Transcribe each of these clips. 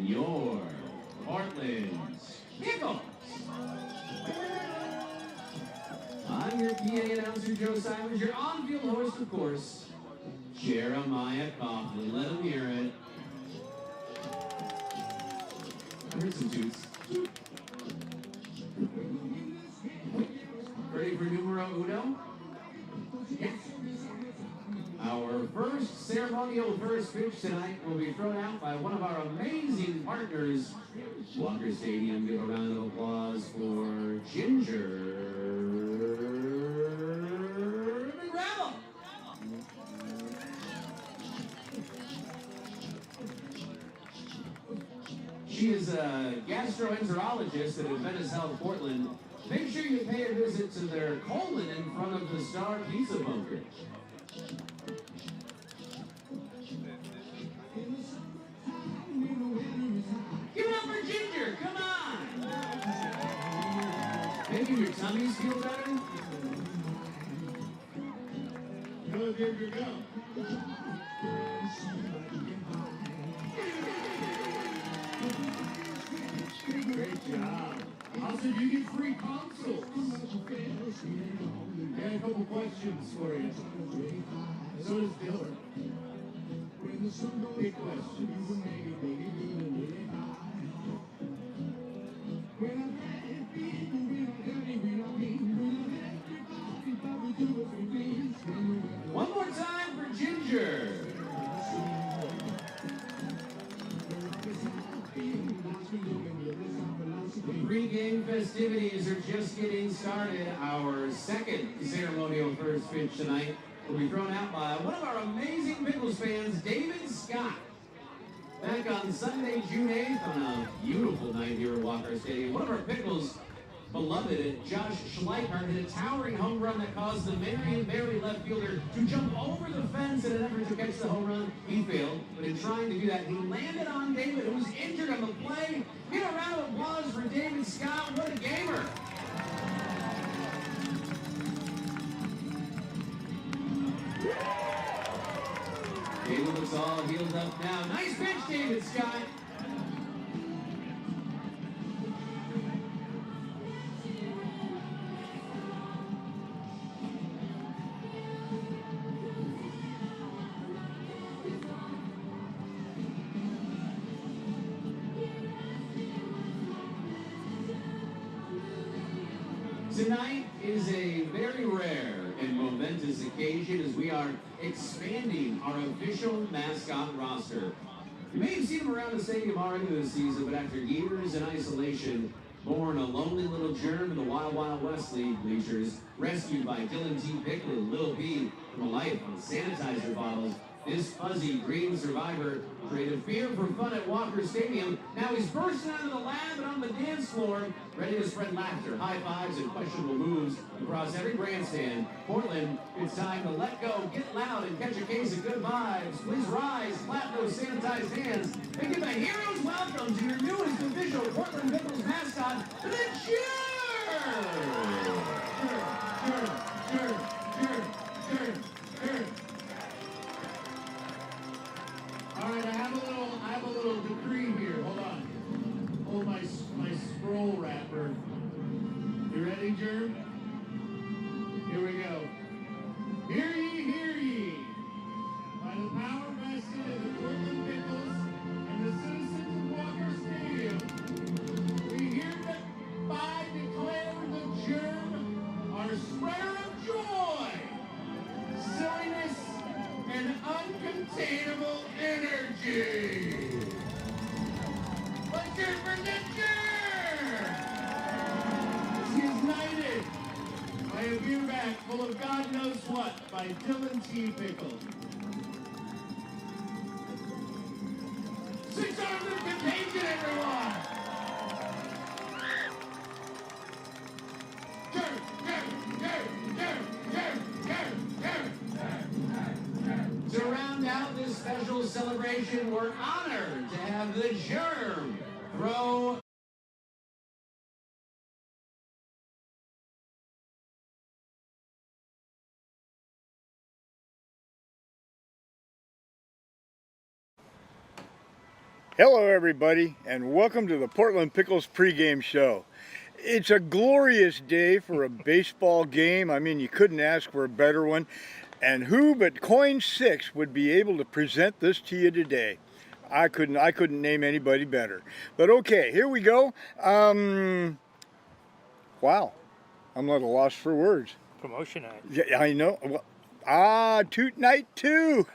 your Portland's Pickles. I'm your PA announcer, Joe Simons, your on-field host, of course, Jeremiah Coughlin. Let him hear it. I heard some toots. Ready for numero uno? Yes. Our first ceremonial first pitch tonight will be thrown out by one of our amazing partners, Walker Stadium. Give a round of applause for Ginger McGravel. She is a gastroenterologist at Adventist Health Portland. Make sure you pay a visit to their colon in front of the Star Pizza Bunker. Give it up for Ginger, come on! Making your tummies feel better? Go, Ginger, go. Great job. Also, you get free consoles. Got a couple questions for you. So does Dylan. Big questions. One more time for Ginger. Pre-game festivities are just getting started. Our second ceremonial first pitch tonight will be thrown out by one of our amazing Pickles fans, David Scott. Back on Sunday, June 8th, on a beautiful night here at Walker Stadium, one of our Pickles' beloved Josh Schleichert hit a towering home run that caused the Marion Barry left fielder to jump over the fence in an effort to catch the home run. He failed, but in trying to do that, he landed on David, who was injured on the play. Give a round of applause for David Scott. What a gamer! David looks all healed up now. Nice pitch, David Scott. Tonight is a very rare and momentous occasion as we are expanding our official mascot roster. You may have seen him around the stadium already this season, but after years in isolation, born a lonely little germ in the Wild Wild West League bleachers, rescued by Dylan T. Pickles and Lil B from a life on sanitizer bottles, this fuzzy green survivor created fear for fun at Walker Stadium. Now he's bursting out of the lab and on the dance floor, ready to spread laughter, high fives, and questionable moves across every grandstand. Portland, it's time to let go, get loud, and catch a case of good vibes. Please rise, clap those sanitized hands, and give a hero's welcome to your newest official Portland Pickles mascot, the All right, I have a little decree here. Hold on. Hold my scroll wrapper. You ready, Germ? Here we go. Hear ye, hear ye. By the power vested in the Portland Pickles and the citizens of Walker Stadium, we hereby declare the Germ our spreader of joy, silliness, and uncontainable energy. Let's hear it for Ginger! She is knighted by a beer bag full of God knows what by Dylan T. Pickles. 6 arms of contagion, everyone! To round out this special celebration, we're honored to have the Germ throw Hello everybody, and welcome to the Portland Pickles pregame show. It's a glorious day for a baseball game. I mean, you couldn't ask for a better one. And who but Coin 6 would be able to present this to you today? I couldn't name anybody better. But okay, here we go. Wow, I'm at a loss for words. Promotion night. Yeah, I know. Toot night too.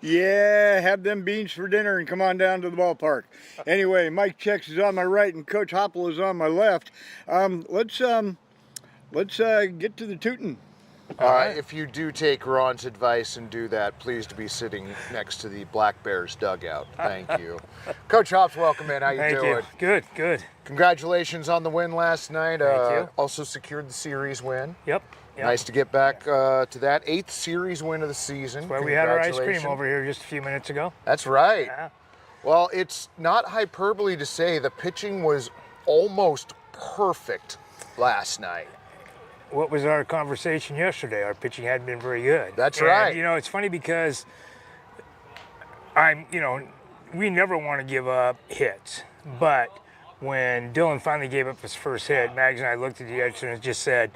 Yeah, have them beans for dinner and come on down to the ballpark. Anyway, Mike Chex is on my right and Coach Hopple is on my left. Let's get to the tootin'. If you do take Ron's advice and do that, please to be sitting next to the Black Bears dugout. Thank you. Coach Hops, welcome in. How you doing? Good, good. Congratulations on the win last night. Thank you. Also secured the series win. Yep. Nice to get back to that 8th series win of the season. That's why we had our ice cream over here just a few minutes ago. That's right. Yeah. Well, it's not hyperbole to say the pitching was almost perfect last night. What was our conversation yesterday? Our pitching hadn't been very good. That's right. You know, it's funny because we never want to give up hits, but when Dylan finally gave up his first hit, Mags and I looked at each other and just said,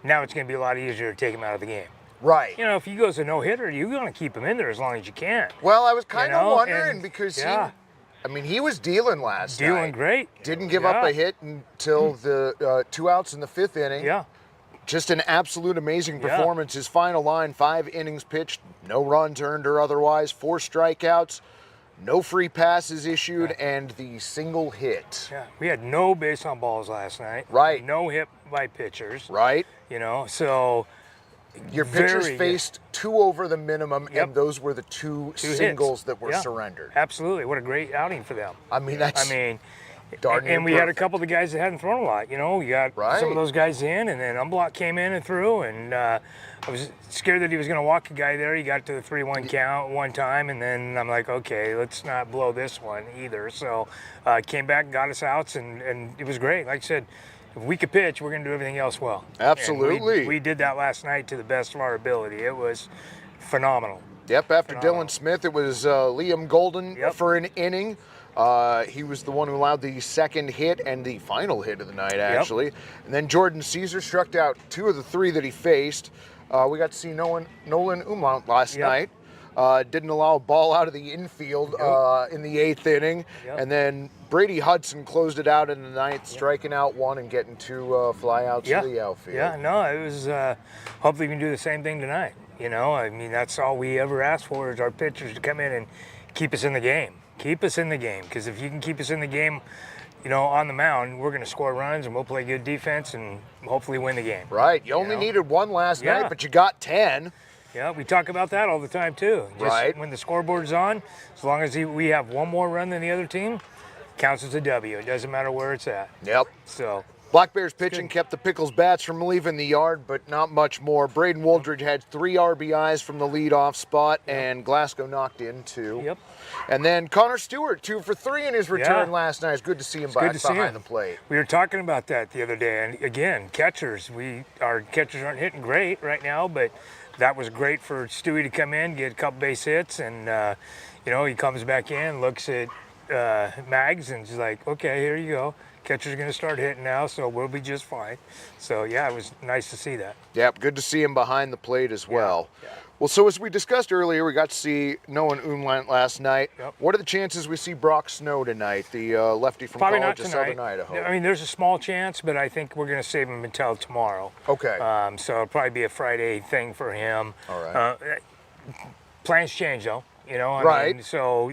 now it's going to be a lot easier to take him out of the game. Right. You know, if he goes a no-hitter, you're going to keep him in there as long as you can. Well, I was kind of wondering and, because he was dealing last night. Dealing great. Didn't give up a hit until the 2 outs in the 5th inning. Yeah. Just an absolute amazing performance. His final line, 5 innings pitched, no runs earned or otherwise, 4 strikeouts, no free passes issued, and the single hit. Yeah, we had no base on balls last night. Right. No hit by pitchers. Right. You know, so your pitchers faced 2 over the minimum, Yep. and those were the two singles that were surrendered. Absolutely. What a great outing for them. I mean, that's darn near and we had a perfect. couple of the guys that hadn't thrown a lot. You know, we got some of those guys in, and then Umblock came in and threw, and I was scared that he was going to walk a guy there. He got to the 3-1 count one time, and then I'm like, okay, let's not blow this one either. So came back, got us outs, and it was great. Like I said, if we could pitch, we're going to do everything else well. Absolutely. We did that last night to the best of our ability. It was phenomenal. Yep, after Dylan Smith, it was Liam Golden for an inning. He was the one who allowed the second hit and the final hit of the night, actually. And then Jordan Caesar struck out 2 of the 3 that he faced. We got to see Nolan Umlaut last night. Didn't allow a ball out of the infield in the 8th inning. And then Brady Hudson closed it out in the 9th, striking out 1 and getting 2 flyouts to the outfield. Yeah, no, it was, hopefully we can do the same thing tonight. You know, I mean, that's all we ever ask for is our pitchers to come in and keep us in the game. Keep us in the game, because if you can keep us in the game, you know, on the mound, we're going to score runs and we'll play good defense and hopefully win the game. Right. You only needed 1 last night, but you got 10. Yeah, we talk about that all the time too. Just when the scoreboard's on, as long as we have 1 more run than the other team, counts as a W. It doesn't matter where it's at. Yep. So. Black Bears pitching kept the Pickles bats from leaving the yard, but not much more. Braden Wooldridge had 3 RBIs from the leadoff spot, and Glasgow knocked in 2. Yep. And then Connor Stewart, 2 for 3 in his return last night. It's good to see him back behind the plate. We were talking about that the other day, and again, catchers. Our catchers aren't hitting great right now, but that was great for Stewie to come in, get a couple base hits, and you know, he comes back in, looks at Mags, and he's like, okay, here you go. Catcher's going to start hitting now, so we'll be just fine. So, yeah, it was nice to see that. Yep, good to see him behind the plate as well. Yeah. Well, so as we discussed earlier, we got to see Nolan Umlant last night. Yep. What are the chances we see Brock Snow tonight, the lefty from Probably College not of tonight. Southern Idaho? I mean, there's a small chance, but I think we're going to save him until tomorrow. Okay. So it'll probably be a Friday thing for him. All right. Plans change, though. You know, I mean, so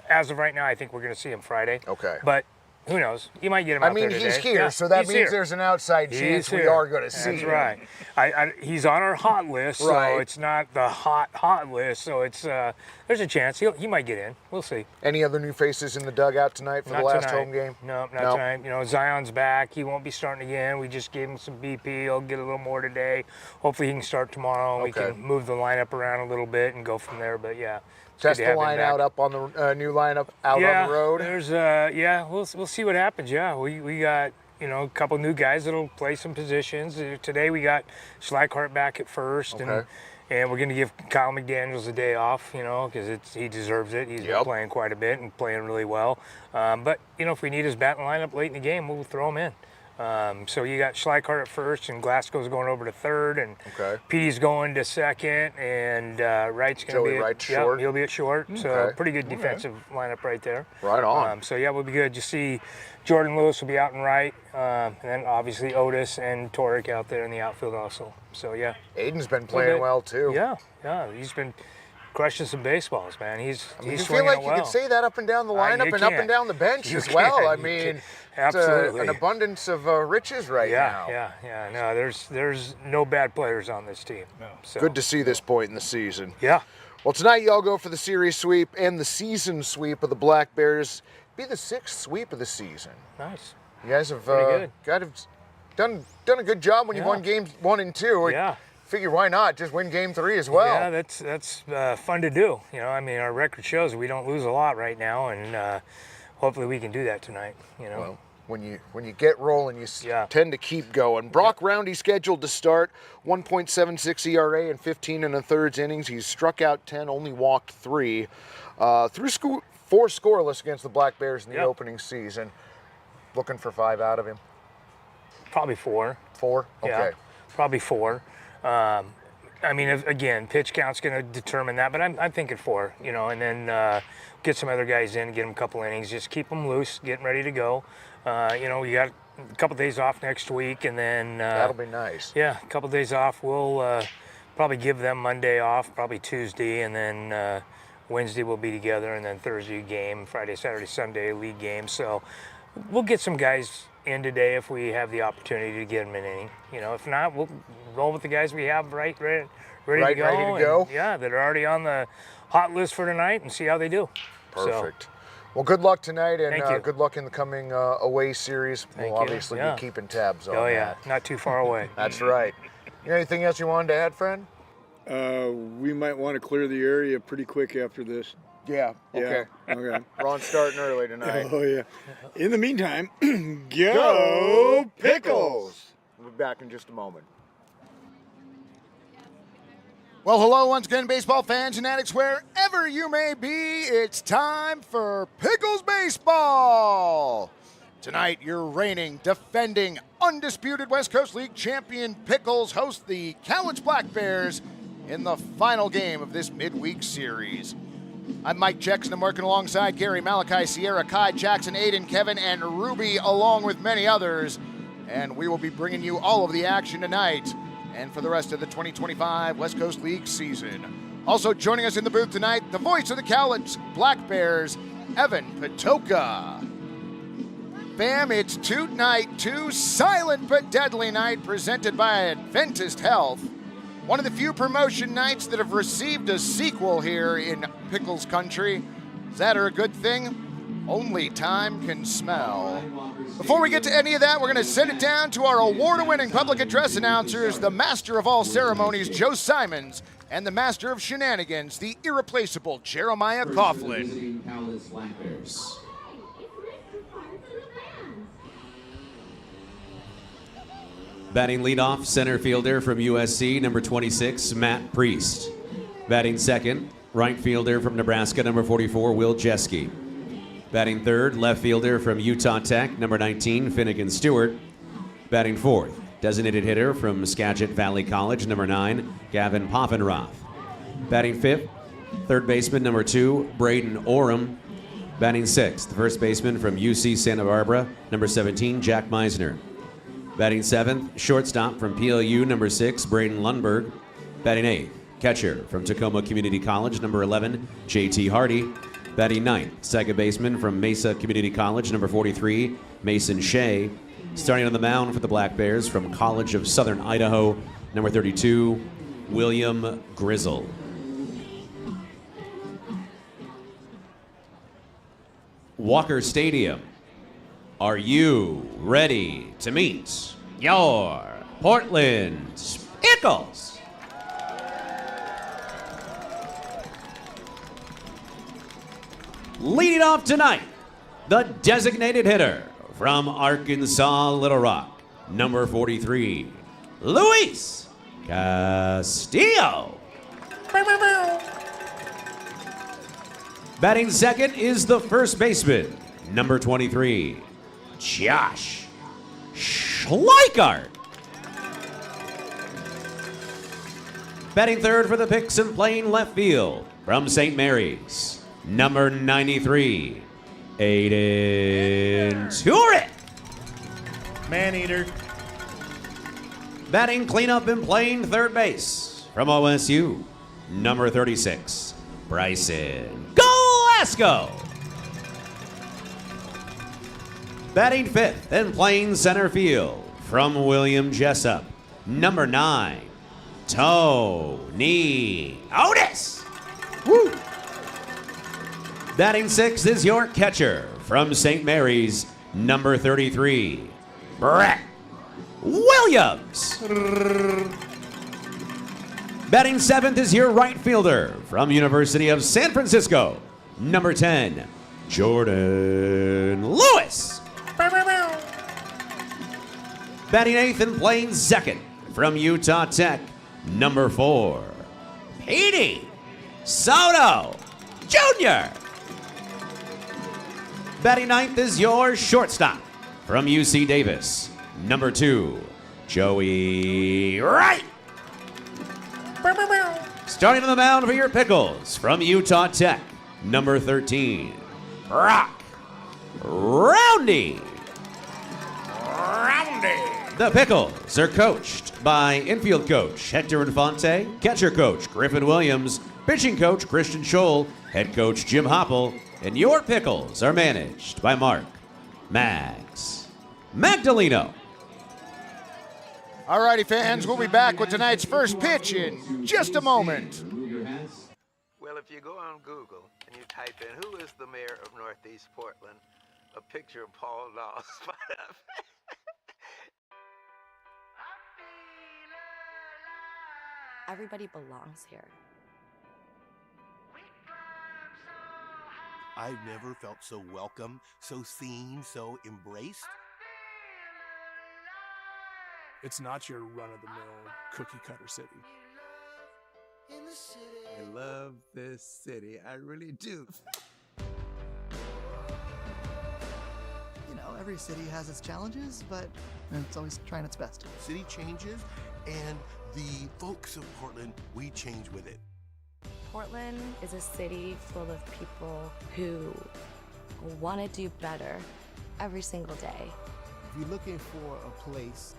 as of right now, I think we're going to see him Friday. Okay. But who knows? You might get him out there today. He's here, so that means there's an outside chance we are going to see him. That's right. He's on our hot list, so it's not the hot list. So it's there's a chance he might get in. We'll see. Any other new faces in the dugout tonight for the last home game? No, not tonight. You know, Zion's back. He won't be starting again. We just gave him some BP. He'll get a little more today. Hopefully he can start tomorrow, and we can move the lineup around a little bit and go from there. But yeah. Test the line out up on the new lineup out on the road. There's we'll see what happens. Yeah, we got a couple new guys that'll play some positions. Today we got Schleichhardt back at first, and And we're going to give Kyle McDaniels a day off, because he deserves it. He's been playing quite a bit and playing really well. But, if we need his batting lineup late in the game, we'll throw him in. So you got Schleichart at first, and Glasgow's going over to third, and Petey's going to second, and Wright's going to be Wright short. He'll be at short. So pretty good defensive lineup right there. Right on. So we'll be good. You see Jordan Lewis will be out in right, and then obviously Otis and Torek out there in the outfield also. So Aiden's been playing well too. Yeah, he's been crushing some baseballs, man. He's you feel swinging like it you well. can say that up and down the lineup and up and down the bench as well. I mean, absolutely, it's an abundance of riches right now. Yeah. No, there's no bad players on this team. No. So. Good to see this point in the season. Yeah. Well, tonight y'all go for the series sweep and the season sweep of the Black Bears. Be the 6th sweep of the season. Nice. You guys have done a good job when you won games 1 and 2. Yeah. Figure why not just win game 3 as well. Yeah, that's fun to do. Our record shows we don't lose a lot right now, and hopefully we can do that tonight. Well, when you get rolling, you tend to keep going. Brock Roundy scheduled to start, 1.76 ERA and 15 1/3 innings. He's struck out 10, only walked 3. Threw 4 scoreless against the Black Bears in the opening season. Looking for 5 out of him. Probably 4. 4? Okay. Yeah, probably 4. Again, pitch count's going to determine that, but I'm thinking 4, and then get some other guys in, get them a couple innings, just keep them loose, get them ready to go. We got a couple days off next week, and then that'll be nice. Yeah, a couple days off. We'll probably give them Monday off, probably Tuesday, and then Wednesday we'll be together, and then Thursday game, Friday, Saturday, Sunday league game. So we'll get some guys in today if we have the opportunity to get them an inning. If not, we'll roll with the guys we have ready to go. And, that are already on the hot list for tonight, and see how they do. Perfect. So, well, good luck tonight, and Thank you. Good luck in the coming away series. We'll obviously be keeping tabs on that. Not too far away. That's right. Anything else you wanted to add, friend? We might want to clear the area pretty quick after this. Yeah. Okay. Ron's starting early tonight. Oh, yeah. In the meantime, go Pickles! We'll be back in just a moment. Well, hello once again, baseball fans and addicts, wherever you may be. It's time for Pickles Baseball. Tonight, your reigning, defending, undisputed West Coast League champion Pickles host the Cowlitz Black Bears in the final game of this midweek series. I'm Mike Jackson. I'm working alongside Gary, Malachi, Sierra, Kai, Jackson, Aiden, Kevin, and Ruby, along with many others. And we will be bringing you all of the action tonight and for the rest of the 2025 West Coast League season. Also joining us in the booth tonight, the voice of the Cowlitz Black Bears, Evan Patoka. Fam, it's Toot Night 2, silent but deadly night, presented by Adventist Health. One of the few promotion nights that have received a sequel here in Pickles Country. Is that a good thing? Only time can smell. Before we get to any of that, we're going to send it down to our award-winning public address announcers, the master of all ceremonies, Joe Simons, and the master of shenanigans, the irreplaceable Jeremiah Coughlin. Cowlitz Black Bears. Batting leadoff, center fielder from USC, number 26, Matt Priest. Batting second, right fielder from Nebraska, number 44, Will Jeske. Batting third, left fielder from Utah Tech, number 19, Finnegan Stewart. Batting fourth, designated hitter from Skagit Valley College, number 9, Gavin Poffenroth. Batting fifth, third baseman, number 2, Braden Oram. Batting sixth, first baseman from UC Santa Barbara, number 17, Jack Meisner. Batting seventh, shortstop from PLU, number 6, Braden Lundberg. Batting eighth, catcher from Tacoma Community College, number 11, JT Hardy. Batting ninth, second baseman from Mesa Community College, number 43, Mason Shea. Starting on the mound for the Black Bears from College of Southern Idaho, number 32, William Grizzle. Walker Stadium. Are you ready to meet your Portland Pickles? Leading off tonight, the designated hitter from Arkansas Little Rock, number 43, Luis Castillo. Batting second is the first baseman, number 23, Josh Schleichart. Batting third for the Picks and playing left field from St. Mary's, number 93, Aiden Turek. Man-eater. Batting cleanup and playing third base from OSU, number 36, Bryson Glasgow. Batting fifth and playing center field from William Jessup, number 9, Tony Otis. Woo! Batting sixth is your catcher from St. Mary's, number 33, Brett Williams. Batting seventh is your right fielder from University of San Francisco, number 10, Jordan Lewis. Batting eighth and playing second from Utah Tech, number 4, Petey Soto Jr. Batting ninth is your shortstop from UC Davis, number 2, Joey Wright. Starting on the mound for your Pickles from Utah Tech, number 13, Brock Roundy. The Pickles are coached by infield coach Hector Infante, catcher coach Griffin Williams, pitching coach Christian Scholl, head coach Jim Hopple, and your Pickles are managed by Mark Mags Magdaleno. All righty, fans, we'll be back with tonight's first pitch in just a moment. Well, if you go on Google and you type in, who is the mayor of Northeast Portland, a picture of Paul Law spot up. Everybody belongs here. I've never felt so welcome, so seen, so embraced. It's not your run-of-the-mill cookie-cutter city. I love this city. I really do. You know, every city has its challenges, but it's always trying its best. City changes, and the folks of Portland, we change with it. Portland is a city full of people who want to do better every single day. If you're looking for a place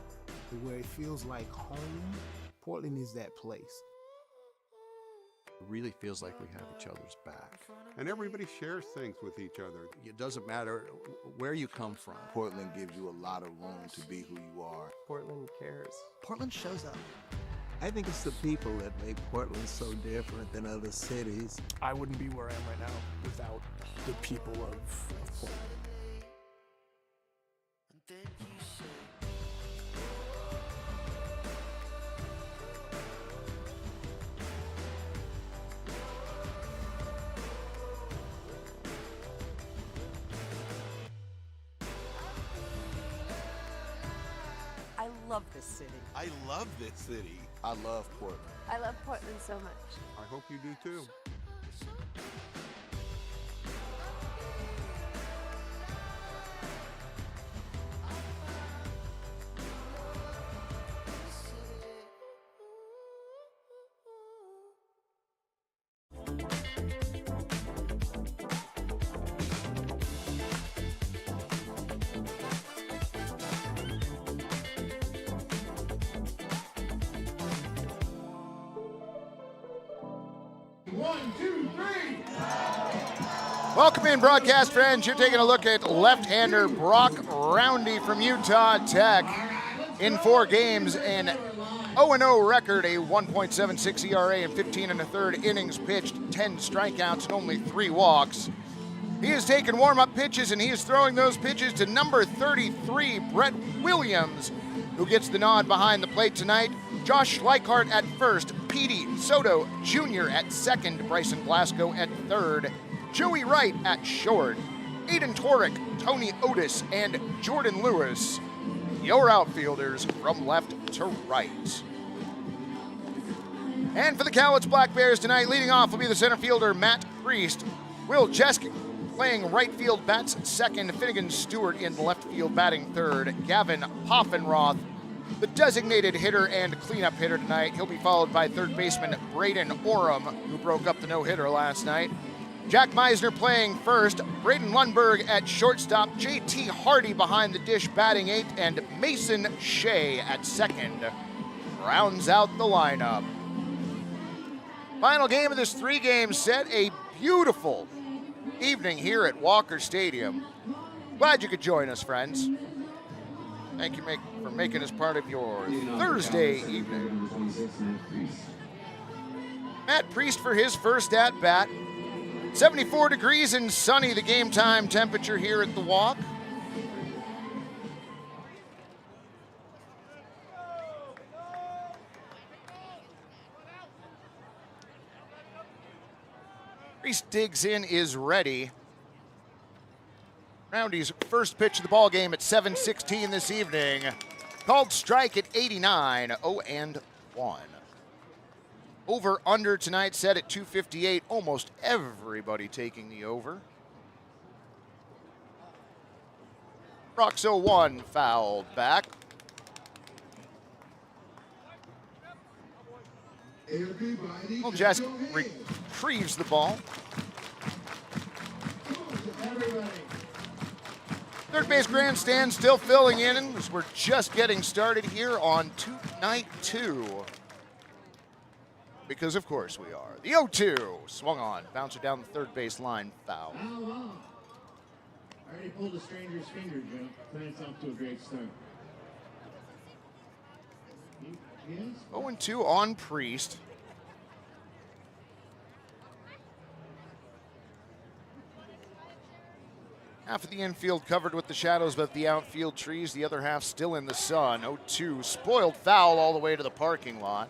where it feels like home, Portland is that place. It really feels like we have each other's back. And everybody shares things with each other. It doesn't matter where you come from. Portland gives you a lot of room to be who you are. Portland cares. Portland shows up. I think it's the people that make Portland so different than other cities. I wouldn't be where I am right now without the people of Portland. I love this city. I love this city. I love Portland. I love Portland so much. I hope you do too. Welcome in, broadcast friends. You're taking a look at left-hander Brock Roundy from Utah Tech. In 4 games, an 0-0 record, a 1.76 ERA in 15 1/3 innings pitched, 10 strikeouts and only 3 walks. He has taken warm-up pitches, and he is throwing those pitches to number 33, Brett Williams, who gets the nod behind the plate tonight. Josh Schleichart at first, Petey Soto Jr. at second, Bryson Glasgow at third, Joey Wright at short, Aiden Turek, Tony Otis, and Jordan Lewis, your outfielders from left to right. And for the Cowlitz Black Bears tonight, leading off will be the center fielder, Matt Priest. Will Jeske playing right field, bats second. Finnegan Stewart in left field, batting third. Gavin Poffenroth, the designated hitter and cleanup hitter tonight. He'll be followed by third baseman Braden Oram, who broke up the no-hitter last night. Jack Meisner playing first. Braden Lundberg at shortstop. JT Hardy behind the dish, batting eighth. And Mason Shea at second rounds out the lineup. Final game of this three-game set. A beautiful evening here at Walker Stadium. Glad you could join us, friends. Thank you for making us part of your Thursday evening. Matt Priest for his first at-bat. 74 degrees and sunny, the game time temperature here at the Walk. Priest digs in, is ready. Roundy's first pitch of the ball game at 7:16 this evening. Called strike at 89, 0-1. Over under tonight set at 258. Almost everybody taking the over. Rocks 0-1 fouled back. Well, Jess retrieves the ball. Third base grandstand still filling in as we're just getting started here on night two. Because of course we are. The 0-2 swung on, bouncer down the third base line, foul. I already pulled a stranger's finger, Joe. Tonight's off to a great start. 0-2 on Priest. Half of the infield covered with the shadows of the outfield trees, the other half still in the sun. 0-2, spoiled foul all the way to the parking lot.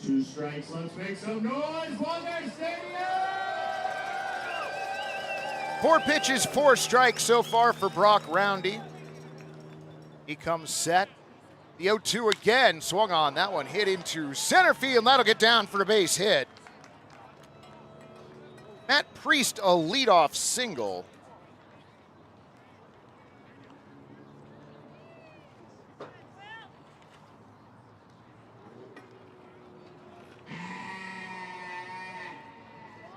2 strikes, let's make some noise, Walker Stadium! 4 pitches, 4 strikes so far for Brock Roundy. He comes set. The 0-2 again, swung on. That one hit into center field. That'll get down for a base hit. Matt Priest, a leadoff single.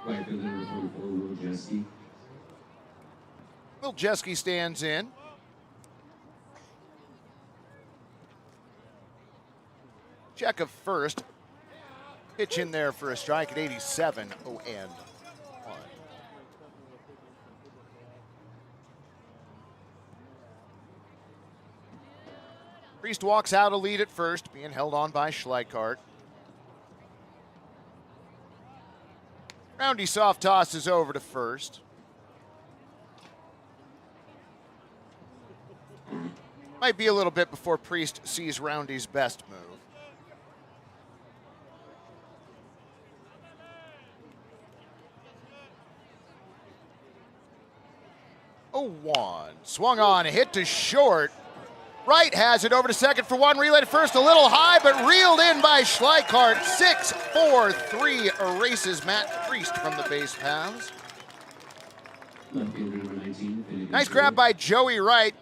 Right fielder number 44, Will Jeske. Will Jeske stands in. Check of first. Pitch in there for a strike at 87, 0-1. Priest walks out a lead at first, being held on by Schleichart. Roundy soft tosses over to first. Might be a little bit before Priest sees Roundy's best move. 0-1, swung on, hit to short. Right has it over to second for one, relay to first, a little high, but reeled in by Schleichart. 6-4-3 erases Matt Priest from the base paths. Nice grab by Joey Wright.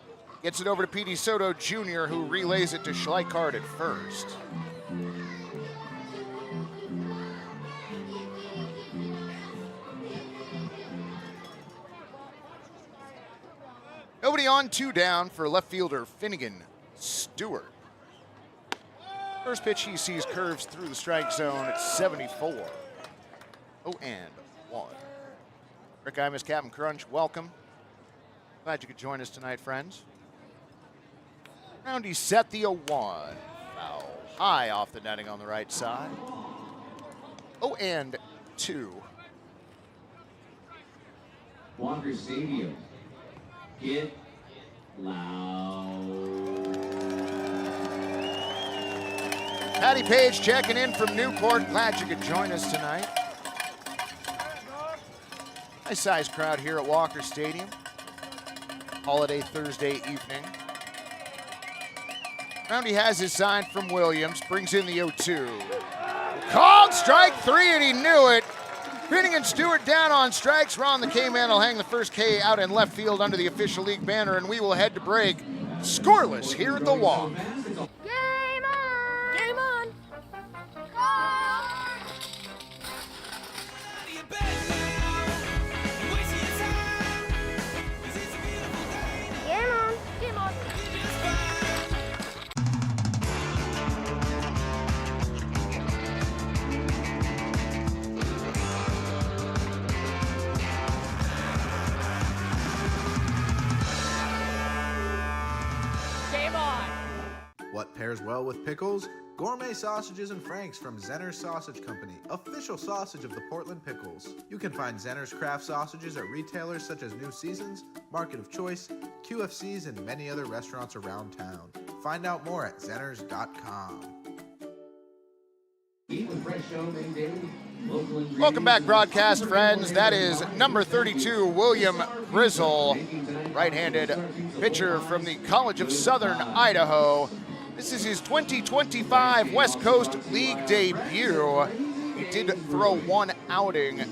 Gets it over to Petey Soto Jr., who relays it to Schleichart at first. Nobody on, 2 down for left fielder Finnegan Stewart. First pitch he sees curves through the strike zone at 74. 0-1. Rick Imus, Captain Crunch, welcome. Glad you could join us tonight, friends. Roundy set the 0-1. Foul high off the netting on the right side. 0-2. Walker Stadium. Get loud. Patty Page checking in from Newport. Glad you could join us tonight. Nice sized crowd here at Walker Stadium. Holiday Thursday evening. Roundy has his sign from Williams, brings in the 0-2. Called strike 3, and he knew it. Finning and Stewart down on strikes. Ron the K-Man will hang the first K out in left field under the official league banner, and we will head to break. Scoreless here at the Walk. Game on! Game on! Game on! Game on! Game on! What pairs well with pickles? Gourmet sausages and franks from Zenner's Sausage Company, official sausage of the Portland Pickles. You can find Zenner's craft sausages at retailers such as New Seasons, Market of Choice, QFCs, and many other restaurants around town. Find out more at zenners.com. Welcome back, broadcast friends. That is number 32, William Grizzle, right-handed pitcher from the College of Southern Idaho. This is his 2025 West Coast League debut. He did throw one outing,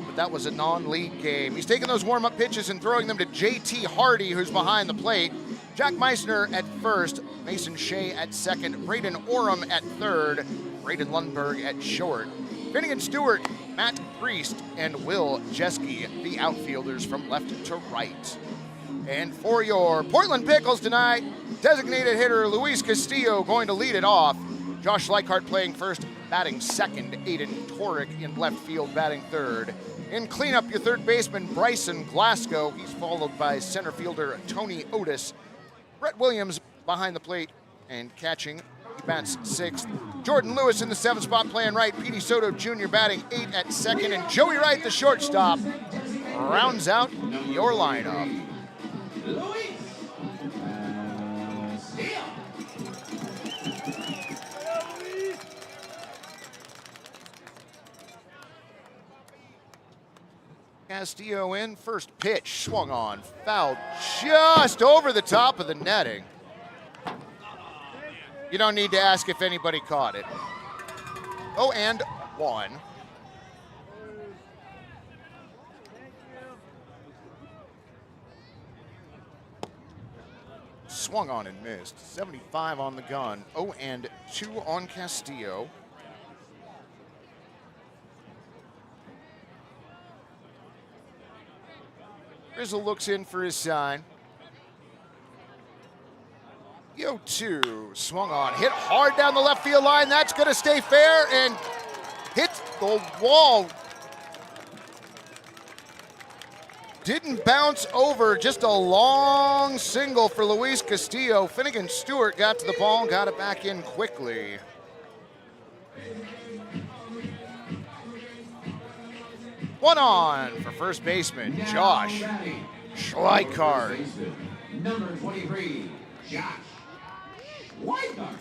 but that was a non-league game. He's taking those warm-up pitches and throwing them to J.T. Hardy, who's behind the plate. Jack Meissner at first, Mason Shea at second, Braden Oram at third, Braden Lundberg at short. Finnegan Stewart, Matt Priest, and Will Jeske, the outfielders from left to right. And for your Portland Pickles tonight, designated hitter Luis Castillo going to lead it off. Josh Leichhardt playing first, batting second. Aiden Torek in left field, batting third. In cleanup, your third baseman, Bryson Glasgow. He's followed by center fielder Tony Otis. Brett Williams behind the plate and catching. He bats sixth. Jordan Lewis in the seventh spot playing right. Petey Soto Jr. batting 8 at second. And Joey Wright, the shortstop, rounds out your lineup. Castillo in, first pitch, swung on, foul just over the top of the netting. You don't need to ask if anybody caught it. 0-1. Swung on and missed. 75 on the gun. 0-2 on Castillo. Grizzle looks in for his sign. 0-2, swung on, hit hard down the left field line. That's going to stay fair and hits the wall. Didn't bounce over, just a long single for Luis Castillo. Finnegan Stewart got to the ball and got it back in quickly. One on for first baseman, Josh Schleichhardt. Number 23, Josh Schleichhardt.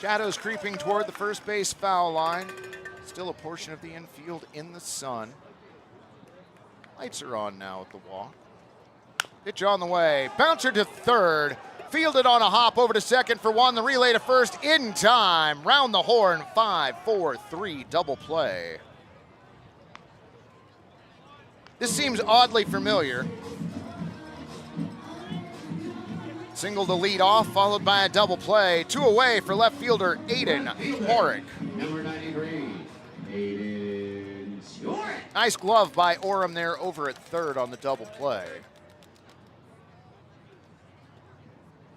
Shadows creeping toward the first base foul line. Still a portion of the infield in the sun. Lights are on now at the walk. Pitch on the way. Bouncer to third. Fielded on a hop over to second for one. The relay to first in time. Round the horn. 5-4-3 double play. This seems oddly familiar. Single to lead off, followed by a double play. 2 away for left fielder Aiden Torek. Number 93, Aiden Torek. Nice glove by Oram there over at third on the double play.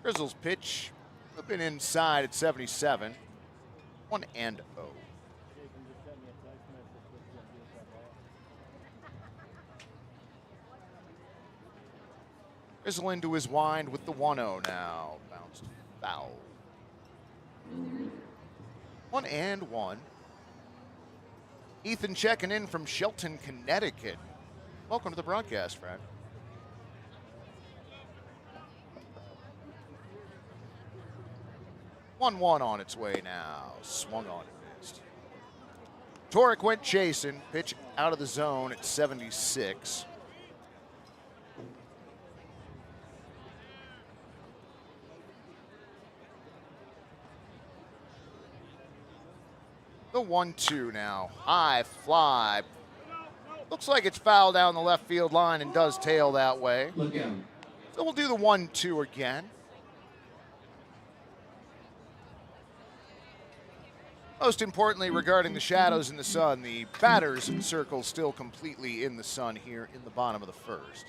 Grizzles pitch a bit inside at 77. 1-0. Grizzle into his wind with the 1-0 now. Bounced foul. 1-1. Ethan checking in from Shelton, Connecticut. Welcome to the broadcast, Fred. One on its way now. Swung on and missed. Torek went chasing. Pitch out of the zone at 76. The 1-2 now. High fly. Looks like it's foul down the left field line and does tail that way. Look out. So we'll do the 1-2 again. Most importantly, regarding the shadows in the sun, the batter's circle still completely in the sun here in the bottom of the first.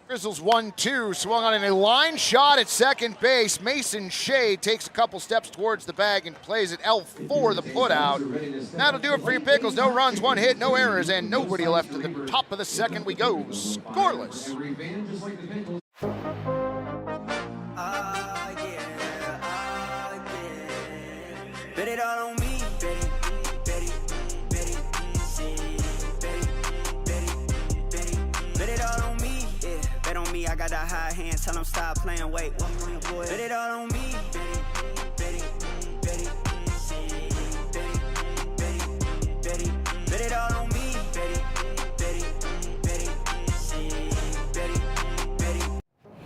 Grizzles 1-2, swung on in a line shot at second base. Mason Shea takes a couple steps towards the bag and plays it L4, the putout. That'll do it for your Pickles. No runs, 1 hit, no errors, and nobody left at the top of the second. We go scoreless. Bet it all on me, bet it, bet it all on me, yeah. Bet on me, I got that high hand, tell them stop playing, wait, bet it all on me, bet it all on me,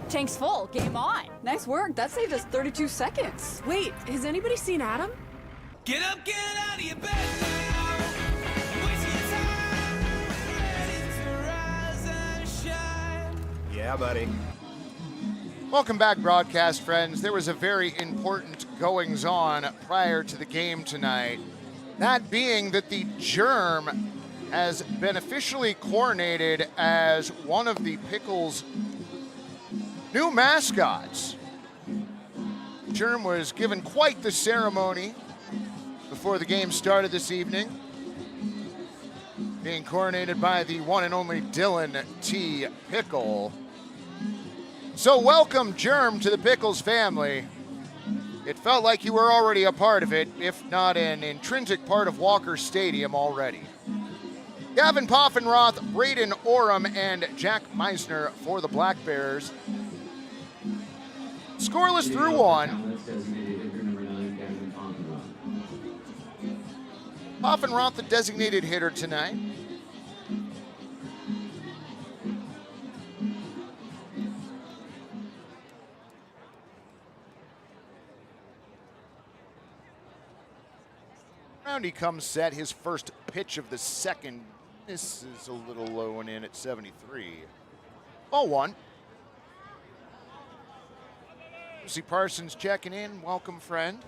Tank's full, game on. Nice work, that saved us 32 seconds. Wait, has anybody seen Adam? Get up, get out of your bed now. Waste your time, ready to rise and shine. Yeah, buddy. Welcome back, broadcast friends. There was a very important goings-on prior to the game tonight. That being that the Germ has been officially coronated as one of the Pickles' new mascots. Germ was given quite the ceremony before the game started this evening, being coronated by the one and only Dylan T. Pickle. So welcome, Germ, to the Pickles family. It felt like you were already a part of it, if not an intrinsic part of Walker Stadium already. Gavin Poffenroth, Braden Oram, and Jack Meisner for the Black Bears. Scoreless through 1. Poffenroth, the designated hitter tonight. Roundy comes set, his first pitch of the second. This is a little low and in at 73. 0-1. Lucy Parsons checking in. Welcome, friend.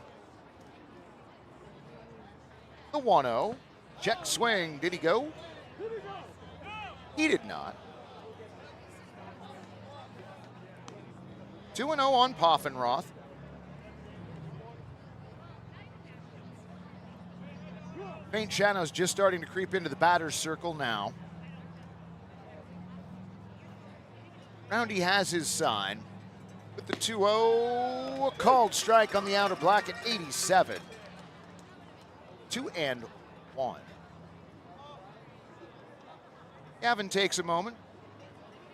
The 1-0. Check swing. Did he go? He did not. 2-0 on Poffenroth. Faint shadows just starting to creep into the batter's circle now. Roundy has his sign. With the 2-0, a called strike on the outer black at 87. 2-1. Gavin takes a moment,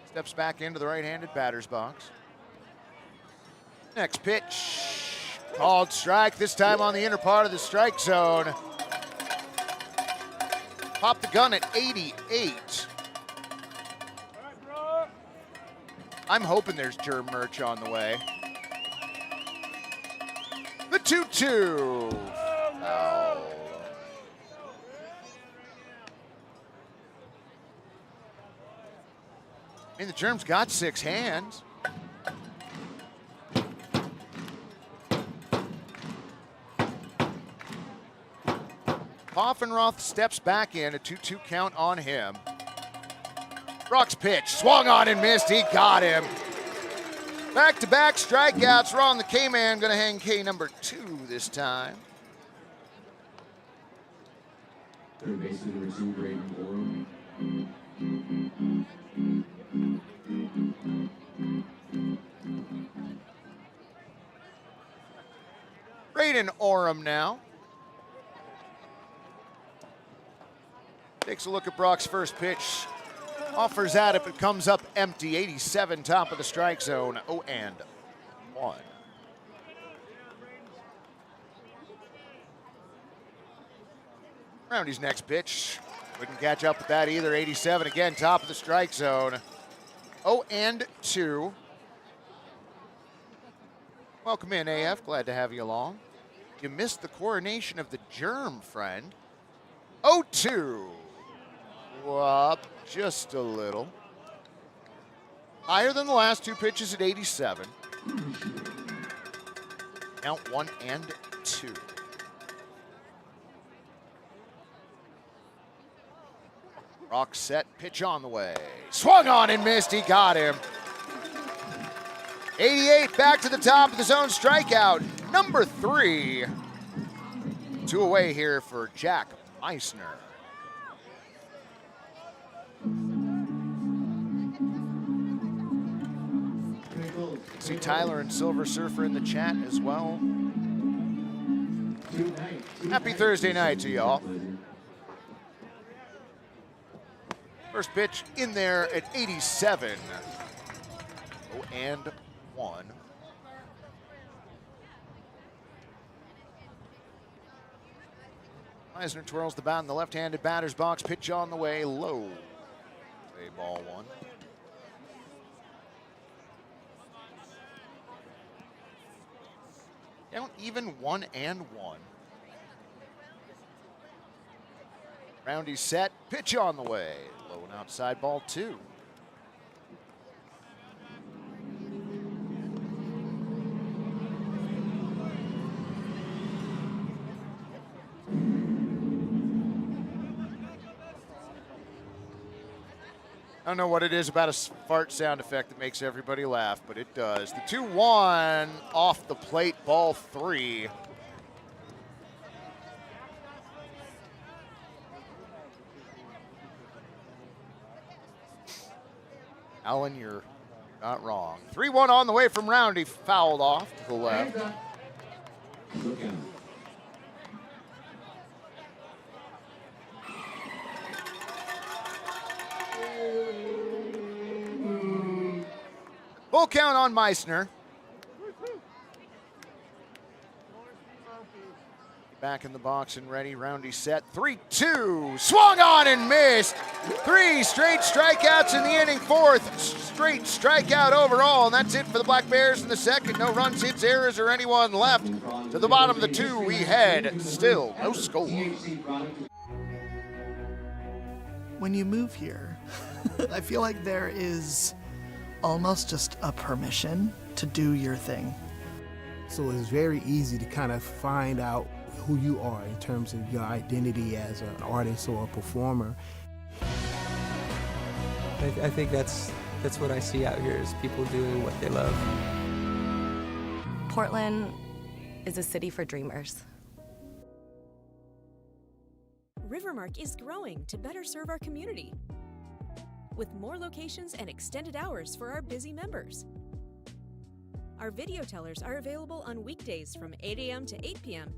steps back into the right-handed batter's box. Next pitch, called strike, this time on the inner part of the strike zone. Popped the gun at 88. I'm hoping there's Germ merch on the way. The 2-2. Oh. I mean, the Germ's got 6 hands. Poffenroth steps back in, a 2-2 count on him. Brock's pitch, swung on and missed, he got him. Back-to-back strikeouts. Ron the K-Man gonna hang K number 2 this time. Third baseman number 2, Braden Oram. Braden Oram now. Takes a look at Brock's first pitch. Offers at it, but comes up empty. 87, top of the strike zone. 0-1. Roundy's next pitch. Couldn't catch up with that either. 87 again, top of the strike zone. 0-2. Welcome in, AF. Glad to have you along. You missed the coronation of the germ, friend. 0-2. Up just a little. Higher than the last two pitches at 87. Count 1-2. Rock set, pitch on the way. Swung on and missed, he got him. 88 back to the top of the zone, strikeout number 3. 2 away here for Jack Meissner. See Tyler and Silver Surfer in the chat as well. Happy Thursday night to y'all. First pitch in there at 87. 0-1. Meissner twirls the bat in the left-handed batter's box. Pitch on the way, low. A ball 1. Down even 1-1. Roundy set, pitch on the way. Low and outside, ball 2. I don't know what it is about a fart sound effect that makes everybody laugh, but it does. The 2-1 off the plate, ball 3. Alan, you're not wrong. 3-1 on the way from Roundy, fouled off to the left. Full count on Meissner. Back in the box and ready. Roundy set. 3-2. Swung on and missed. 3 straight strikeouts in the inning. 4th straight strikeout overall. And that's it for the Black Bears in the second. No runs, hits, errors, or anyone left. To the bottom of the 2 we head. Still no score. When you move here, I feel like there is almost just a permission to do your thing. So it's very easy to kind of find out who you are in terms of your identity as an artist or a performer. I think that's what I see out here is people doing what they love. Portland is a city for dreamers. Rivermark is growing to better serve our community, with more locations and extended hours for our busy members. Our video tellers are available on weekdays from 8 a.m. to 8 p.m.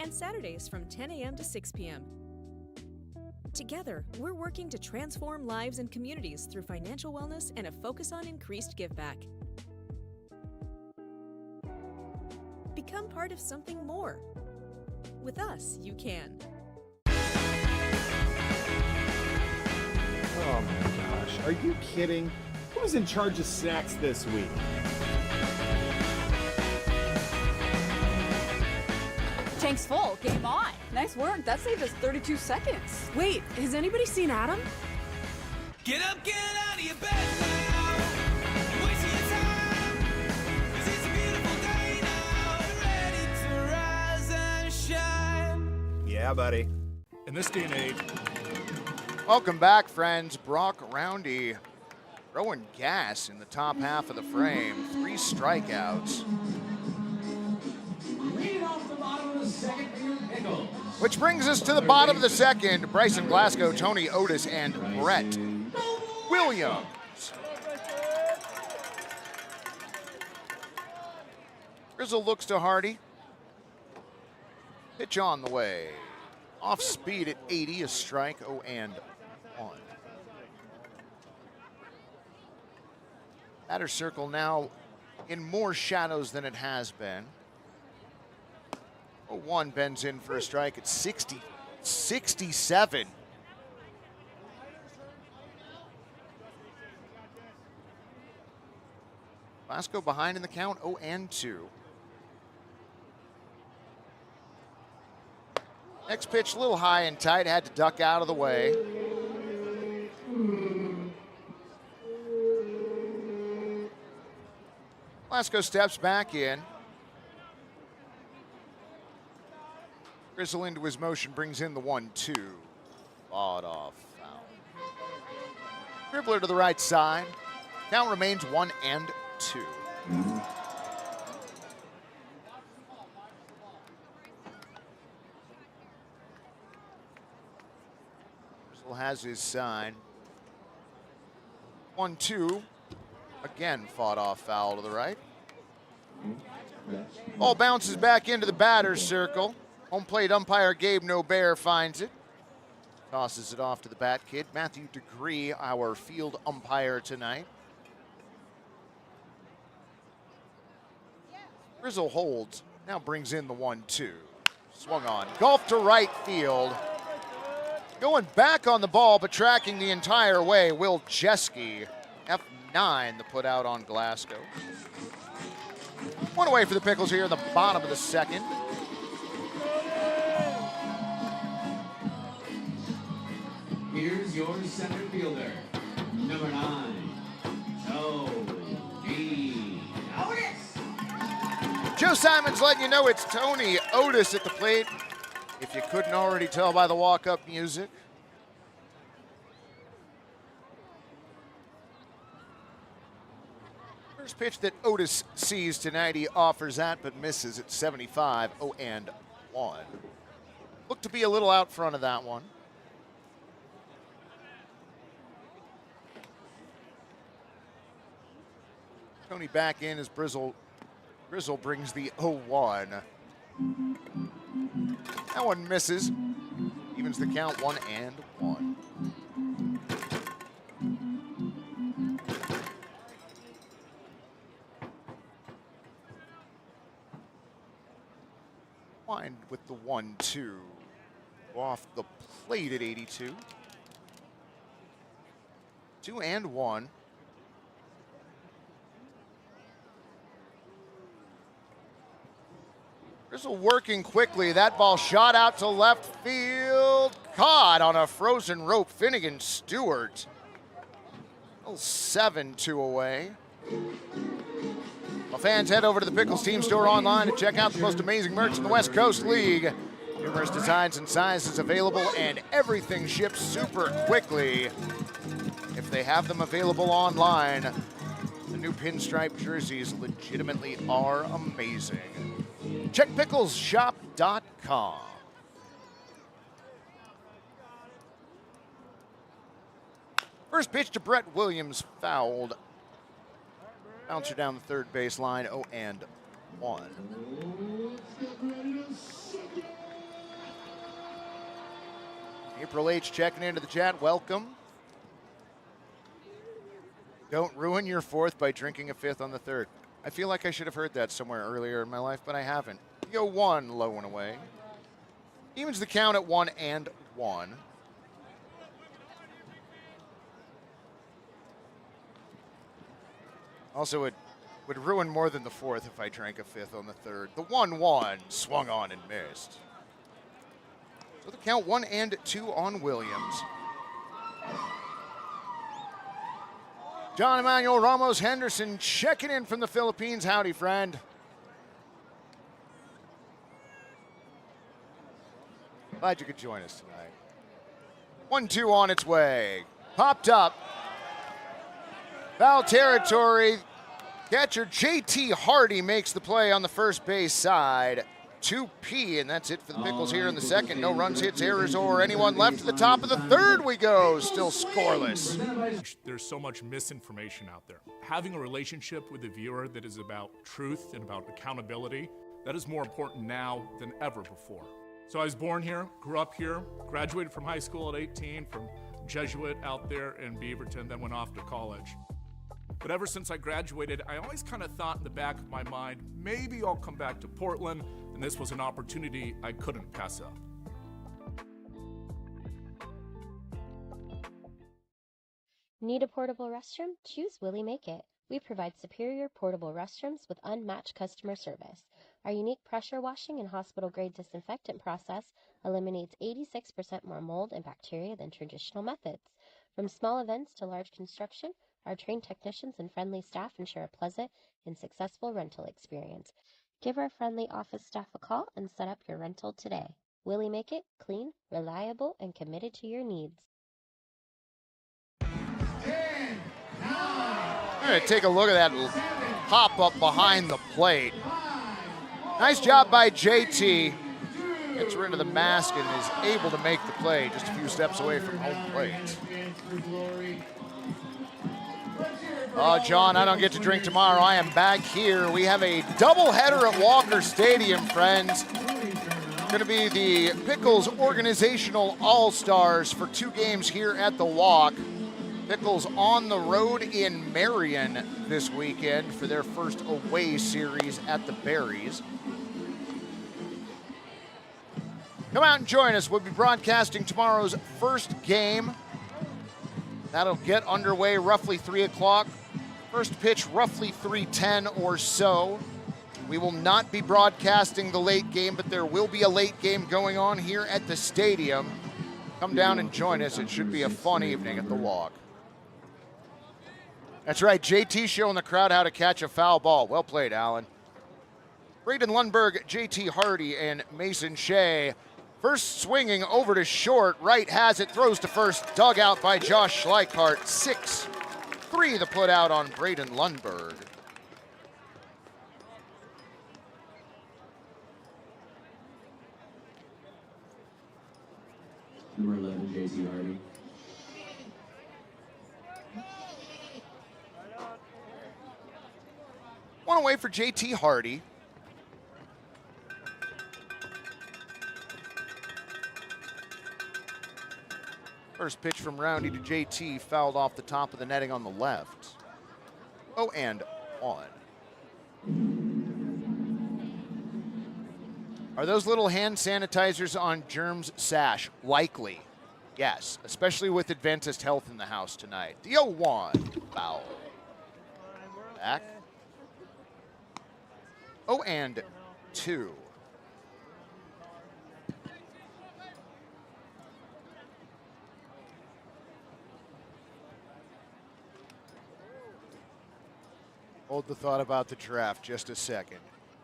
and Saturdays from 10 a.m. to 6 p.m. Together, we're working to transform lives and communities through financial wellness and a focus on increased giveback. Become part of something more. With us, you can. Oh my gosh, are you kidding? Who's in charge of snacks this week? Tank's full, game on. Nice work, that saved us 32 seconds. Wait, has anybody seen Adam? Get up, get out of your bed now. Wasting your time. 'Cause it's a beautiful day now. Ready to rise and shine. Yeah, buddy. In this day and age. Welcome back, friends. Brock Roundy throwing gas in the top half of the frame. 3 strikeouts. Lead off the bottom of the second for your Pickles. Which brings us to the bottom of the second. Bryson Glasgow, Tony Otis, and Brett Williams. Grizzle looks to Hardy. Pitch on the way. Off speed at 80, a strike, 0-1. Batter circle now in more shadows than it has been. 0-1 bends in for a strike at 67. Mascot behind in the count, 0-2. Next pitch, a little high and tight, had to duck out of the way. Mascot steps back in. Grizzle into his motion, brings in the 1-2. Fought off foul. Dribbler to the right side. Count remains 1-2. Grizzle has his sign. 1-2. Again, fought off foul to the right. Ball bounces back into the batter's circle. Home plate umpire Gabe Nobear finds it. Tosses it off to the bat kid. Matthew DeGree, our field umpire tonight. Grizzle holds. Now brings in the 1-2. Swung on. Golf to right field. Going back on the ball, but tracking the entire way. Will Jeske. F9 the put out on Glasgow. One away for the Pickles here in the bottom of the second. Here's your center fielder, number 9, Tony Otis. Joe Simon's letting you know it's Tony Otis at the plate, if you couldn't already tell by the walk-up music. First pitch that Otis sees tonight, he offers that, but misses at 75, 0-1. Looked to be a little out front of that one. Tony back in as Grizzle brings the 0-1. That one misses. Evens the count 1-1. Wind with the 1-2. Off the plate at 82. 2-1. Grizzle working quickly. That ball shot out to left field. Caught on a frozen rope. Finnegan Stewart. 7-2 away. Well, fans, head over to the Pickles team store online to check out the most amazing merch in the West Coast League. Numerous designs and sizes available, and everything ships super quickly. If they have them available online, the new pinstripe jerseys legitimately are amazing. Check picklesshop.com. First pitch to Brett Williams, fouled. Bouncer down the third baseline, 0-1. April H checking into the chat, welcome. Don't ruin your fourth by drinking a fifth on the third. I feel like I should have heard that somewhere earlier in my life, but I haven't. 0-1, low and away. Evens the count at 1-1. Also, it would ruin more than the fourth if I drank a fifth on the third. The 1-1 swung on and missed. So the count 1-2 on Williams. John Emmanuel Ramos Henderson checking in from the Philippines. Howdy, friend. Glad you could join us tonight. 1-2 on its way. Popped up. Foul territory. Catcher J.T. Hardy makes the play on the first base side. 2P, and that's it for the Pickles here in the second. No runs, hits, errors, or anyone left. To the top of the third we go, still scoreless. There's so much misinformation out there. Having a relationship with the viewer that is about truth and about accountability, that is more important now than ever before. So I was born here, grew up here, graduated from high school at 18 from Jesuit out there in Beaverton, then went off to college. But ever since I graduated, I always kind of thought in the back of my mind, maybe I'll come back to Portland, and this was an opportunity I couldn't pass up. Need a portable restroom? Choose Willie Make It. We provide superior portable restrooms with unmatched customer service. Our unique pressure washing and hospital-grade disinfectant process eliminates 86% more mold and bacteria than traditional methods. From small events to large construction, our trained technicians and friendly staff ensure a pleasant and successful rental experience. Give our friendly office staff a call and set up your rental today. Willie Make It, clean, reliable, and committed to your needs. I'm going to take a look at that pop up behind the plate. Nice job by JT. Gets rid of the mask and is able to make the play just a few steps away from home plate. Oh, John, I don't get to drink tomorrow. I am back here. We have a doubleheader at Walker Stadium, friends. Going to be the Pickles Organizational All-Stars for 2 games here at the Walk. Pickles on the road in Marion this weekend for their first away series at the Berries. Come out and join us. We'll be broadcasting tomorrow's first game. That'll get underway roughly 3 o'clock. First pitch roughly 3:10 or so. We will not be broadcasting the late game, but there will be a late game going on here at the stadium. Come down and join us. It should be a fun evening at the Walk. That's right, JT showing the crowd how to catch a foul ball. Well played, Alan. Braden Lundberg, JT Hardy, and Mason Shea. First swinging over to short, right has it, throws to first, dug out by Josh Schleichart. 6-3 the put out on Braden Lundberg. Number 11, JT Hardy. One away for JT Hardy. First pitch from Roundy to JT, fouled off the top of the netting on the left. 0-1. Are those little hand sanitizers on Germ's sash? Likely, yes, especially with Adventist Health in the house tonight. The 0-1, foul. Back. 0-2. Hold the thought about the draft just a second.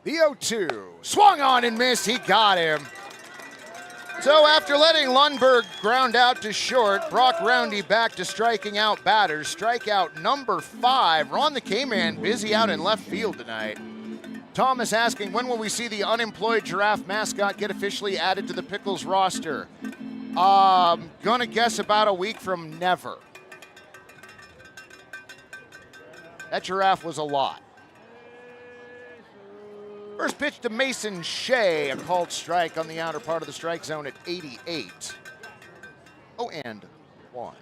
The 0-2, swung on and missed, he got him. So after letting Lundberg ground out to short, Brock Roundy back to striking out batters. Strikeout number 5. Ron the K-Man busy out in left field tonight. Thomas asking, when will we see the unemployed giraffe mascot get officially added to the Pickles roster? Gonna guess about a week from never. That giraffe was a lot. First pitch to Mason Shea, a called strike on the outer part of the strike zone at 88. 0-1.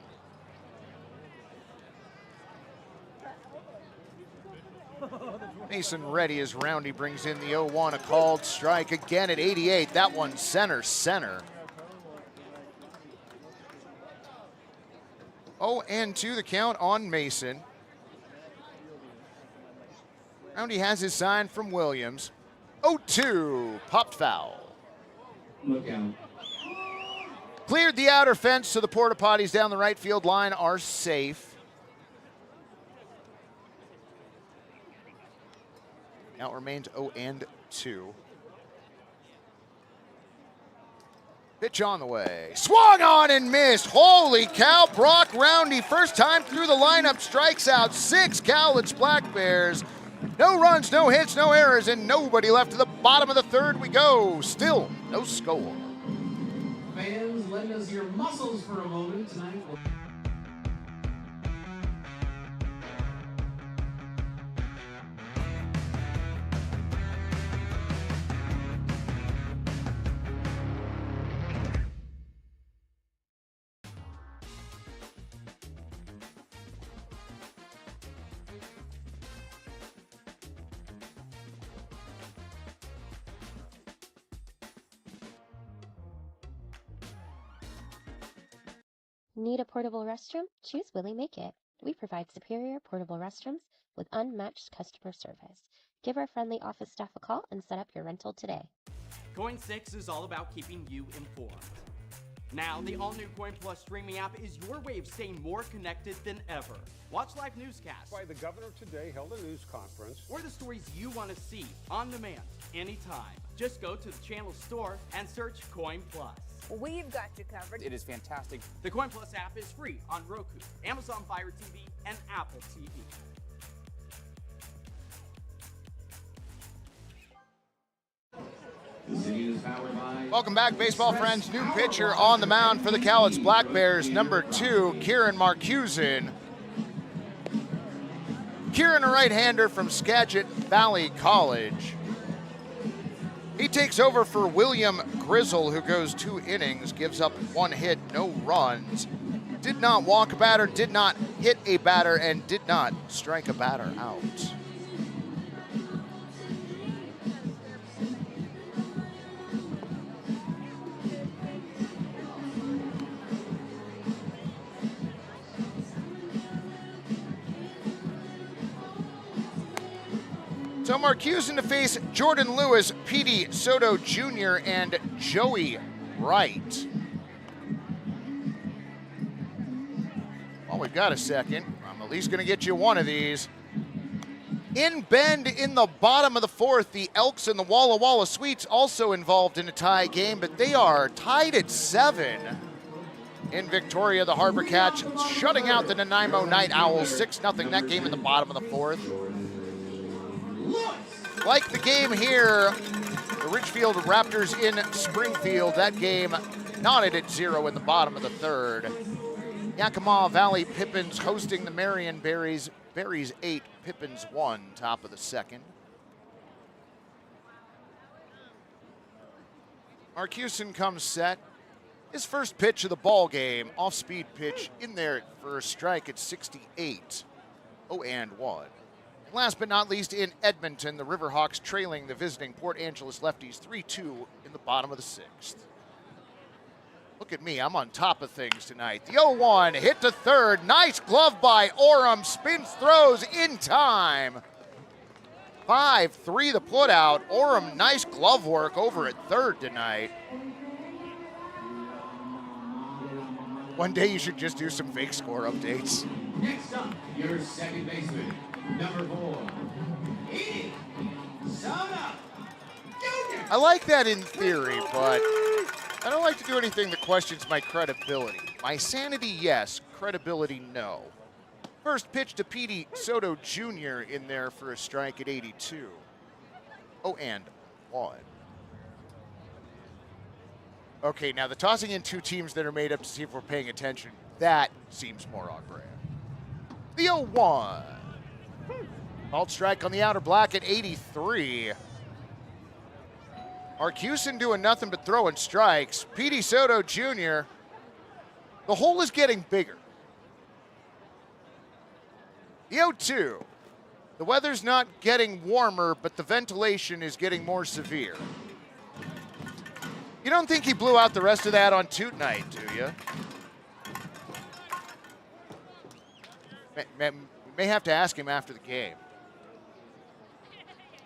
Mason ready as Roundy brings in the 0-1, a called strike again at 88. That one center. 0-2 the count on Mason. Roundy has his sign from Williams. 0-2, popped foul. Look out. Cleared the outer fence, so the porta potties down the right field line are safe. Now it remains 0-2. Pitch on the way. Swung on and missed. Holy cow, Brock Roundy, first time through the lineup, strikes out 6 Cowlitz Black Bears. No runs, no hits, no errors, and nobody left to the bottom of the third we go. Still no score. Fans, lend us your muscles for a moment tonight. Need a portable restroom? Choose Willie Make It. We provide superior portable restrooms with unmatched customer service. Give our friendly office staff a call and set up your rental today. Coin 6 is all about keeping you informed. Now, the all-new Coin Plus streaming app is your way of staying more connected than ever. Watch live newscasts. Why the governor today held a news conference. Or the stories you want to see on demand, anytime. Just go to the channel store and search Coin Plus. We've got you covered. It is fantastic. The Coin Plus app is free on Roku, Amazon Fire TV, and Apple TV. Welcome back, baseball friends. New pitcher on the mound for the Cowlitz Black Bears, number 2, Kieran Marcusin. Kieran, a right-hander from Skagit Valley College. He takes over for William Grizzle, who goes 2 innings, gives up 1 hit, no runs. Did not walk a batter, did not hit a batter, and did not strike a batter out. So Marcusin to face Jordan Lewis, Petey Soto Jr., and Joey Wright. Well, we've got a second. I'm at least going to get you one of these. In Bend in the bottom of the 4th, the Elks and the Walla Walla Sweets also involved in a tie game, but they are tied at 7. In Victoria, the Harbor Cats shutting out the Nanaimo Night Owls 6-0 that game in the bottom of the 4th. Like the game here, the Ridgefield Raptors in Springfield, that game knotted at 0 in the bottom of the 3rd. Yakima Valley Pippins hosting the Marion Berries. Berries 8, Pippins 1, top of the 2nd. Marcusin comes set. His first pitch of the ball game, off-speed pitch in there for a strike at 68. 0-1. Last but not least, in Edmonton, the Riverhawks trailing the visiting Port Angeles Lefties 3-2 in the bottom of the 6th. Look at me, I'm on top of things tonight. The 0-1, hit to 3rd. Nice glove by Oram, spins, throws in time. 5-3 the put out. Oram, nice glove work over at 3rd tonight. One day you should just do some fake score updates. Next up, your second baseman, number 4, Edie Soda Jr. I like that in theory, but I don't like to do anything that questions my credibility. My sanity, yes. Credibility, no. First pitch to Petey Soto Jr. in there for a strike at 82. 0-1. Okay, now the tossing in 2 teams that are made up to see if we're paying attention, that seems more on brand. The 0-1. Called strike on the outer black at 83. Marcusin doing nothing but throwing strikes. Petey Soto Jr., the hole is getting bigger. The 0-2. The weather's not getting warmer, but the ventilation is getting more severe. You don't think he blew out the rest of that on toot night, do you? We may have to ask him after the game.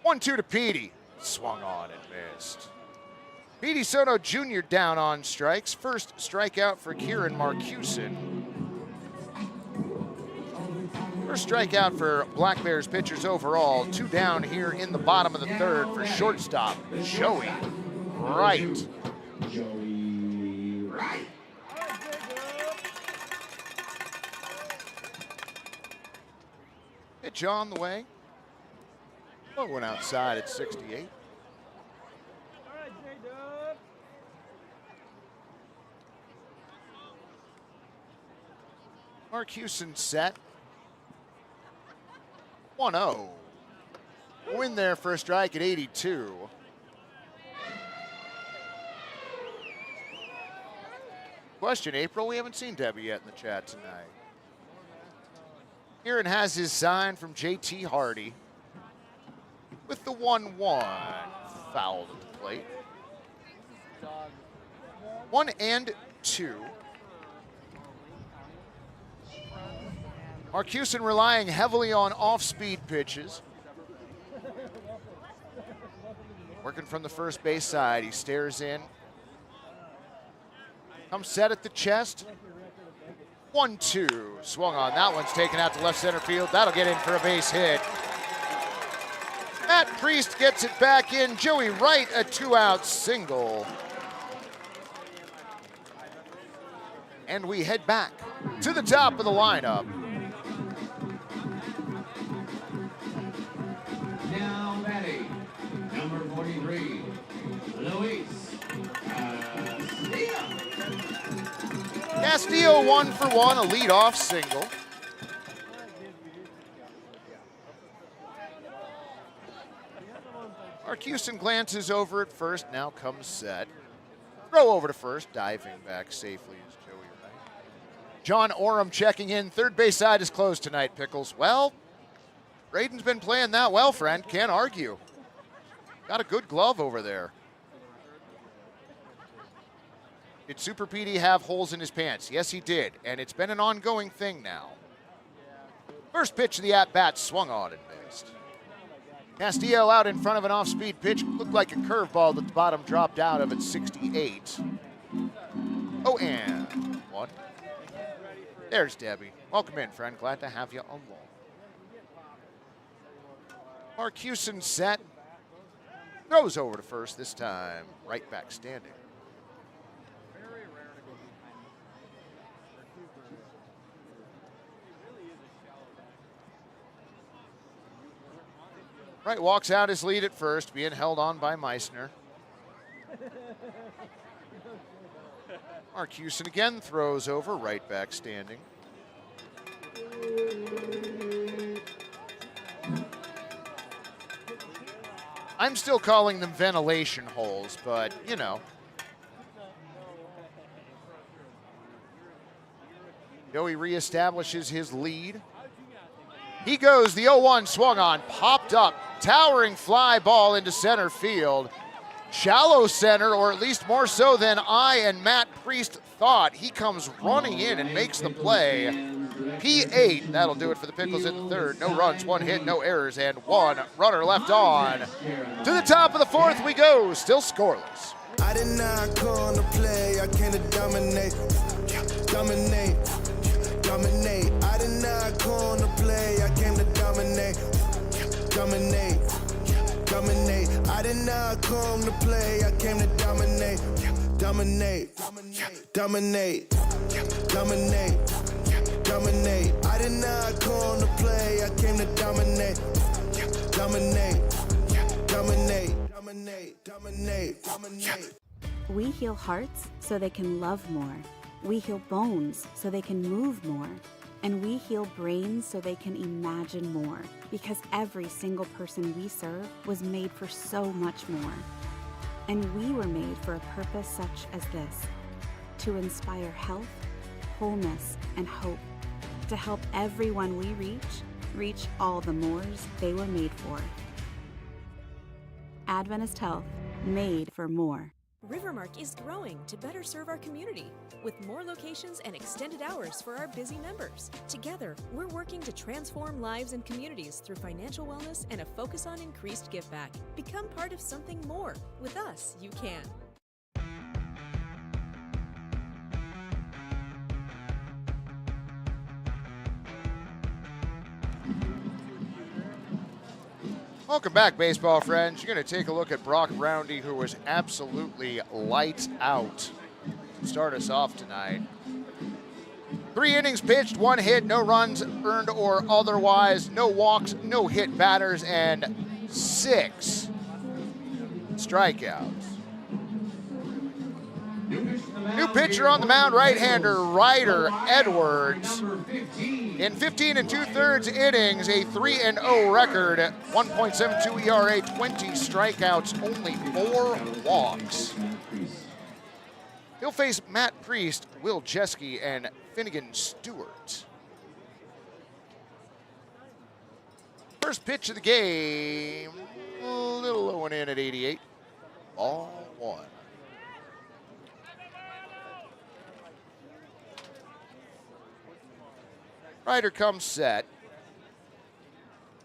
1-2 to Petey. Swung on and missed. Petey Soto Jr. down on strikes. First strikeout for Kieran Marcusin. First strikeout for Black Bears pitchers overall. 2 down here in the bottom of the 3rd for shortstop Joey Wright. Joey Wright. Pitch on the way. Well, went outside at 68. Marcusin set. 1-0. Win there for a strike at 82. Question, April, we haven't seen Debbie yet in the chat tonight. Kieran has his sign from JT Hardy with the 1-1. Fouled at the plate. 1-2. Marcuson relying heavily on off-speed pitches. Working from the first base side, he stares in. Comes set at the chest. 1-2. Swung on. That one's taken out to left center field. That'll get in for a base hit. Matt Priest gets it back in. Joey Wright, a 2-out single. And we head back to the top of the lineup. Now batting, number 43, Luis Castillo 1 for 1, a leadoff single. Marcuson glances over at first, now comes set. Throw over to first, diving back safely is Joey Wright. John Oram checking in. Third base side is closed tonight, Pickles. Well, Braden's been playing that well, friend. Can't argue. Got a good glove over there. Did Super PD have holes in his pants? Yes, he did, and it's been an ongoing thing now. First pitch of the at-bat swung on and missed. Castillo out in front of an off-speed pitch. Looked like a curveball that the bottom dropped out of at 68. Oh, and 1. There's Debbie. Welcome in, friend. Glad to have you along. Marcuson set. Throws over to first this time. Right back standing. Wright walks out his lead at first, being held on by Meissner. Marcuson again throws over, right back standing. I'm still calling them ventilation holes, but you know. Joey reestablishes his lead. He goes, the 0-1 swung on, popped up, towering fly ball into center field. Shallow center, or at least more so than I and Matt Priest thought. He comes running in and makes the play. P8, that'll do it for the Pickles in the third. No runs, 1 hit, no errors, and 1 runner left on. To the top of the fourth we go, still scoreless. I did not come to play, I came to dominate, dominate, dominate. I did not come to play, I came to dominate, dominate, dominate. I did not come to play, I came to dominate, dominate, dominate, dominate, dominate. I did not come to play, I came to dominate, dominate, dominate, dominate, dominate, dominate. We heal hearts so they can love more. We heal bones so they can move more. And we heal brains so they can imagine more. Because every single person we serve was made for so much more. And we were made for a purpose such as this. To inspire health, wholeness, and hope. To help everyone we reach all the mores they were made for. Adventist Health, made for more. Rivermark is growing to better serve our community with more locations and extended hours for our busy members. Together, we're working to transform lives and communities through financial wellness and a focus on increased give back. Become part of something more. With us, you can. Welcome back, baseball friends. You're going to take a look at Brock Roundy, who was absolutely lights out to start us off tonight. 3 innings pitched, 1 hit, no runs earned or otherwise, no walks, no hit batters, and 6 strikeouts. New pitcher on the mound, right-hander Ryder Edwards. In 15 2/3 innings, a 3-0 record, 1.72 ERA, 20 strikeouts, only 4 walks. He'll face Matt Priest, Will Jeske, and Finnegan Stewart. First pitch of the game, a little low and in at 88. Ball 1. Ryder comes set.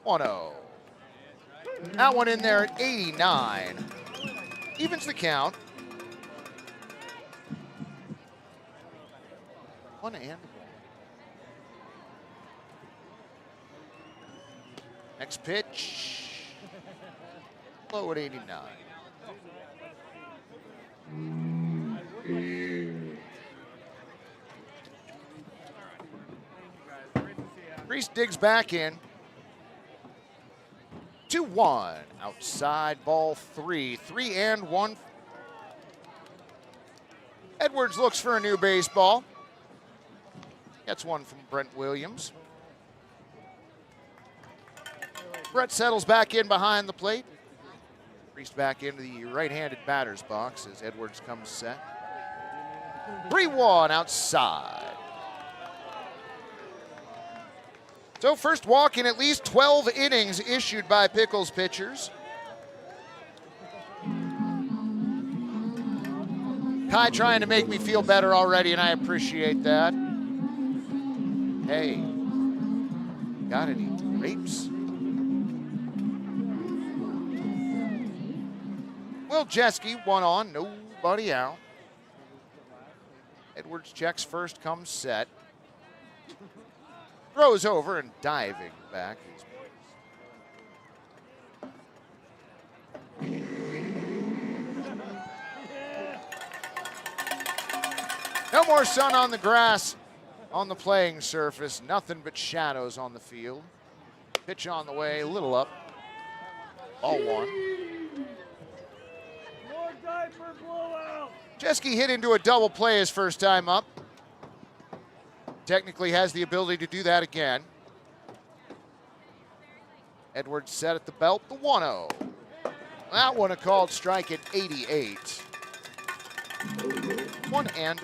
1-0. That one in there at 89. Evens the count. 1-1. Next pitch. Low at 89. Priest digs back in. 2-1. Outside ball 3. 3-1. Edwards looks for a new baseball. Gets one from Brent Williams. Brett settles back in behind the plate. Priest back into the right-handed batter's box as Edwards comes set. 3-1 outside. So first walk in at least 12 innings issued by Pickles pitchers. Kai trying to make me feel better already, and I appreciate that. Hey, got any grapes? Will Jeske, one on, nobody out. Edwards checks first, comes set. Throws over and diving back. No more sun on the grass on the playing surface. Nothing but shadows on the field. Pitch on the way, a little up. Ball 1. Jeske hit into a double play his first time up. Technically has the ability to do that again. Edwards set at the belt, the 1-0. That one a called strike at 88. 1-1.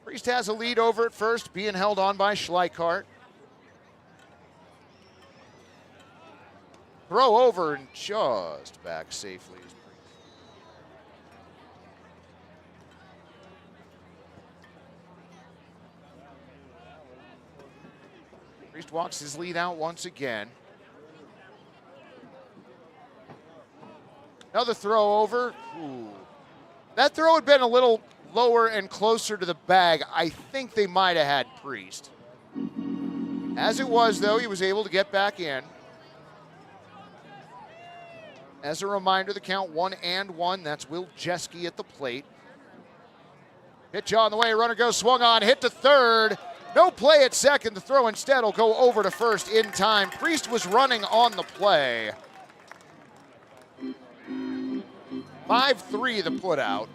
Priest has a lead over at first, being held on by Schleichart. Throw over and just back safely. Priest walks his lead out once again. Another throw over. Ooh. That throw had been a little lower and closer to the bag. I think they might have had Priest. As it was, though, he was able to get back in. As a reminder, the count 1-1. That's Will Jeske at the plate. Pitch on the way. Runner goes swung on. Hit to third. No play at second. The throw instead will go over to first in time. Priest was running on the play. 5-3 the put out.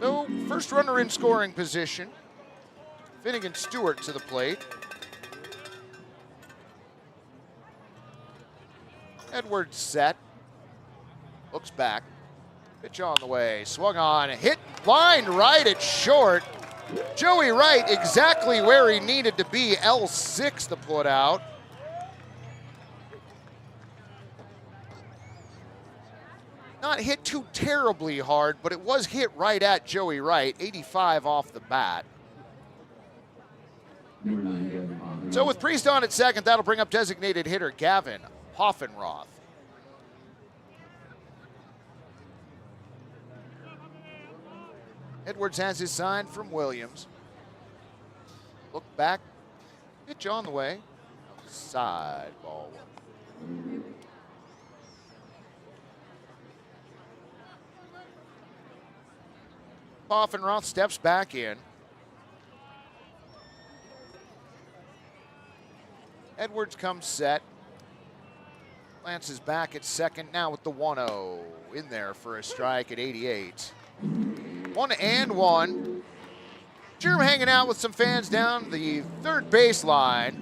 So first runner in scoring position. Finnegan Stewart to the plate. Edwards set. Looks back. Pitch on the way. Swung on. Hit line right at short. Joey Wright exactly where he needed to be. L6 to put out. Not hit too terribly hard, but it was hit right at Joey Wright. 85 off the bat. So with Priest on at second, that'll bring up designated hitter Gavin Hoffenroth. Edwards has his sign from Williams. Look back. Pitch on the way. Side ball 1. Hoffenroth steps back in. Edwards comes set. Lances back at second now with the 1-0 in there for a strike at 88. 1-1. Germ hanging out with some fans down the third baseline.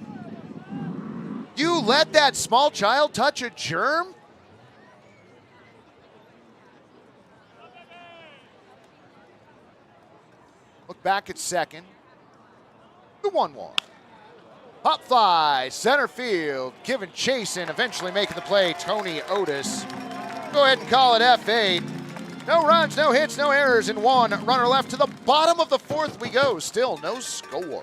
You let that small child touch a germ? Look back at second. The 1-1. Pop fly, center field, giving chase and eventually making the play, Tony Otis. Go ahead and call it F8. No runs, no hits, no errors, and one runner left. To the bottom of the fourth we go. Still no score.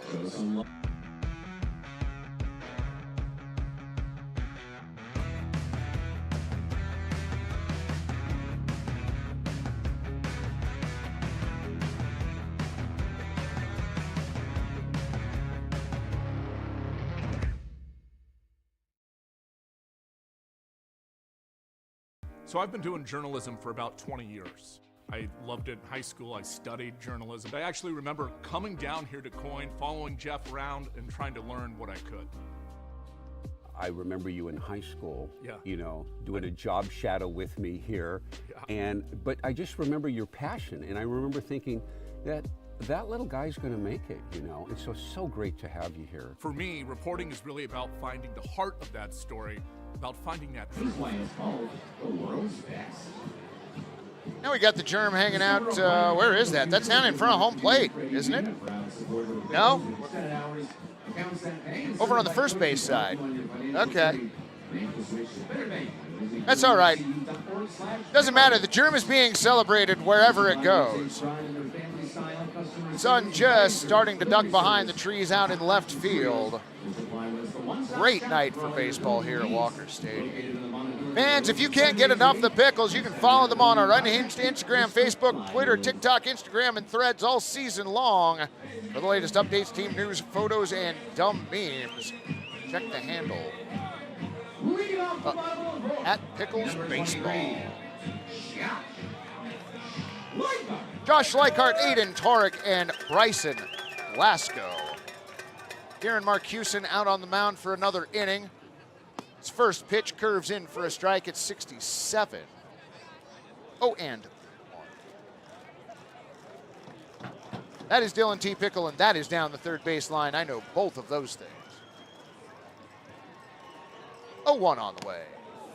So I've been doing journalism for about 20 years. I loved it in high school. I studied journalism. I actually remember coming down here to Coin, following Jeff around, and trying to learn what I could. I remember you in high school, Yeah. you know, doing a job shadow with me here. Yeah. But I just remember your passion, and I remember thinking that little guy's gonna make it, you know. It's so great to have you here. For me, reporting is really about finding the heart of that story, about finding that This is why it's called the world's best. Now we got the germ hanging out. Where is that? That's down in front of home plate, isn't it? No? Over on the first base side. Okay. That's all right. Doesn't matter. The germ is being celebrated wherever it goes. Sun just starting to duck behind the trees out in left field. Great night for baseball here at Walker Stadium. Fans, if you can't get enough of the Pickles, you can follow them on our Unhinged Instagram, Facebook, Twitter, TikTok, Instagram, and Threads all season long. For the latest updates, team news, photos, and dumb memes, check the handle at Pickles Baseball. Josh Leichhardt, Aiden Torek, and Bryson Glasgow. Darren Marcuson out on the mound for another inning. His first pitch curves in for a strike at 67. Oh, and one. That is Dylan T. Pickle, and that is down the third base line. I know both of those things. 0-1 on the way.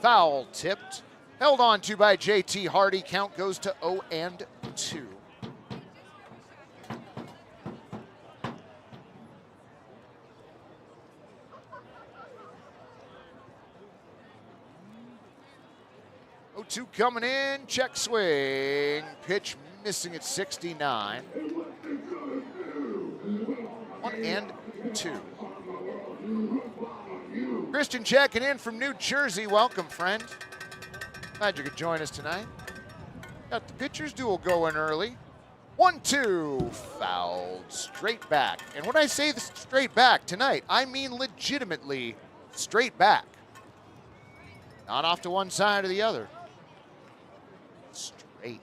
Foul tipped. Held on to by J.T. Hardy. Count goes to 0-2. Two coming in, check swing. Pitch missing at 69. 1-2. Christian checking in from New Jersey. Welcome, friend. Glad you could join us tonight. Got the pitcher's duel going early. 1-2, fouled straight back. And when I say the straight back tonight, I mean legitimately straight back. Not off to one side or the other. Straight.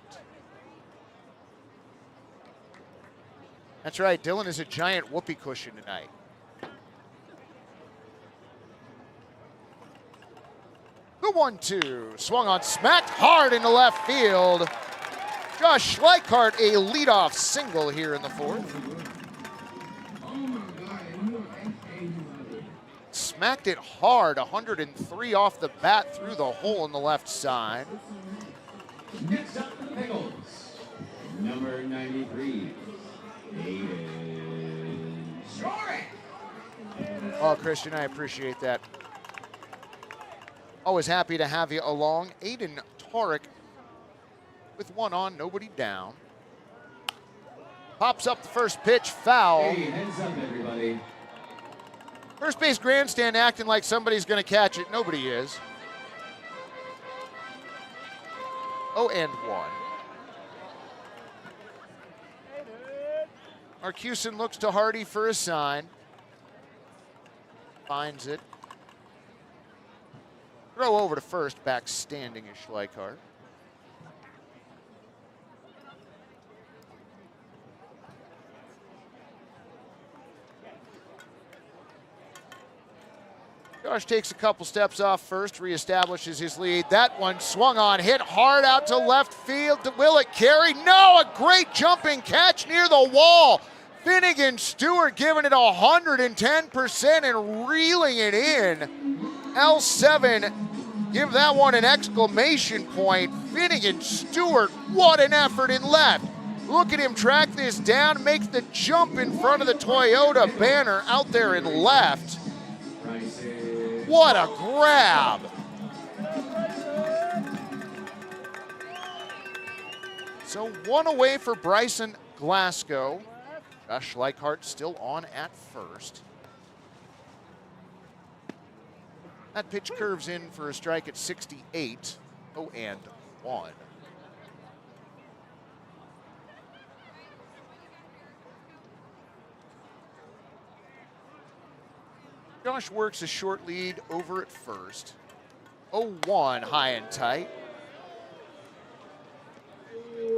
That's right, Dylan is a giant whoopee cushion tonight. The 1-2, swung on, smacked hard into left field. Josh Leichhardt, a leadoff single here in the fourth. Smacked it hard, 103 off the bat through the hole in the left side. Next up for the Pickles, number 93, Aiden Torek. Oh, Christian, I appreciate that. Always happy to have you along. Aiden Torek with one on, nobody down. Pops up the first pitch, foul. Hey, heads up, everybody. First base grandstand acting like somebody's going to catch it. Nobody is. 0-1. Marcuson looks to Hardy for a sign. Finds it. Throw over to first, back standing is Schleichhardt. Josh takes a couple steps off first, reestablishes his lead. That one swung on, hit hard out to left field. Will it carry? No, a great jumping catch near the wall. Finnegan Stewart giving it 110% and reeling it in. L7, give that one an exclamation point. Finnegan Stewart, what an effort in left. Look at him track this down, make the jump in front of the Toyota banner out there in left. What a grab. So one away for Bryson Glasgow. Josh Schleichart still on at first. That pitch curves in for a strike at 68, 0-1. Josh works a short lead over at first. 0-1, high and tight.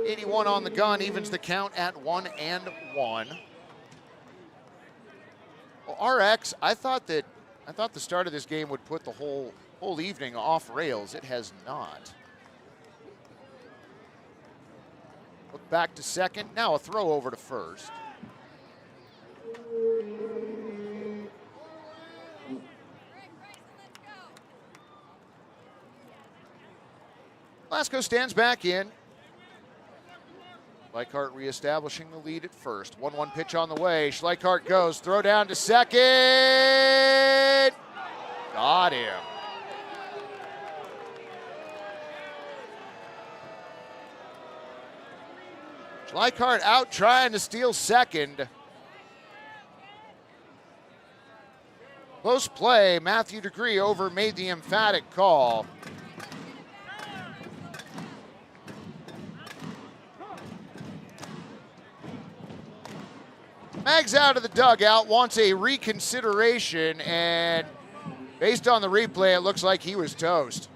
81 on the gun, evens the count at 1-1. Well, RX, I thought the start of this game would put the whole evening off rails. It has not. Look back to second. Now a throw over to first. Glasgow stands back in. Schleichart reestablishing the lead at first. 1-1 pitch on the way. Schleichart goes. Throw down to second. Got him. Schleichart out trying to steal second. Close play. Matthew Degree over made the emphatic call. Mags out of the dugout, wants a reconsideration, and based on the replay, it looks like he was toast.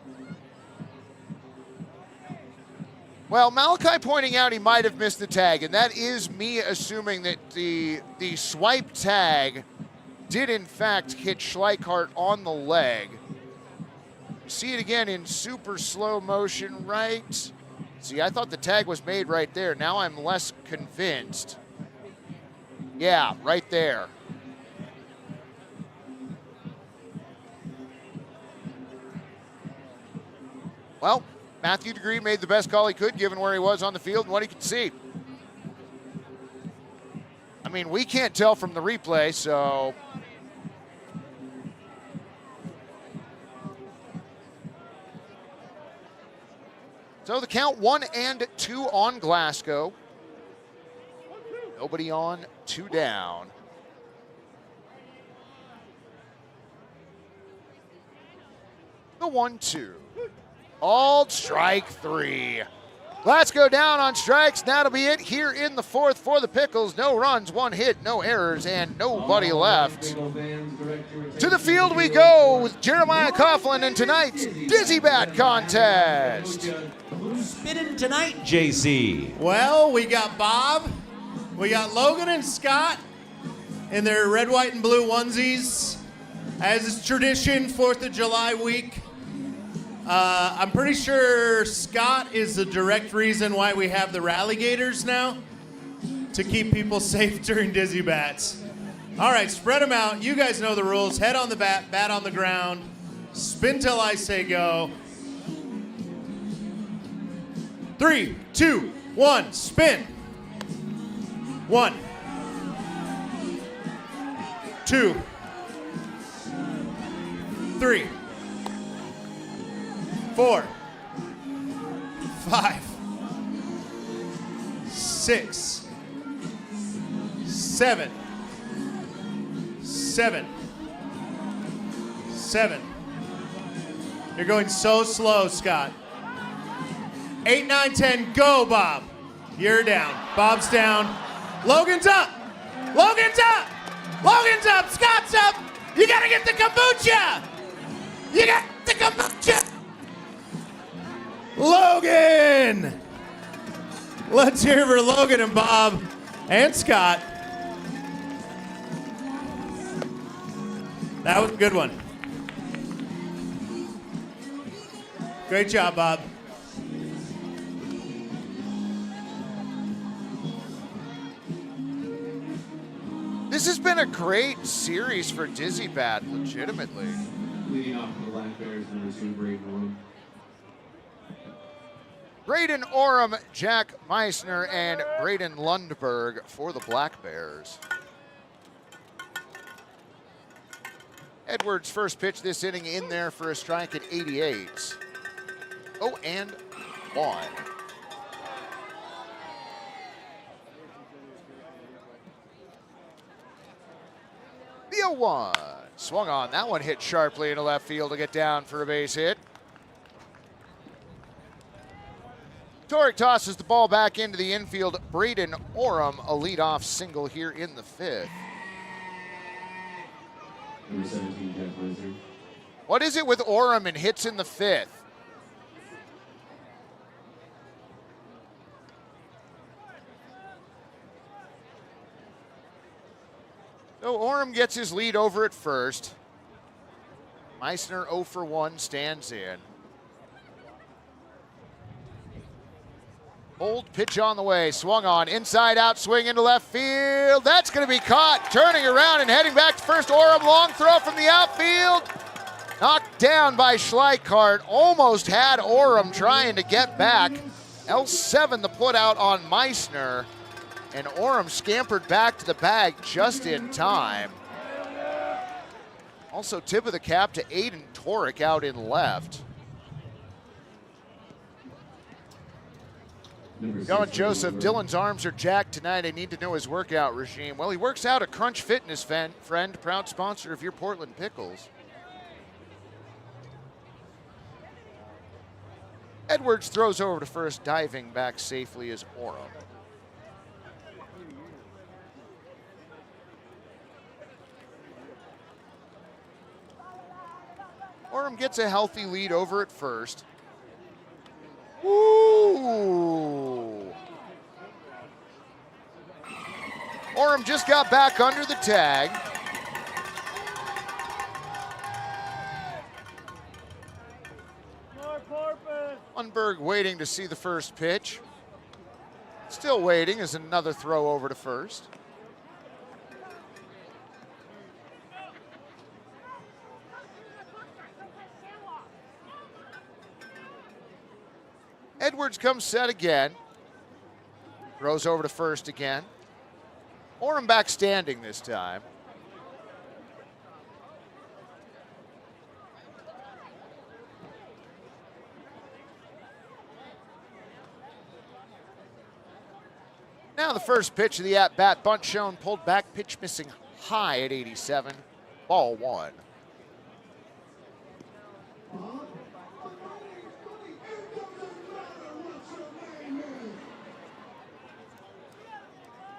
Well, Malachi pointing out he might have missed the tag, and that is me assuming that the swipe tag did in fact hit Schleichart on the leg. See it again in super slow motion, right? See, I thought the tag was made right there. Now I'm less convinced. Yeah, right there. Well, Matthew Degree made the best call he could given where he was on the field and what he could see. I mean, we can't tell from the replay, so. So the count 1-2 on Glasgow. Nobody on, 2 down. The 1-2. Called strike 3. Glasgow down on strikes. That'll be it here in the 4th for the Pickles. No runs, 1 hit, no errors, and nobody left. To the field we go with Jeremiah Coughlin in tonight's Dizzy Bat contest. Who's spinning tonight, JC? Well, we got Bob. We got Logan and Scott in their red, white, and blue onesies. As is tradition, 4th of July week. I'm pretty sure Scott is the direct reason why we have the Rallygators now, to keep people safe during Dizzy Bats. All right, spread them out. You guys know the rules. Head on the bat, bat on the ground. Spin till I say go. 3, 2, 1, spin. 1, 2, 3, 4, 5, 6, 7, 7, 7. You're going so slow, Scott. 8, 9, 10, go, Bob. You're down. Bob's down. Logan's up. Logan's up. Logan's up. Scott's up. You got to get the kombucha. You got the kombucha. Logan. Let's hear it for Logan and Bob and Scott. That was a good one. Great job, Bob. This has been a great series for Dizzy Bat, legitimately. Leading off the Black Bears, number 2, Brave Norm. Braden Oram, Jack Meissner, and Braden Lundberg for the Black Bears. Edwards' first pitch this inning in there for a strike at 88. 0-1. The 0-1. Swung on. That one hit sharply into left field to get down for a base hit. Torek tosses the ball back into the infield. Braden Oram, a leadoff single here in the 5th. Number 17, Jeff Wizard. What is it with Oram and hits in the 5th? So Oram gets his lead over at first. Meissner 0 for 1 stands in. Old pitch on the way, swung on, inside out swing into left field. That's going to be caught, turning around and heading back to first. Oram, long throw from the outfield. Knocked down by Schleichart. Almost had Oram trying to get back. L7 the put out on Meissner. And Oram scampered back to the bag just in time. Also tip of the cap to Aiden Torek out in left. John Joseph, Dylan's arms are jacked tonight. I need to know his workout regime. Well, he works out at Crunch Fitness, friend, proud sponsor of your Portland Pickles. Edwards throws over to first, diving back safely as Oram. Oram gets a healthy lead over at first. Ooh. Oram just got back under the tag. Lundberg waiting to see the first pitch. Still waiting as another throw over to first. Edwards comes set again. Throws over to first again. Oram back standing this time. Now the first pitch of the at-bat, bunt shown, pulled back, pitch missing high at 87. Ball 1.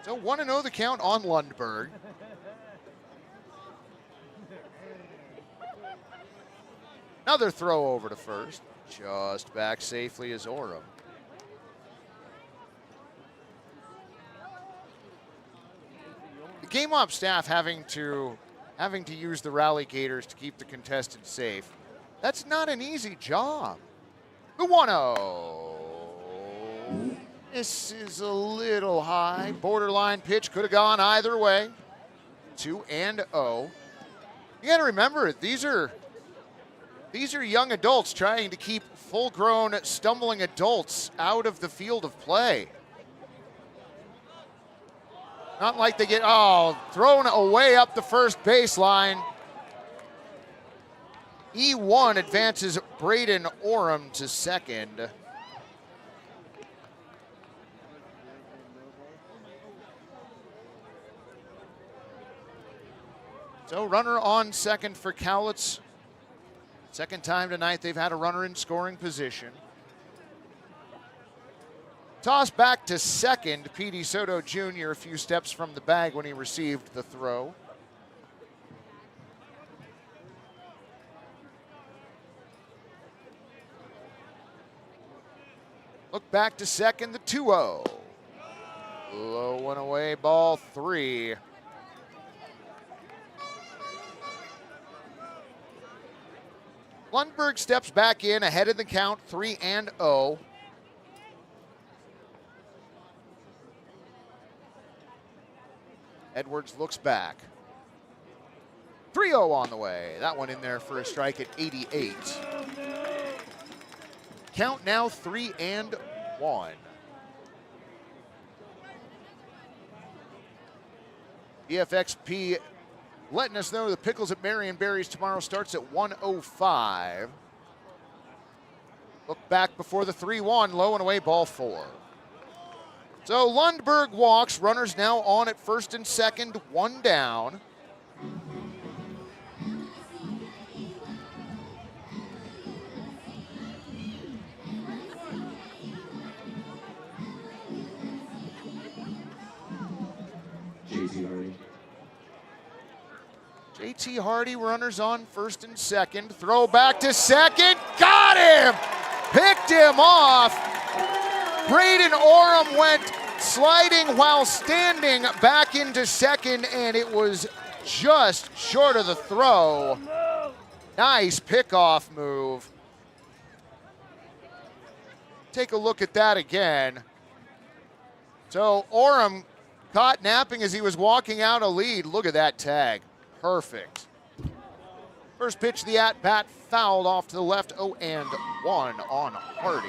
So 1-0 the count on Lundberg. Another throw over to first. Just back safely as Oram. The game op staff having to use the rally gators to keep the contestants safe. That's not an easy job. The 1-0. This is a little high. Borderline pitch, could have gone either way. 2-0. You got to remember, these are young adults trying to keep full-grown, stumbling adults out of the field of play. Not like they get, thrown away up the first baseline. E1 advances Braden Oram to second. So runner on second for Cowlitz. Second time tonight they've had a runner in scoring position. Toss back to second. P.D. Soto Jr. a few steps from the bag when he received the throw. Look back to second, the 2-0. Low one away, ball 3. Lundberg steps back in ahead of the count, 3-0. Edwards looks back. 3-0 on the way. That one in there for a strike at 88. Count now 3-0. 1. BFXP letting us know the Pickles at Marion Berries tomorrow starts at 1:05. Look back before the 3-1, low and away, ball 4. So Lundberg walks, runners now on at first and second, 1 down. JT Hardy, runners on first and second. Throw back to second. Got him! Picked him off. Braden Oram went sliding while standing back into second, and it was just short of the throw. Nice pickoff move. Take a look at that again. So Oram caught napping as he was walking out a lead. Look at that tag. Perfect. First pitch of the at-bat, fouled off to the left, 0-1 on Hardy.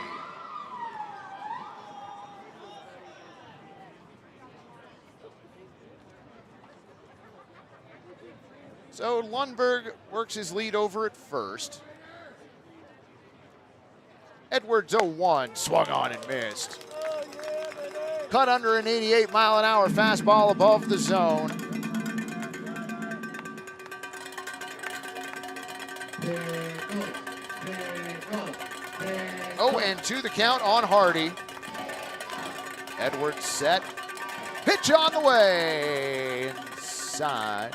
So Lundberg works his lead over at first. Edwards 0-1, swung on and missed. Cut under an 88-mile-an-hour fastball above the zone. 0-2 the count on Hardy. Edwards set. Pitch on the way. Inside.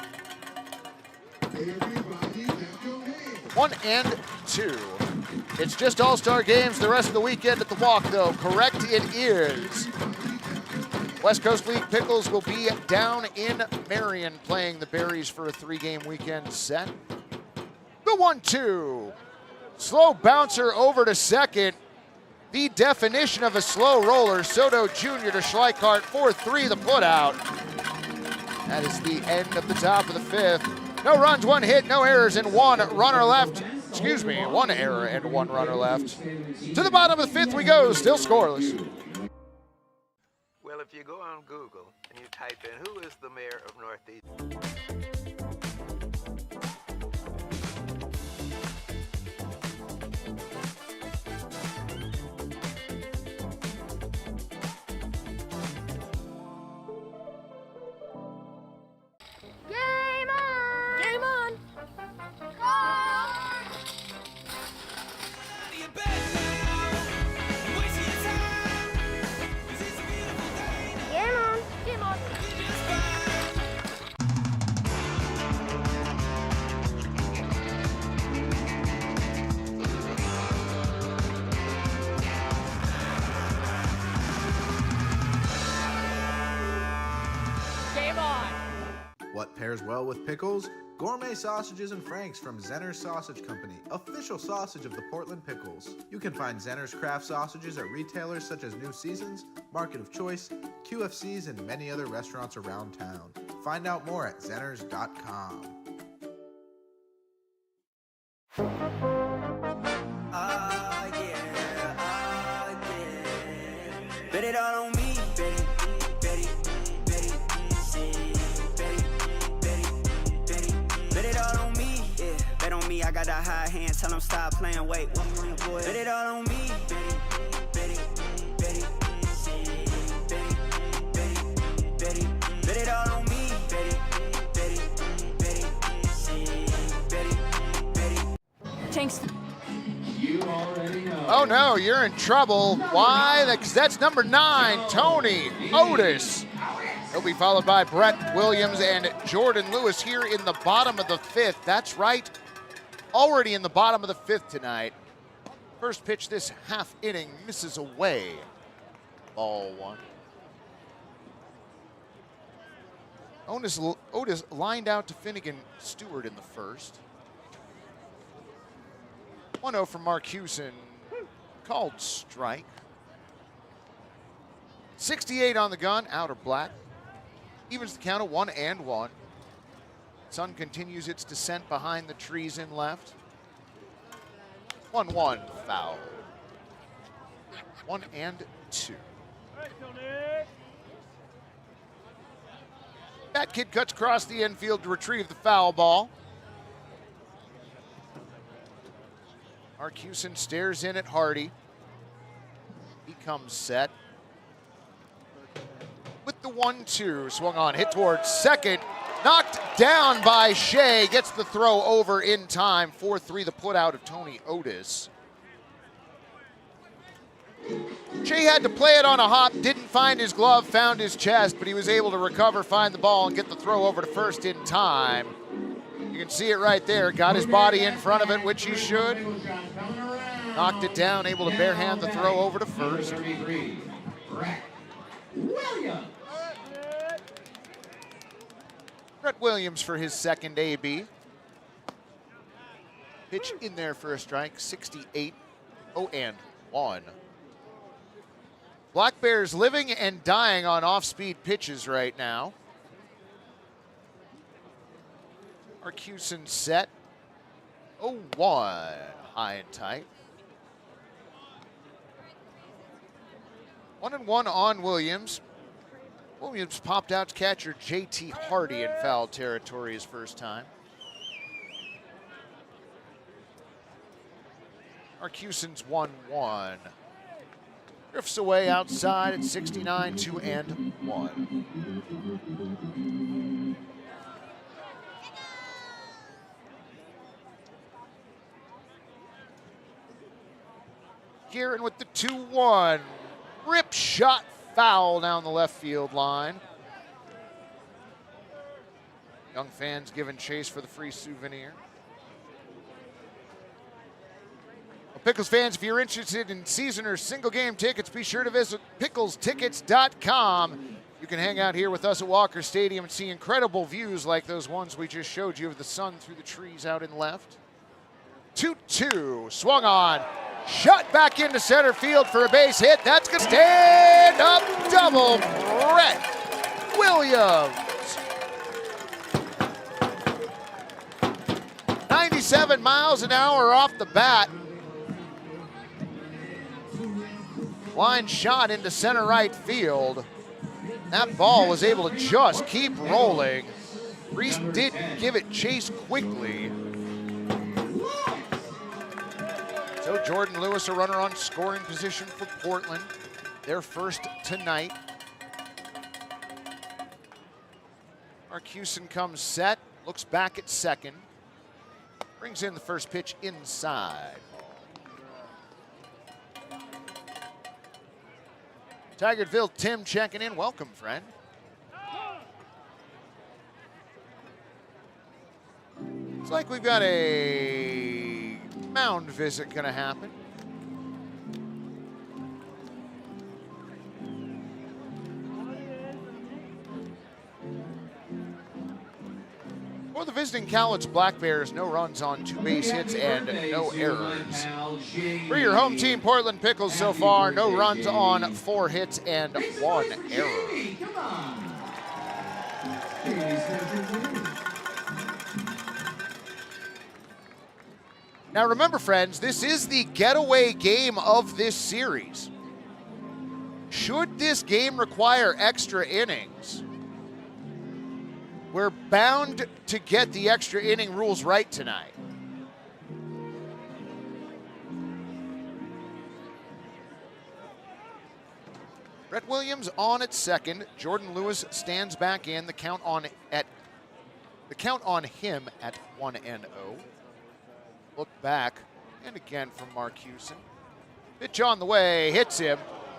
1-2. It's just All-Star games the rest of the weekend at the Walk, though. Correct, it is. West Coast League Pickles will be down in Marion playing the Berries for a 3-game weekend set. The 1-2. Slow bouncer over to second. The definition of a slow roller. Soto Jr. to Schleichart. 4-3 the putout. That is the end of the top of the 5th. No runs, 1 hit, no errors, and 1 runner left. Excuse me, 1 error and 1 runner left. To the bottom of the 5th we go, still scoreless. Well, if you go on Google and you type in, who is the mayor of Northeast? Game on! Game on! Game on! Game on! Game on! What pairs well with pickles? Gourmet sausages and franks from Zenner's Sausage Company, official sausage of the Portland Pickles. You can find Zenner's craft sausages at retailers such as New Seasons, Market of Choice, QFCs, and many other restaurants around town. Find out more at zenners.com. Bet it all on me. Bet it all on me. Yeah, bet on me. I got that high hand. Tell them stop playing. Wait, bet it all on me. Bet it all on me. Tanks. You already know. Oh no, you're in trouble. Why? Because that's number 9, Tony Otis. He'll be followed by Brett Williams and Jordan Lewis here in the bottom of the 5th. That's right, already in the bottom of the 5th tonight. First pitch this half inning misses away. Ball 1. Otis lined out to Finnegan Stewart in the first. 1-0 from Mark Hewson, called strike. 68 on the gun, outer black. Evens the count of 1-1. Sun continues its descent behind the trees in left. 1-1 foul. 1-2. That kid cuts across the infield to retrieve the foul ball. Marcuson stares in at Hardy. He comes set. With the 1-2, swung on, hit towards second. Knocked down by Shea, gets the throw over in time. 4-3, the put out of Tony Otis. Shea had to play it on a hop, didn't find his glove, found his chest, but he was able to recover, find the ball, and get the throw over to first in time. You can see it right there. Got his body in front of it, which he should. Knocked it down, able to barehand the throw over to first. Brett Williams for his second AB. Pitch in there for a strike, 68, 0-1. Black Bears living and dying on off-speed pitches right now. Marcuson set, 0-1, high and tight. 1-1 on Williams. Williams popped out to catcher J.T. Hardy in foul territory his first time. Marcuson's 1-1. Drifts away outside at 69, 2-1. Guerin with the 2-1. Rip shot foul down the left field line. Young fans giving chase for the free souvenir. Well, Pickles fans, if you're interested in season or single game tickets, be sure to visit picklestickets.com. You can hang out here with us at Walker Stadium and see incredible views like those ones we just showed you of the sun through the trees out in left. 2-2, swung on. Shot back into center field for a base hit. That's going to stand up double. Brett Williams. 97 miles an hour off the bat. Line shot into center right field. That ball was able to just keep rolling. Reese did give it chase quickly. So Jordan Lewis, a runner on scoring position for Portland. Their first tonight. Marcuson comes set, looks back at second. Brings in the first pitch inside. Tigerville Tim checking in. Welcome, friend. Looks like we've got a mound visit going to happen. For the visiting Cowlitz Black Bears, no runs on 2 base hits and no errors. For your home team, Portland Pickles, so far, no runs on 4 hits and 1 error. Now remember, friends, this is the getaway game of this series. Should this game require extra innings, we're bound to get the extra inning rules right tonight. Brett Williams on at second. Jordan Lewis stands back in. The count on him at 1-0. Look back, and again from Marcuson. Pitch on the way, hits him,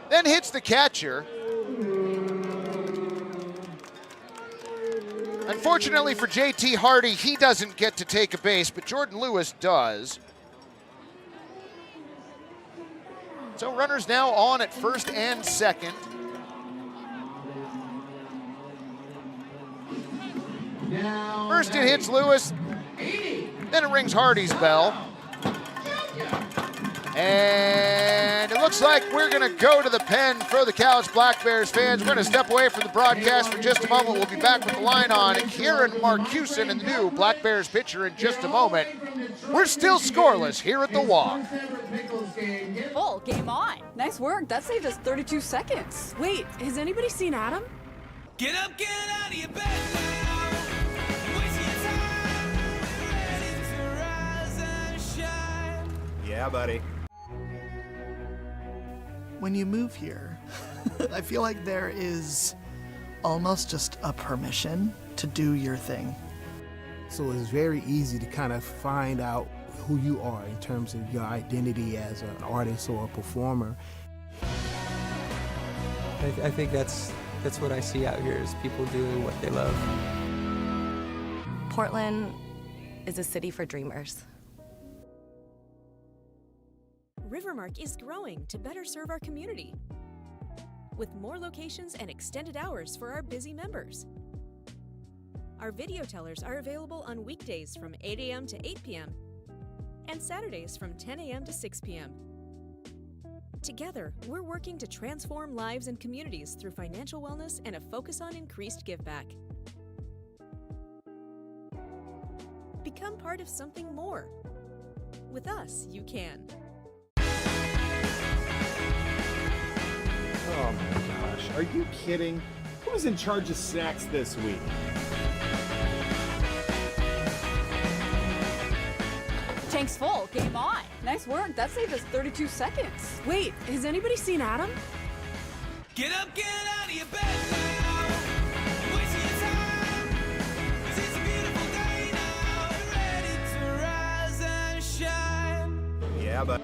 then hits the catcher. Unfortunately for J.T. Hardy, he doesn't get to take a base, but Jordan Lewis does. So runners now on at first and second. First it hits Lewis, then it rings Hardy's bell. And it looks looks like we're going to go to the pen for the Cowlitz Black Bears fans. We're going to step away from the broadcast for just a moment. We'll be back with the line on Kieran Marcuson and the new Black Bears pitcher in just a moment. We're still scoreless here at the Walk. Full, game on. Nice work. That saved us 32 seconds. Wait, has anybody seen Adam? Get up, get out of your bed now. Waste your time. Ready to rise and shine. Yeah, buddy. When you move here, I feel like there is almost just a permission to do your thing. So it's very easy to kind of find out who you are in terms of your identity as an artist or a performer. I think that's what I see out here is people doing what they love. Portland is a city for dreamers. Rivermark is growing to better serve our community, with more locations and extended hours for our busy members. Our video tellers are available on weekdays from 8 a.m. to 8 p.m. and Saturdays from 10 a.m. to 6 p.m. Together, we're working to transform lives and communities through financial wellness and a focus on increased giveback. Become part of something more. With us, you can. Oh my gosh, are you kidding? Who was in charge of snacks this week? Tank's full, game on. Nice work. That saved us 32 seconds. Wait, has anybody seen Adam? Get up, get out of your bed now. Waste your time. 'Cause it's a beautiful day now. Ready to rise and shine. Yeah, but.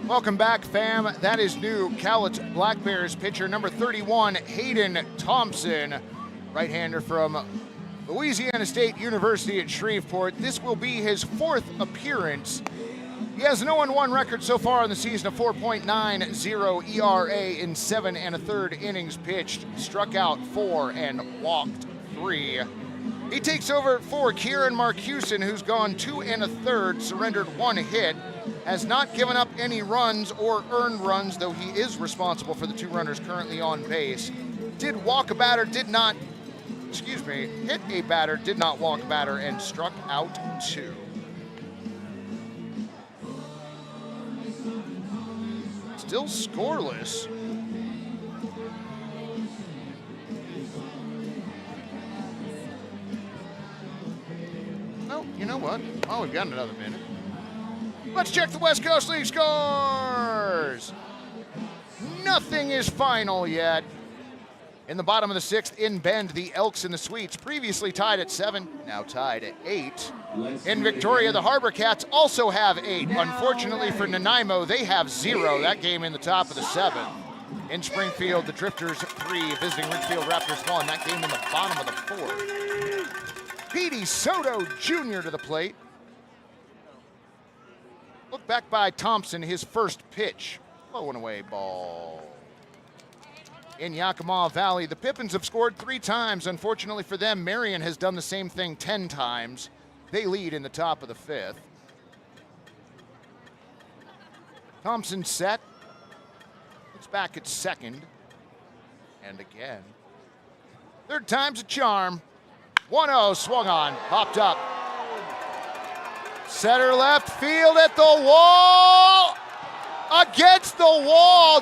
Welcome back, fam. That is new Cowlitz Black Bears pitcher number 31, Hayden Thompson, right-hander from Louisiana State University at Shreveport. This will be his 4th appearance. He has an 0-1 record so far in the season, a 4.90 ERA in 7 1/3 innings pitched, struck out 4 and walked 3. He takes over for Kieran Marcuson, who's gone 2 1/3, surrendered 1 hit, has not given up any runs or earned runs, though he is responsible for the 2 runners currently on base. Did walk a batter, hit a batter, did not walk a batter, and struck out 2. Still scoreless. Oh, you know what? Oh, we've got another minute. Let's check the West Coast League scores. Nothing is final yet. In the bottom of the 6th, in Bend, the Elks and the Sweets, previously tied at 7, now tied at 8. In Victoria, the Harbor Cats also have 8. Unfortunately for Nanaimo, they have 0. That game in the top of the 7th. In Springfield, the Drifters 3, visiting Ridgefield Raptors 1. That game in the bottom of the 4th. Petey Soto Jr. to the plate. Look back by Thompson, his first pitch. Low and away ball. In Yakima Valley, the Pippins have scored 3 times. Unfortunately for them, Marion has done the same thing 10 times. They lead in the top of the 5th. Thompson set. Looks back at second. And again. 3rd time's a charm. 1-0, swung on, popped up. Center left field at the wall. Against the wall.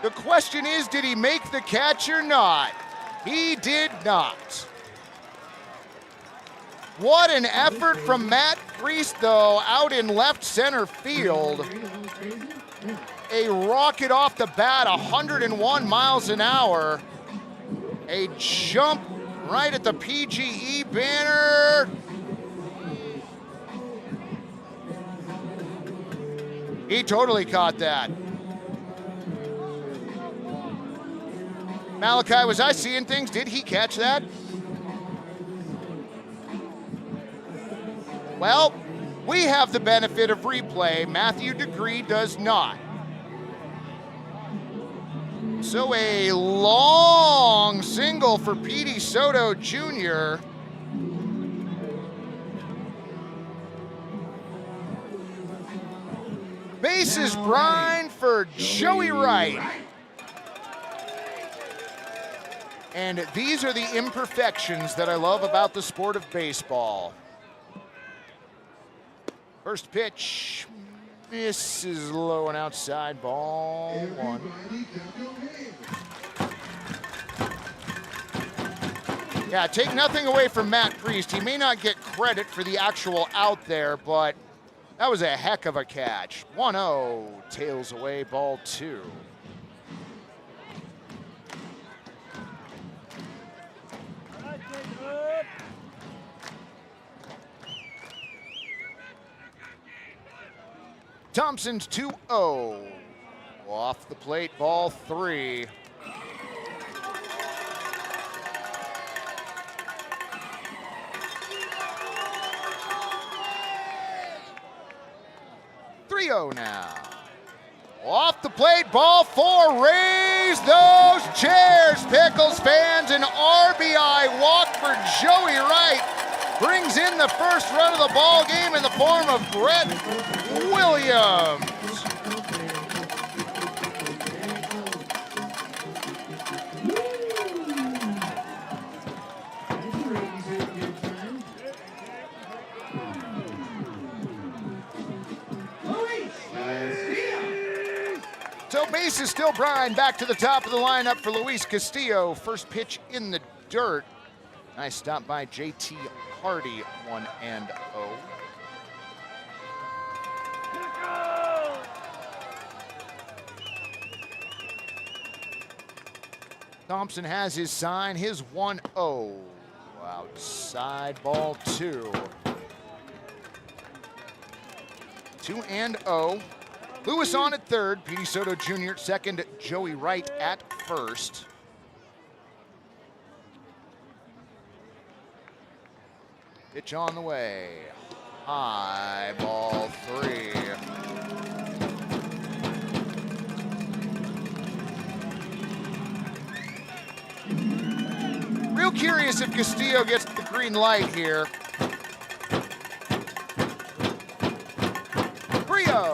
The question is, did he make the catch or not? He did not. What an effort from Matt Priest, though, out in left center field. A rocket off the bat, 101 miles an hour. A jump right at the PGE banner. He totally caught that. Malachi, was I seeing things? Did he catch that? Well, we have the benefit of replay. Matthew Degree does not. So a long single for Petey Soto Jr. bases brine for Joey Wright. And these are the imperfections that I love about the sport of baseball. First pitch, misses low and outside, ball one. Yeah, take nothing away from Matt Priest. He may not get credit for the actual out there, but that was a heck of a catch. 1-0, tails away, ball two. Thompson's 2-0. Off the plate, ball three. Now. Off the plate, ball four. Raise those chairs, Pickles fans. An RBI walk for Joey Wright brings in the first run of the ball game in the form of Brett Williams. So base is still brine. Back to the top of the lineup for Luis Castillo. First pitch in the dirt. Nice stop by JT Hardy, 1-0. Thompson has his sign, his 1-0. Outside, ball two. 2-0. Lewis on at third, Petey Soto Jr. at second, Joey Wright at first. Pitch on the way. High, ball three. Real curious if Castillo gets the green light here. Brio.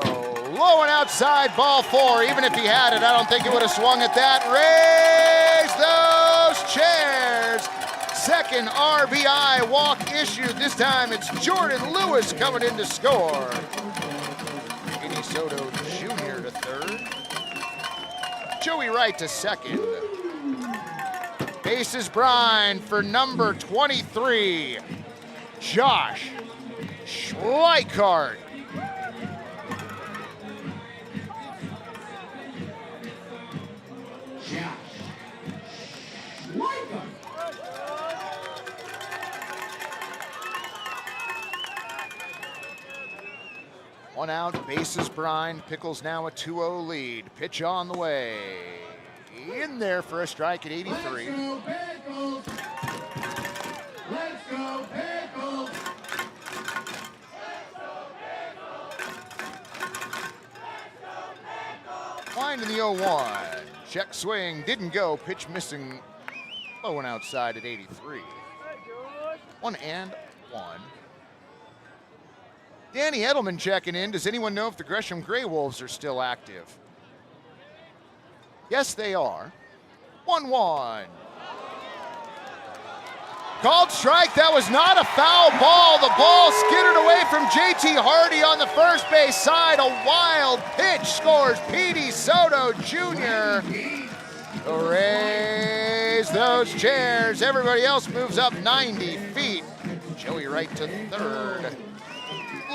Low and outside, ball four. Even if he had it, I don't think he would have swung at that. Raise those chairs. Second RBI walk issued. This time it's Jordan Lewis coming in to score. Petey Soto Jr. to third. Joey Wright to second. Bases brine for number 23, Josh Schweikart. One out, bases brine. Pickles now a 2-0 lead. Pitch on the way. In there for a strike at 83. Let's go, Pickles! Let's go, Pickles! Wind in the 0-1. Check swing, didn't go. Pitch missing, low and outside at 83. 1-1. Danny Edelman checking in. Does anyone know if the Gresham Grey Wolves are still active? Yes, they are. 1-1. Called strike. That was not a foul ball. The ball skidded away from JT Hardy on the first base side. A wild pitch scores Petey Soto Jr. Raise those chairs. Everybody else moves up 90 feet. Joey Wright to third.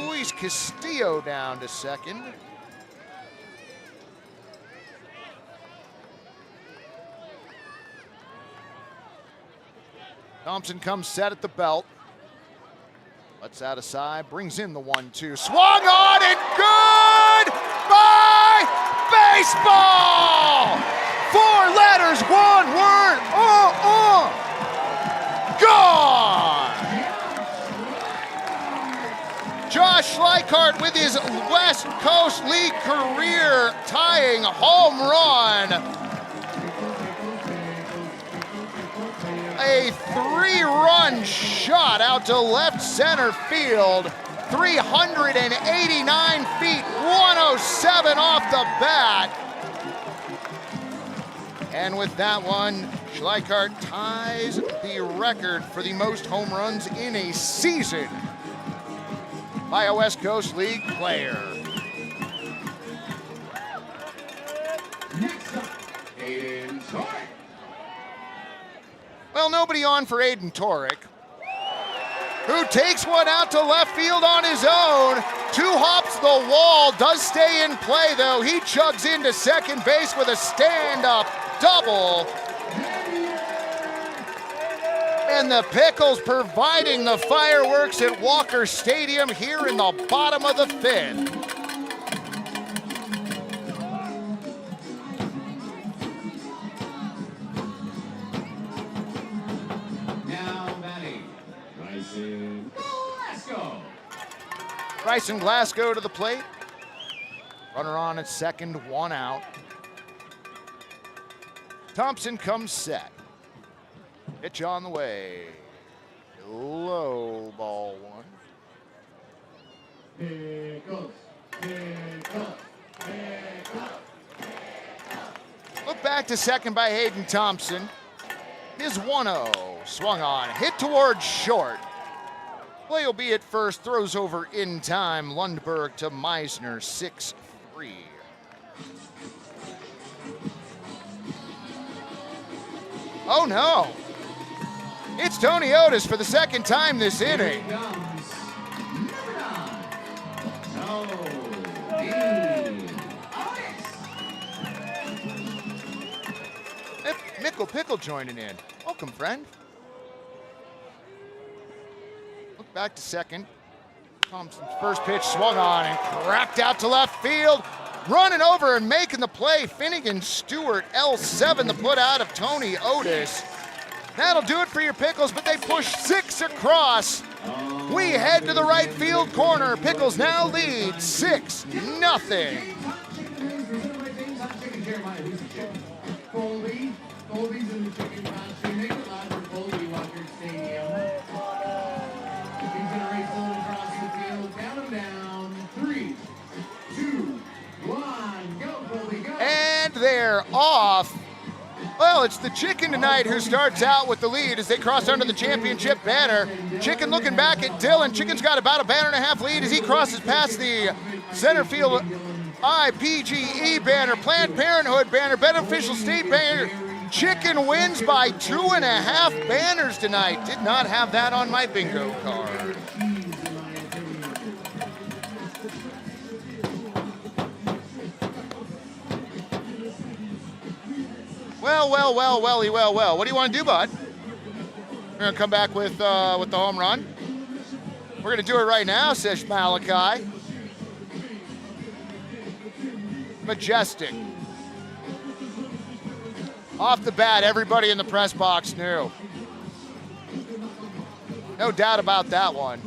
Luis Castillo down to second. Thompson comes set at the belt. Lets out a side, brings in the 1-2. Swung on and good by baseball! 4 letters, 1 word, gone! Josh Schweikart with his West Coast League career tying home run. A 3-run shot out to left center field. 389 feet, 107 off the bat. And with that one, Schleichert ties the record for the most home runs in a season by a West Coast League player. Next up, Aiden Torek. Well, nobody on for Aiden Torek, who takes one out to left field on his own. 2 hops the wall, does stay in play though. He chugs into second base with a stand-up double. And the Pickles providing the fireworks at Walker Stadium here in the bottom of the 5th. Now batting, Bryson Glasgow. Bryson Glasgow to the plate. Runner on at second, 1 out. Thompson comes set. Pitch on the way. Low ball 1. Pickles, Pickles, Pickles. Look back to second by Hayden Thompson. His 1-0. Swung on, hit towards short. Play will be at first, throws over in time. Lundberg to Meisner, 6-3. Oh no! It's Tony Otis for the second time this inning. Pickle joining in. Welcome, friend. Look back to second. Thompson's first pitch swung on and cracked out to left field. Running over and making the play. Finnegan Stewart, L7, the put out of Tony Otis. That'll do it for your Pickles, but they push 6 across. We head to the right field corner. Pickles now lead 6-0. Colby's in the chicken costume. Make it loud for Colby, Walker Stadium. He's gonna race a little across the field. Count him down. 3, 2, 1. Go, Colby, go. And they're off. Well, it's the Chicken tonight who starts out with the lead as they cross under the championship banner. Chicken looking back at Dylan. Chicken's got about a banner and a half lead as he crosses past the center field IPGE banner, Planned Parenthood banner, Beneficial State banner. Chicken wins by 2.5 banners tonight. Did not have that on my bingo card. Well. What do you want to do, bud? We're going to come back with the home run. We're going to do it right now, says Malachi. Majestic. Off the bat, everybody in the press box knew. No doubt about that one.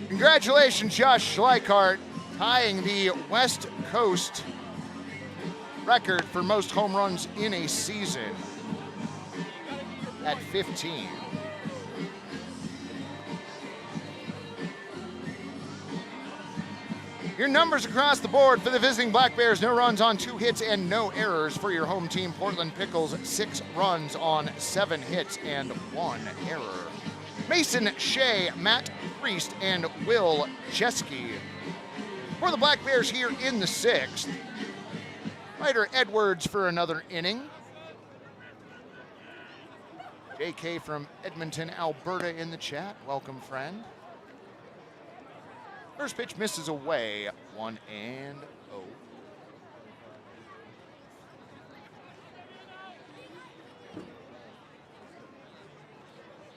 Congratulations, Josh Schleichert, tying the West Coast record for most home runs in a season at 15. Your numbers across the board for the visiting Black Bears: no runs on 2 hits and no errors. For your home team, Portland Pickles, 6 runs on 7 hits and 1 error. Mason Shea, Matt Priest, and Will Chesky. For the Black Bears here in the 6th, Ryder Edwards for another inning. JK from Edmonton, Alberta in the chat. Welcome, friend. First pitch misses away, 1-0.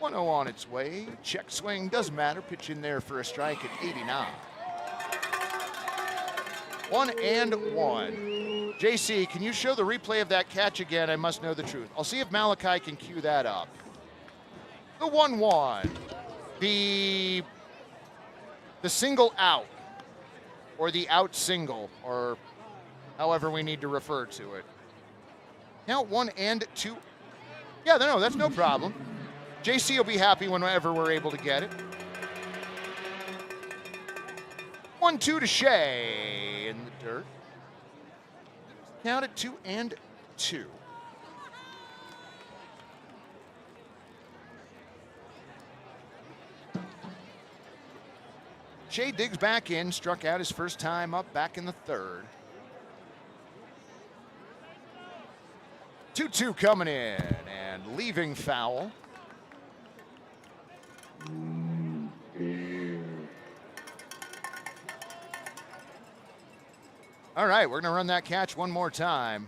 1-0 on its way. Check swing, doesn't matter. Pitch in there for a strike at 89. 1-1. JC, can you show the replay of that catch again? I must know the truth. I'll see if Malachi can cue that up. The 1-1. The single out, or the out single, or however we need to refer to it. Now 1-2. Yeah, no, that's no problem. JC will be happy whenever we're able to get it. 1-2 to Shea in the dirt. Count at 2-2. Shea digs back in, struck out his first time up back in the third. 2-2 coming in and leaving foul. All right, we're going to run that catch one more time.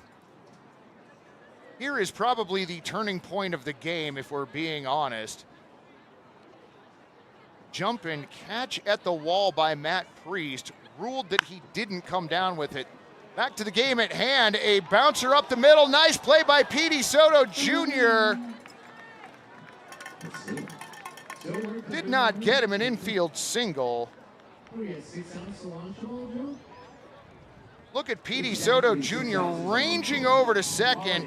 Here is probably the turning point of the game, if we're being honest. Jump and catch at the wall by Matt Priest. Ruled that he didn't come down with it. Back to the game at hand. A bouncer up the middle. Nice play by Petey Soto Jr. Did not get him an infield single. Look at Petey Soto Jr. ranging over to second.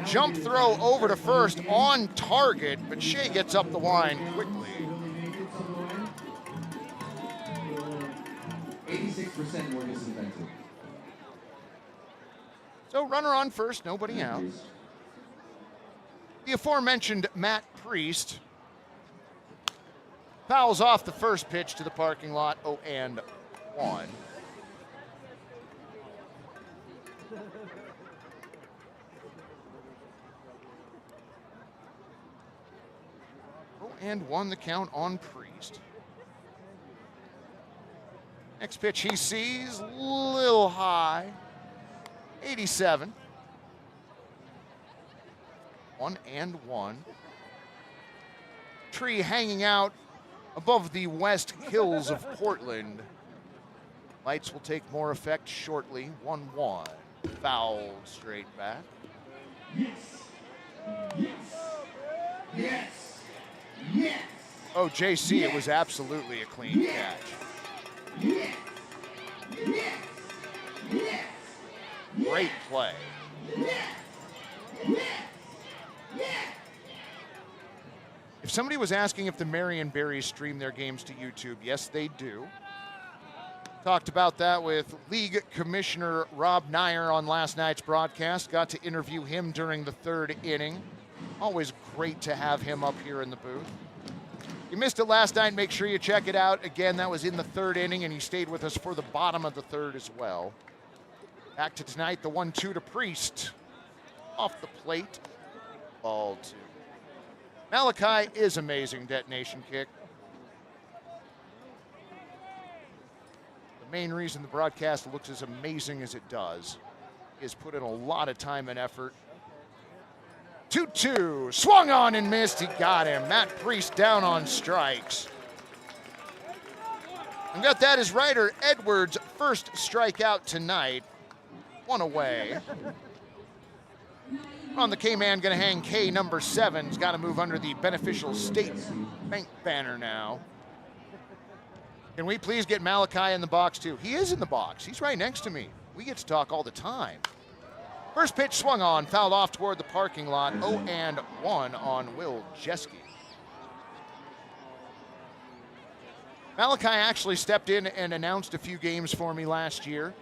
Jump throw over to first on target, but Shea gets up the line quickly. 86% more disinfected. So runner on first, nobody out. The aforementioned Matt Priest fouls off the first pitch to the parking lot, 0-1. And 1 the count on Priest. Next pitch he sees, little high, 87. 1-1. Tree hanging out above the west hills of Portland. Lights will take more effect shortly. 1-1. Foul straight back. Yes. Yes. Yes. Yes. Oh, JC, it was absolutely a clean catch. Yes. Yes. Yes. Great play. Yes. Yes. Yes. If somebody was asking if the Marion Berries stream their games to YouTube, yes, they do. Talked about that with League Commissioner Rob Nyer on last night's broadcast. Got to interview him during the third inning. Always great to have him up here in the booth. You missed it last night, make sure you check it out. Again, that was in the third inning, and he stayed with us for the bottom of the third as well. Back to tonight, the 1-2 to Priest. Off the plate, ball 2. Malachi is amazing, detonation kick. The main reason the broadcast looks as amazing as it does is put in a lot of time and effort. 2-2, swung on and missed, he got him. Matt Priest down on strikes. And got that as Ryder Edwards' first strikeout tonight. 1 away. On the K-Man, gonna hang K number 7. He's gotta move under the beneficial state bank banner now. Can we please get Malachi in the box too? He is in the box, he's right next to me. We get to talk all the time. First pitch swung on, fouled off toward the parking lot. 0-1 on Will Jeske. Malachi actually stepped in and announced a few games for me last year.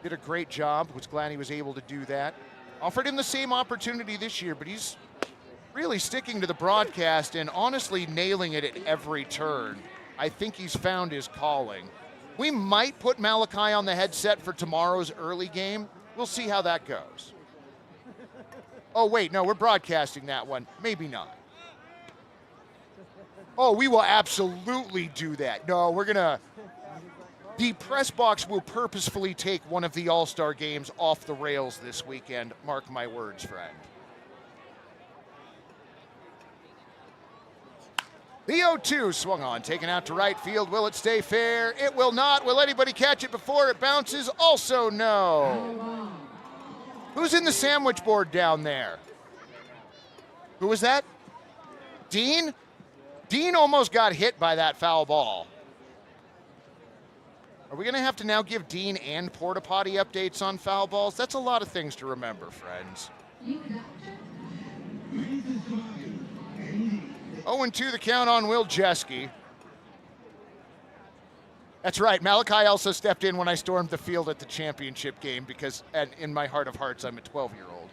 Did a great job, was glad he was able to do that. Offered him the same opportunity this year, but he's really sticking to the broadcast and honestly nailing it at every turn. I think he's found his calling. We might put Malachi on the headset for tomorrow's early game. We'll see how that goes. Oh, wait, no, we're broadcasting that one. Maybe not. Oh, we will absolutely do that. No, we're going to... The press box will purposefully take one of the All-Star games off the rails this weekend. Mark my words, friend. The 0-2 swung on, taken out to right field. Will it stay fair? It will not. Will anybody catch it before it bounces? Also no. Who's in the sandwich board down there? Who was that? Dean? Dean almost got hit by that foul ball. Are we going to have to now give Dean and Porta Potty updates on foul balls? That's a lot of things to remember, friends. 0-2 the count on Will Jeske. That's right. Malachi also stepped in when I stormed the field at the championship game because in my heart of hearts, I'm a 12-year-old.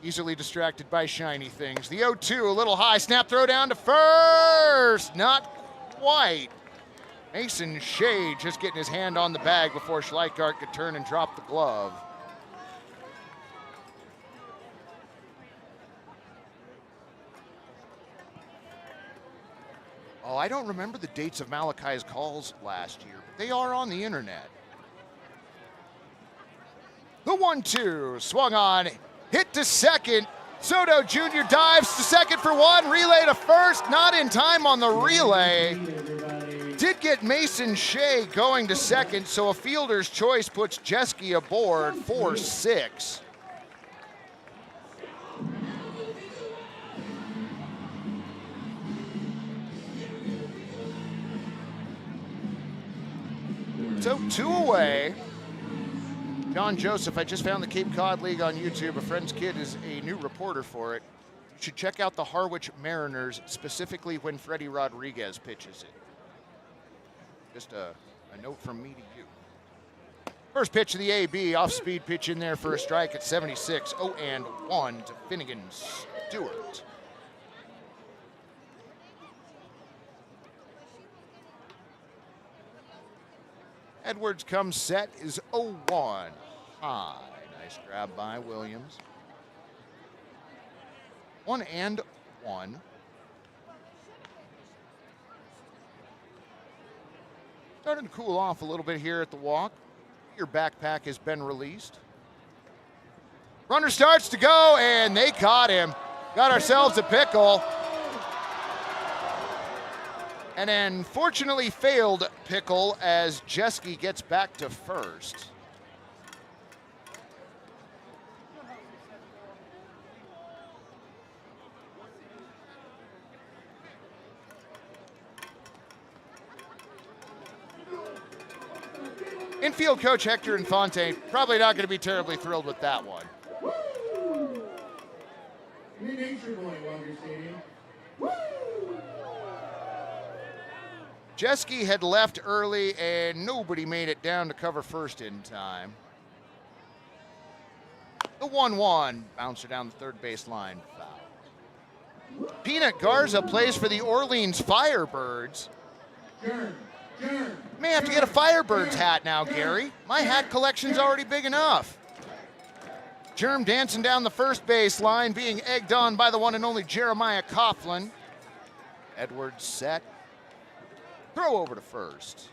Easily distracted by shiny things. The 0-2, a little high. Snap throw down to first. Not quite. Mason Shea just getting his hand on the bag before Schleikart could turn and drop the glove. Oh, I don't remember the dates of Malachi's calls last year, but they are on the internet. The 1-2, swung on, hit to second. Soto Jr. dives to second for one, relay to first, not in time on the relay. Did get Mason Shea going to second, so a fielder's choice puts Jeske aboard 4-6. So 2 away. John Joseph, I just found the Cape Cod League on YouTube. A friend's kid is a new reporter for it. You should check out the Harwich Mariners, specifically when Freddie Rodriguez pitches it. Just a note from me to you. First pitch of the AB, off-speed pitch in there for a strike at 76. 0-1 to Finnegan Stewart. Edwards comes set, is 0-1. High. Nice grab by Williams. 1-1. Starting to cool off a little bit here at the walk. Your backpack has been released. Runner starts to go, and they caught him. Got ourselves a pickle. And then fortunately failed pickle as Jeske gets back to first. Infield coach Hector Infante probably not going to be terribly thrilled with that one. Jeske had left early and nobody made it down to cover first in time. The 1-1 bouncer down the third base line. Foul. Peanut Garza plays for the Orleans Firebirds. May have to get a Firebirds hat now, Gary. My hat collection's already big enough. Germ dancing down the first base line, being egged on by the one and only Jeremiah Coughlin. Edwards set. Throw over to first.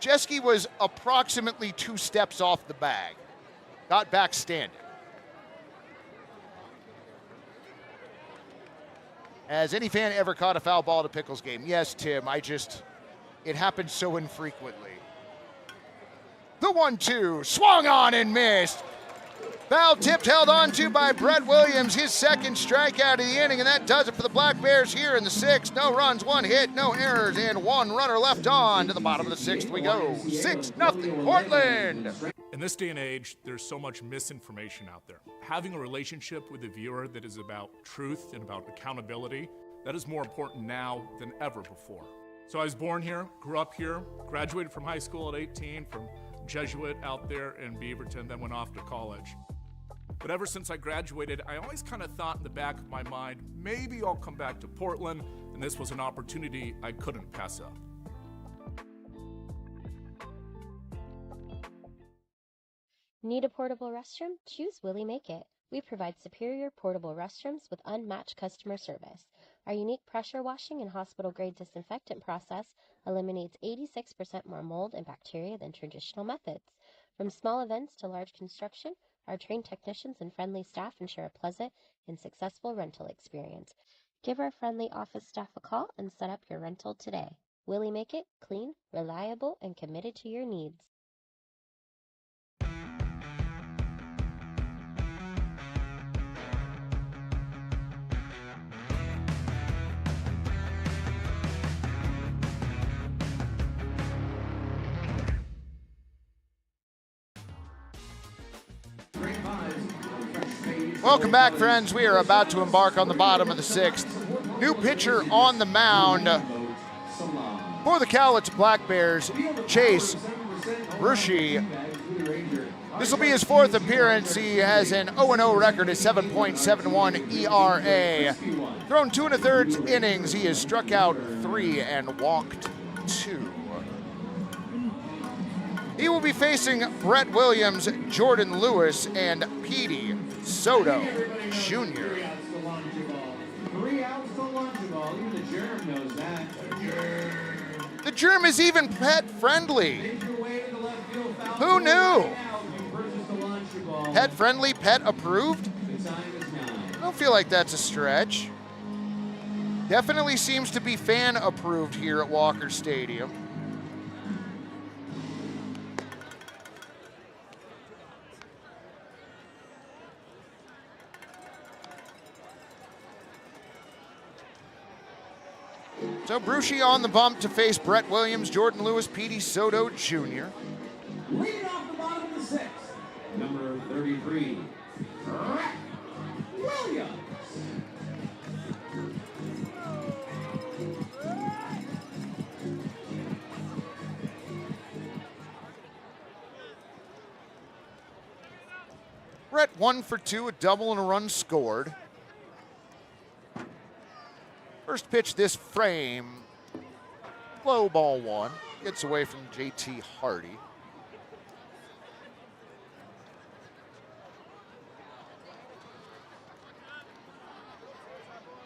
Jeske was approximately 2 steps off the bag. Got back standing. Has any fan ever caught a foul ball at a Pickles game? Yes, Tim. It happens so infrequently. The 1-2, swung on and missed. Foul tipped, held on to by Brett Williams, his second strikeout of the inning, and that does it for the Black Bears here in the 6th. No runs, 1 hit, no errors, and 1 runner left on. To the bottom of the 6th we go. 6-0 Portland. In this day and age, there's so much misinformation out there. Having a relationship with the viewer that is about truth and about accountability, that is more important now than ever before. So I was born here, grew up here, graduated from high school at 18 from Jesuit out there in Beaverton, then went off to college. But ever since I graduated, I always kind of thought in the back of my mind, maybe I'll come back to Portland, and this was an opportunity I couldn't pass up. Need a portable restroom? Choose Willie Make It. We provide superior portable restrooms with unmatched customer service. Our unique pressure washing and hospital-grade disinfectant process eliminates 86% more mold and bacteria than traditional methods. From small events to large construction, our trained technicians and friendly staff ensure a pleasant and successful rental experience. Give our friendly office staff a call and set up your rental today. Willie Make It, clean, reliable, and committed to your needs. Welcome back, friends. We are about to embark on the bottom of the 6th. new pitcher on the mound for the Cowlitz Black Bears, Chase Rushi. This will be his 4th appearance. He has an 0-0 record, a 7.71 ERA. Thrown 2 1/3 innings. He has struck out 3 and walked 2. He will be facing Brett Williams, Jordan Lewis, and Petey Soto Jr. 3 outs to Lunchable. Even the germ knows that. The germ is even pet friendly. Who knew? Pet friendly, pet approved? I don't feel like that's a stretch. Definitely seems to be fan approved here at Walker Stadium. So Brucey on the bump to face Brett Williams, Jordan Lewis, Petey Soto Jr. Leading off the bottom of the 6th, number 33, Brett Williams. Brett 1 for 2, a double and a run scored. First pitch this frame, low ball 1, gets away from JT Hardy.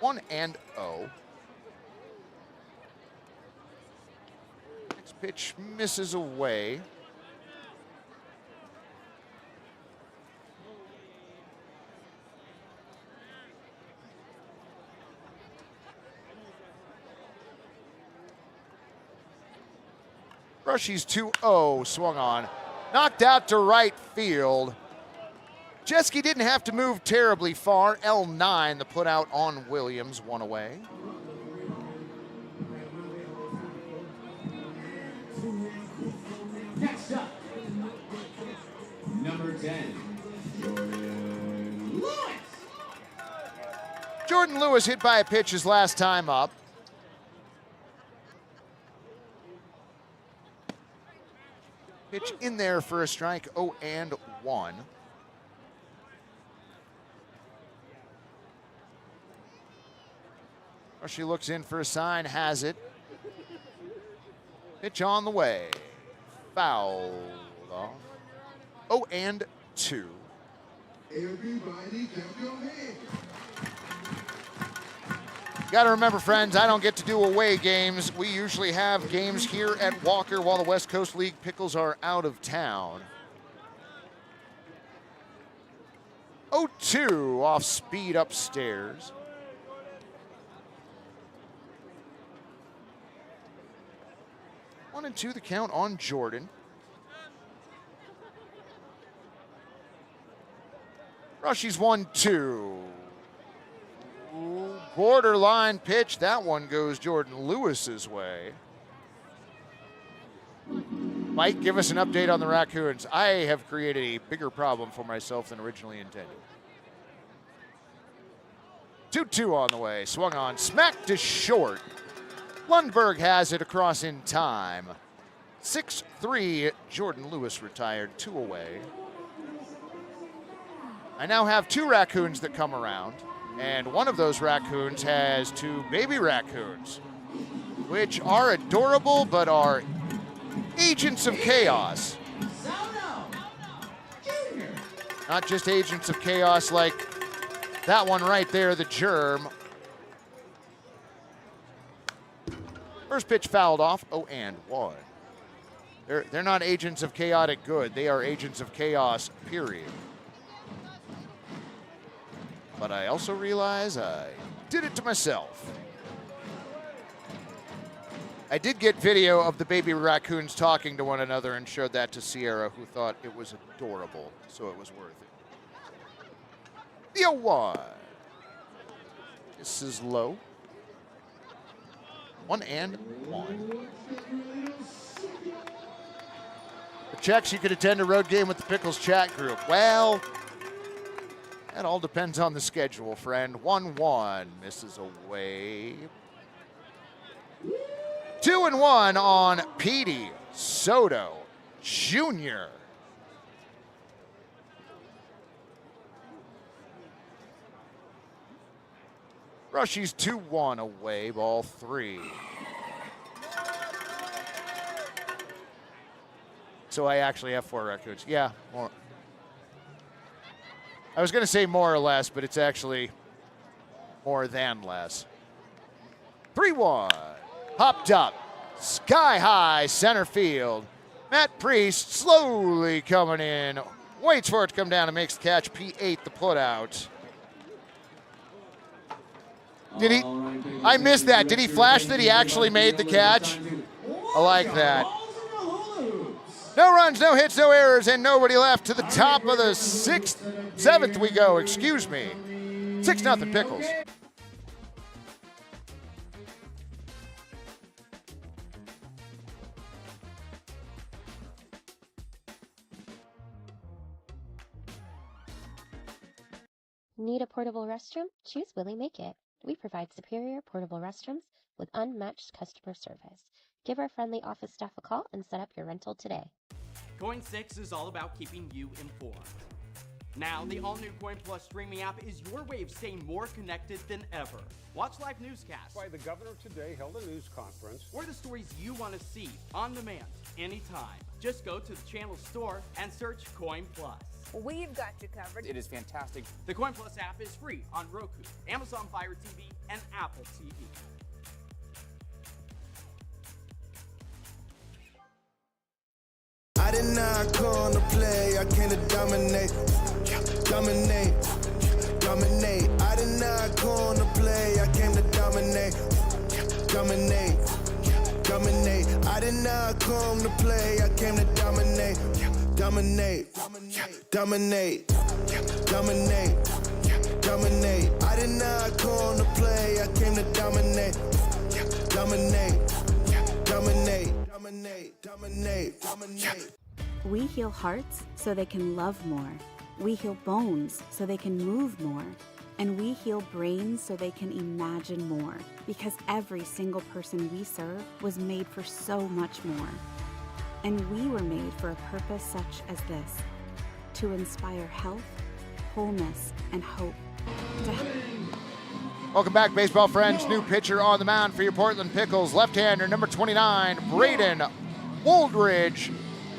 One and 0. Next pitch misses away. Brushy's 2-0, swung on. Knocked out to right field. Jeske didn't have to move terribly far. L9, the put out on Williams, 1 away. Next up, number 10, Jordan Lewis. Jordan Lewis hit by a pitch his last time up. Pitch in there for a strike, 0-1. She looks in for a sign, has it. Pitch on the way. Foul off. 0-2. Everybody clap your hands. Got to remember, friends, I don't get to do away games. We usually have games here at Walker while the West Coast League Pickles are out of town. 0-2 off speed upstairs. One and 2 the count on Jordan. Rushy's 1-2. Borderline pitch. That one goes Jordan Lewis's way. Mike, give us an update on the Raccoons. I have created a bigger problem for myself than originally intended. 2-2 on the way. Swung on. Smacked to short. Lundberg has it across in time. 6-3. Jordan Lewis retired. 2 away. I now have 2 Raccoons that come around. And one of those Raccoons has 2 baby Raccoons, which are adorable but are agents of chaos. Not just agents of chaos like that one right there, the germ. First pitch fouled off, 0-1. They're not agents of chaotic good. They are agents of chaos, period. But I also realize I did it to myself. I did get video of the baby Raccoons talking to one another and showed that to Sierra, who thought it was adorable, so it was worth it. The 0-1. This is low. 1-1. For checks, you could attend a road game with the Pickles chat group. Well, That all depends on the schedule, friend. 1-1, misses away. 2-1 on Petey Soto Jr. Rushy's 2-1 away, ball 3. So I actually have 4 records. Yeah, more. I was going to say more or less, but it's actually more than less. 3-1. Popped up. Sky high center field. Matt Priest slowly coming in. Waits for it to come down and makes the catch. P8 the putout. Did he? I missed that. Did he flash that he actually made the catch? I like that. No runs, no hits, no errors, and nobody left. To the top of the 7th we go, excuse me. 6-0 Pickles. Need a portable restroom? Choose Willie Make It. We provide superior portable restrooms with unmatched customer service. Give our friendly office staff a call and set up your rental today. Coin 6 is all about keeping you informed. Now, the all-new Coin Plus streaming app is your way of staying more connected than ever. Watch live newscasts. Why the governor today held a news conference. Or the stories you want to see on demand, anytime. Just go to the channel store and search Coin Plus. We've got you covered. It is fantastic. The Coin Plus app is free on Roku, Amazon Fire TV, and Apple TV. I did not come to play, I came to dominate. Dominate, dominate. I did not come to play, I came to dominate. Dominate, dominate. I did not come to play, I came to dominate. Dominate, dominate, dominate, dominate. I did not come to play, I came to dominate. Dominate, dominate, dominate, dominate, dominate. We heal hearts so they can love more. We heal bones so they can move more. And we heal brains so they can imagine more. Because every single person we serve was made for so much more. And we were made for a purpose such as this. To inspire health, wholeness, and hope. Welcome back, baseball friends. New pitcher on the mound for your Portland Pickles. Left-hander, number 29, Braden Woldridge.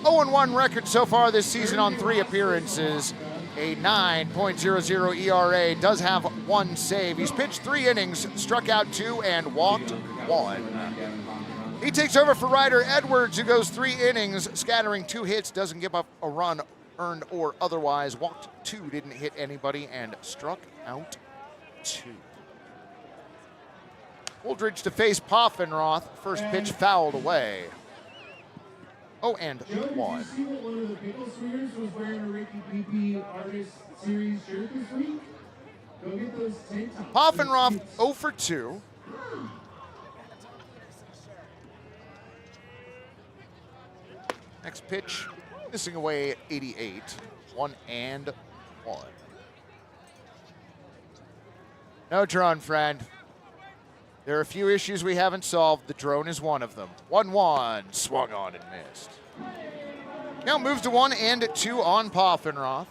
0-1 record so far this season on 3 appearances. A 9.00 ERA. Does have 1 save. He's pitched 3 innings, struck out 2, and walked 1. He takes over for Ryder Edwards, who goes 3 innings, scattering 2 hits, doesn't give up a run, earned or otherwise. Walked 2, didn't hit anybody, and struck out 2. Woldridge to face Poffenroth. First pitch fouled away. 0-1. Did you see that one of the Pickles swingers was wearing a Ricky PP Artist Series shirt this week? Go get those tank tops. Poffenroth 0 for 2. Next pitch, missing away at 88. 1-1. No drone, friend. There are a few issues we haven't solved. The drone is one of them. 1-1, swung on and missed. Now moves to 1-2 on Poffenroth.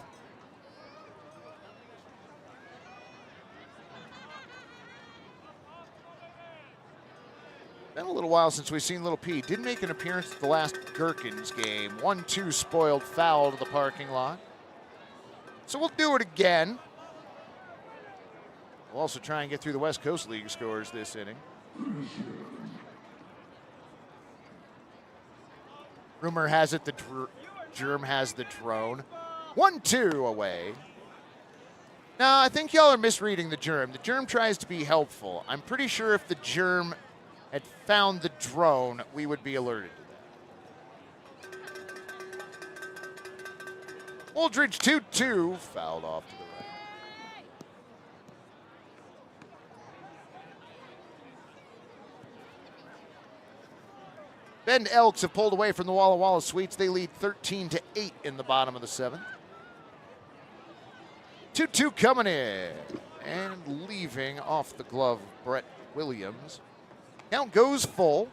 Been a little while since we've seen Little P. Didn't make an appearance at the last Gherkins game. 1-2 spoiled foul to the parking lot. So we'll do it again. We'll also try and get through the West Coast League scores this inning. Rumor has it the Germ has the drone. 1-2 away. Now, I think y'all are misreading the Germ. The Germ tries to be helpful. I'm pretty sure if the Germ had found the drone, we would be alerted to that. Woldridge 2-2, fouled off to the right. Bend Elks have pulled away from the Walla Walla Sweets. They lead 13-8 in the bottom of the 7th. 2-2 coming in. And leaving off the glove, Brett Williams. Count goes full.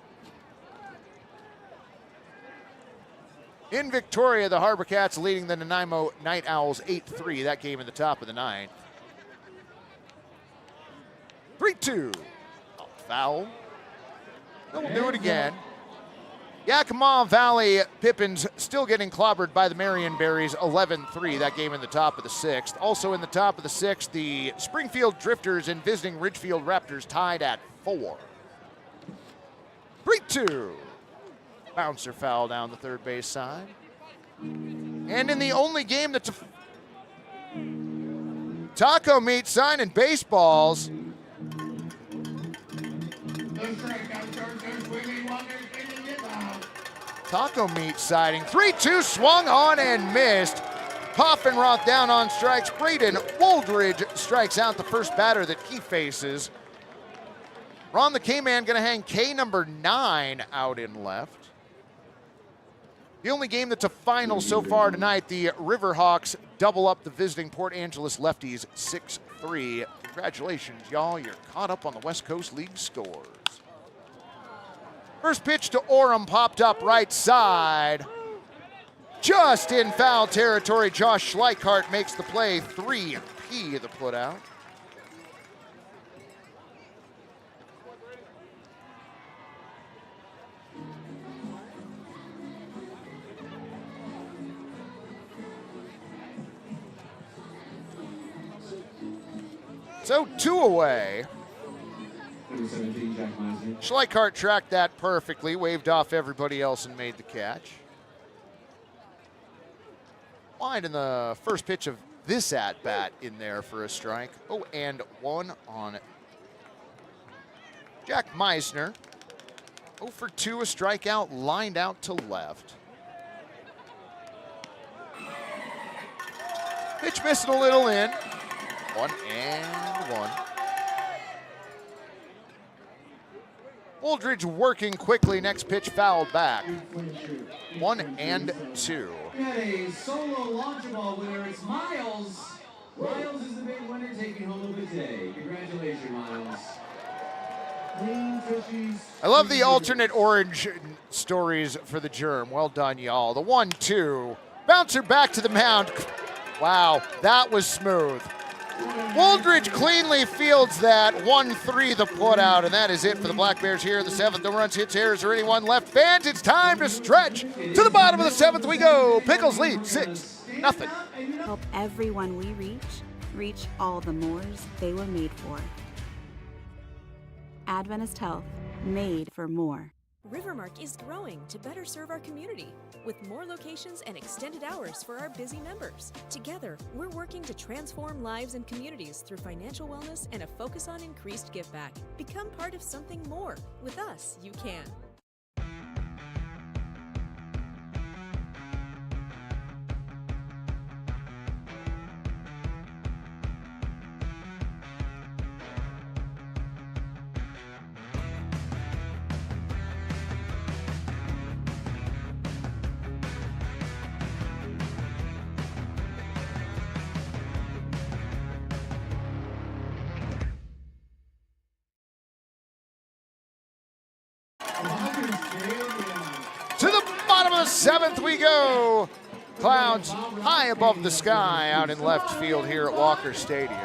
In Victoria, the Harbor Cats leading the Nanaimo Night Owls 8-3. That game in the top of the ninth. 3-2. Foul. We'll do it again. Yakima Valley Pippins still getting clobbered by the Marion Berries 11-3. That game in the top of the sixth. Also in the top of the sixth, the Springfield Drifters and visiting Ridgefield Raptors tied at 4. 3-2. Bouncer foul down the third base side. And in the only game that's a taco meat sign in baseballs. Taco meat siding. 3-2 swung on and missed. Poffenroth down on strikes. Braden Woldridge strikes out the first batter that he faces. Ron the K-Man going to hang K number 9 out in left. The only game that's a final so far tonight, the Riverhawks double up the visiting Port Angeles lefties 6-3. Congratulations, y'all. You're caught up on the West Coast League scores. First pitch to Orem popped up right side. Just in foul territory, Josh Schleichart makes the play. 3P the put out. So 2 away. Schleichart tracked that perfectly, waved off everybody else and made the catch. Wide in the first pitch of this at-bat in there for a strike. 0-1 on Jack Meisner. 0 for 2, a strikeout, lined out to left. Pitch missing a little in. 1-1. Woldridge working quickly. Next pitch fouled back. 1-2. We got a solo launch ball winner. It's Miles. Miles is the big winner taking home the day. Congratulations, Miles. I love the alternate orange stories for the Germ. Well done, y'all. The 1-2. Bouncer back to the mound. Wow, that was smooth. Woldridge cleanly fields that. 1-3 the put out, and that is it for the Black Bears here in the seventh. No runs, hits, errors, or anyone left. Fans, it's time to stretch. To the bottom of the seventh we go. Pickles lead 6-0. Help everyone we reach all the mores they were made for. Adventist Health, made for more. Rivermark is growing to better serve our community with more locations and extended hours for our busy members. Together, we're working to transform lives and communities through financial wellness and a focus on increased give back. Become part of something more. With us, you can. To the bottom of the seventh we go. Clouds high above the sky out in left field here at Walker Stadium.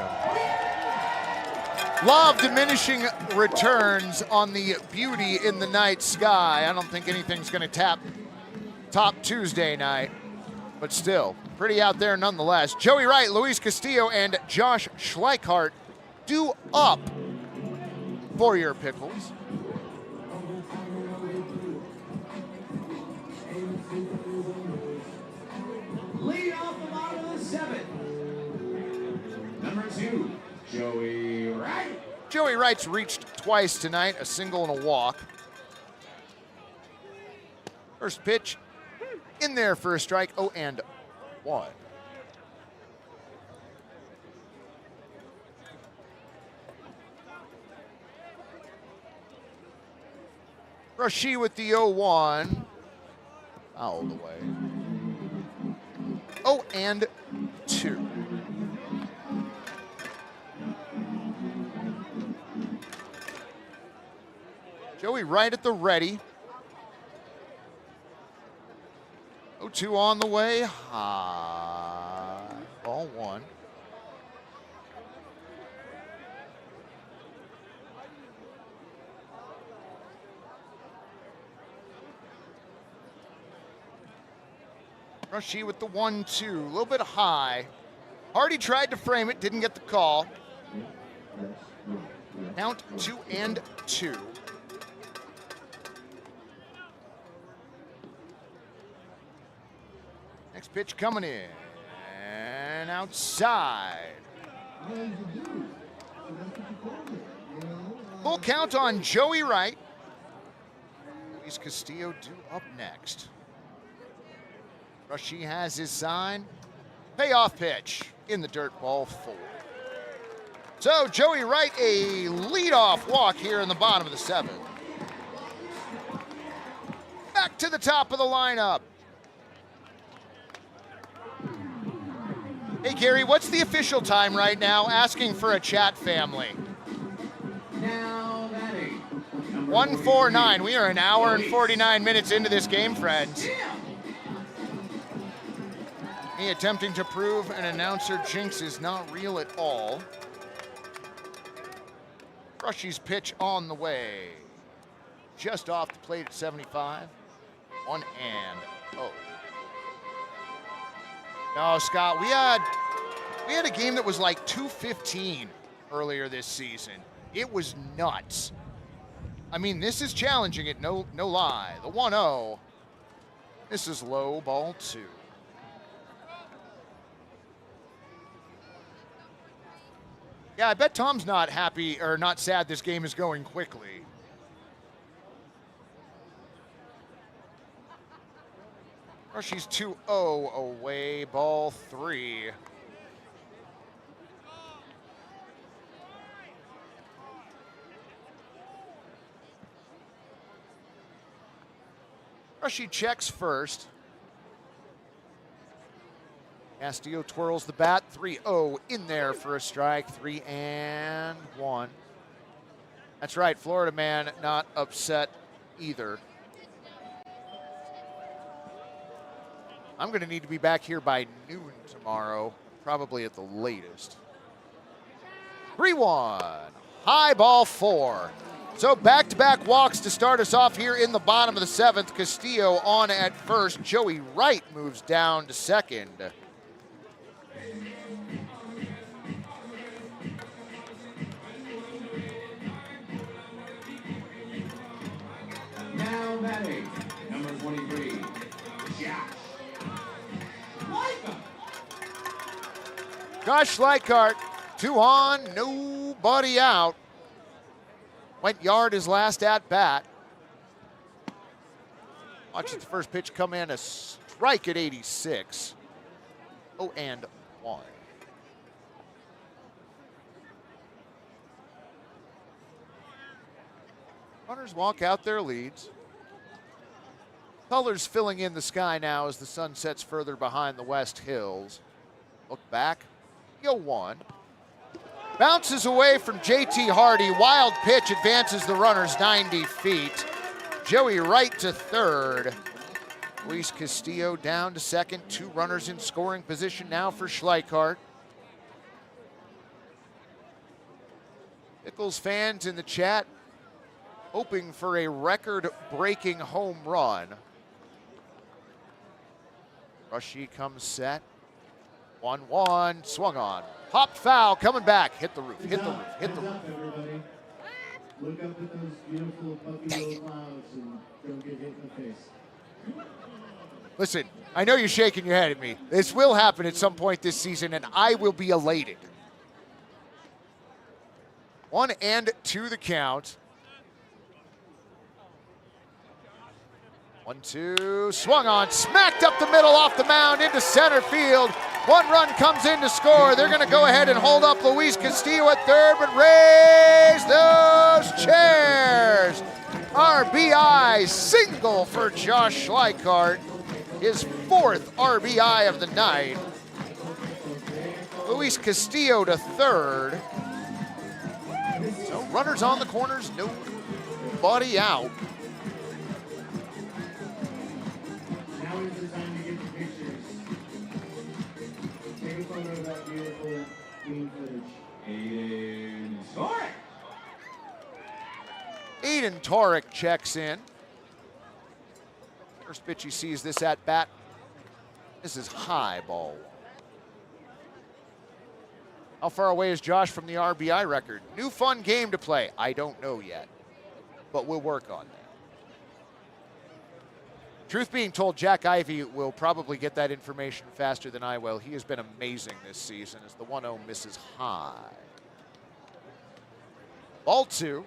Law of diminishing returns on the beauty in the night sky. I don't think anything's going to top Tuesday night, but still, pretty out there nonetheless. Joey Wright, Luis Castillo, and Josh Schleichart due up for your Pickles. Lead off the bottom of the seventh. Number 2, Joey Wright. Joey Wright's reached twice tonight, a single and a walk. First pitch in there for a strike, 0-1. Rashid with the 0-1. Fouled away. 0-2. Joey Wright at the ready. 0-2 on the way. High. Ball one. Rushy with the 1-2, a little bit high. Hardy tried to frame it, didn't get the call. Count 2-2. Next pitch coming in. And outside. Full count on Joey Wright. Luis Castillo due up next. Rushy has his sign. Payoff pitch in the dirt, ball 4. So Joey Wright, a leadoff walk here in the bottom of the 7th. Back to the top of the lineup. Hey Gary, what's the official time right now? Asking for a chat family. Now batting. 1:49. We are an hour and 49 minutes into this game, friends. Me attempting to prove an announcer jinx is not real at all. Rushy's pitch on the way. Just off the plate at 75. 1-0. No, Scott, we had a game that was like 215 earlier this season. It was nuts. I mean, this is challenging it, no lie. The 1-0. This is low, ball 2. Yeah, I bet Tom's not happy or not sad this game is going quickly. Rushy's 2-0 away, ball 3. Rushy checks first. Castillo twirls the bat, 3-0 in there for a strike, 3-1. That's right, Florida man not upset either. I'm going to need to be back here by noon tomorrow, probably at the latest. 3-1, high, ball 4. So back-to-back walks to start us off here in the bottom of the 7th. Castillo on at first. Joey Wright moves down to second. Now batting, number 23, Josh Leichhardt, 2 on, nobody out. Went yard his last at bat. Watch the first pitch come in, a strike at 86. 0-1. Runners walk out their leads. Colors filling in the sky now as the sun sets further behind the west hills. Look back, 0-1. Bounces away from JT Hardy. Wild pitch advances the runners 90 feet. Joey Wright to third. Luis Castillo down to second. 2 runners in scoring position now for Schleichhardt. Pickles fans in the chat hoping for a record-breaking home run. Rushy comes set. 1-1, swung on. Popped foul, coming back. Hit the roof, hit the roof, hit the roof. Everybody, look up at those beautiful puppy little clouds and don't get hit in the face. Listen, I know you're shaking your head at me. This will happen at some point this season, and I will be elated. 1-2 the count. 1-2, swung on, smacked up the middle off the mound into center field. 1 run comes in to score. They're going to go ahead and hold up Luis Castillo at third, but raise those chairs. RBI single for Josh Schleichhardt, his 4th RBI of the night. Luis Castillo to third. So runners on the corners, no nobody out. Now is the time to get the pictures. Take a photo of that beautiful green footage. Aiden Torek. Aiden Torek checks in. First pitch he sees this at bat. This is high ball. How far away is Josh from the RBI record? New fun game to play. I don't know yet, but we'll work on that. Truth being told, Jack Ivey will probably get that information faster than I will. He has been amazing this season as the 1-0 misses high. Ball 2.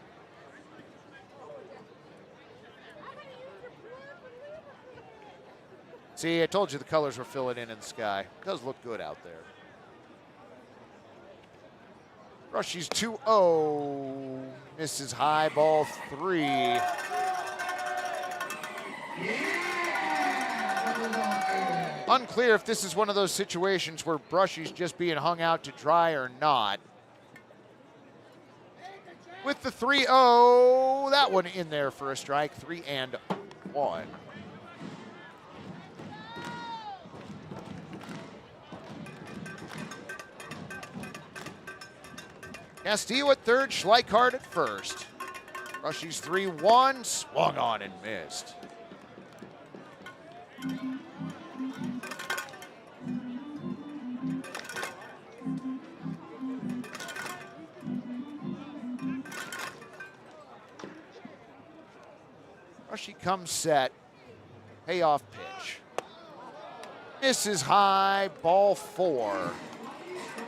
See, I told you the colors were filling in the sky. It does look good out there. Rushy's 2-0. Misses high, ball 3. Unclear if this is one of those situations where Brushy's just being hung out to dry or not. With the 3-0, that one in there for a strike, 3-1. Castillo at third, Schleichhardt at first. Rushy's 3-1, swung on and missed. Rushy comes set, payoff pitch. Misses high, ball 4.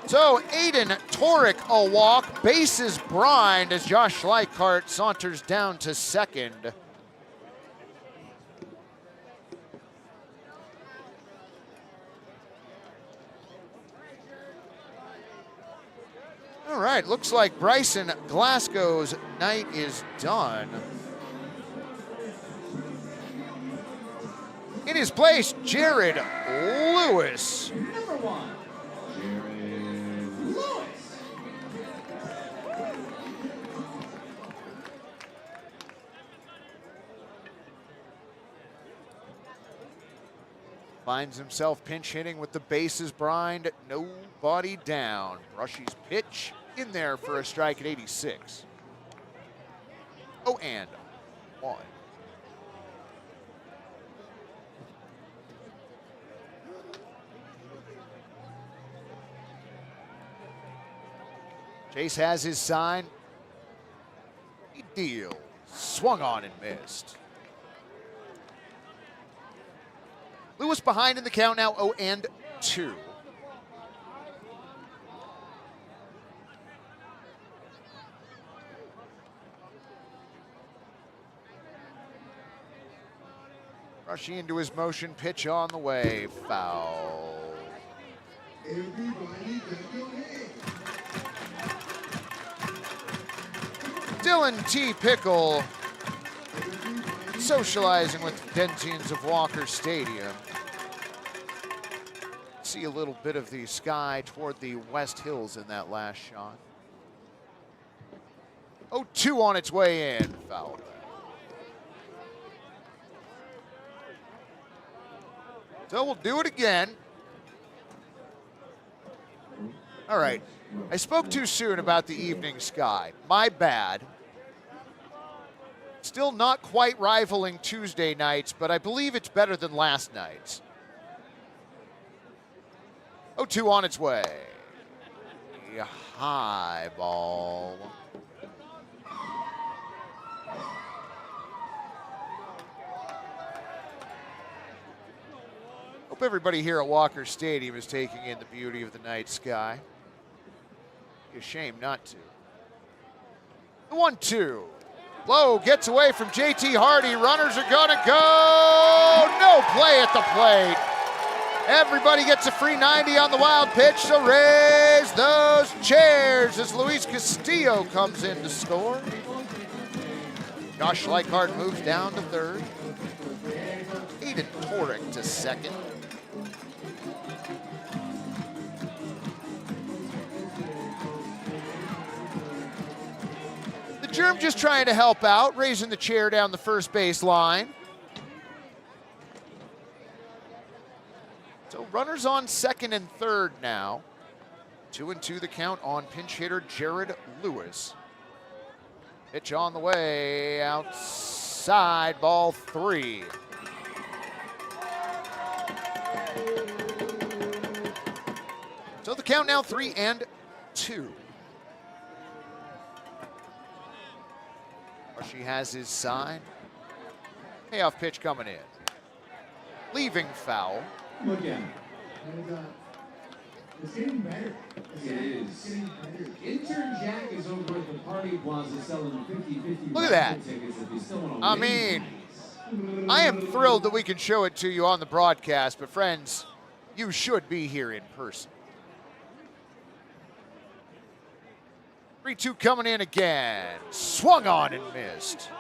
So Aiden Torek a walk, bases brined as Josh Schleichhardt saunters down to second. All right, looks like Bryson Glasgow's night is done. In his place, Jared Lewis. Number 1. Finds himself pinch hitting with the bases brined, nobody down. Brushy's pitch in there for a strike at 86. 0-1. Chase has his sign. He deals. Swung on and missed. Lewis behind in the count now, 0-2. Rushing into his motion, pitch on the way, foul. Everybody clap your hands. Dylan T. Pickle socializing with the denizens of Walker Stadium. See a little bit of the sky toward the West Hills in that last shot. 0-2 on its way in, foul. So we'll do it again. All right, I spoke too soon about the evening sky. My bad. Still not quite rivaling Tuesday nights, but I believe it's better than last night's. 0-2 on its way. High ball. Hope everybody here at Walker Stadium is taking in the beauty of the night sky. Be a shame not to. The 1-2. Low gets away from JT Hardy. Runners are gonna go. No play at the plate. Everybody gets a free 90 on the wild pitch, so raise those chairs as Luis Castillo comes in to score. Josh Schleichhardt moves down to third. Aiden Torek to second. Germ just trying to help out, raising the chair down the first base line. So runners on second and third now. 2-2 the count on pinch hitter Jared Lewis. Pitch on the way, outside, ball 3. So the count now 3-2. Brushy has his sign. Payoff pitch coming in. Leaving foul. Look at him. It's getting better. It is. Intern Jack is over at the Party Plaza selling 50-50 Look at that. tickets if you still want to I win. mean, I am thrilled that we can show it to you on the broadcast, but friends, you should be here in person. 3-2 coming in again. Swung on and missed.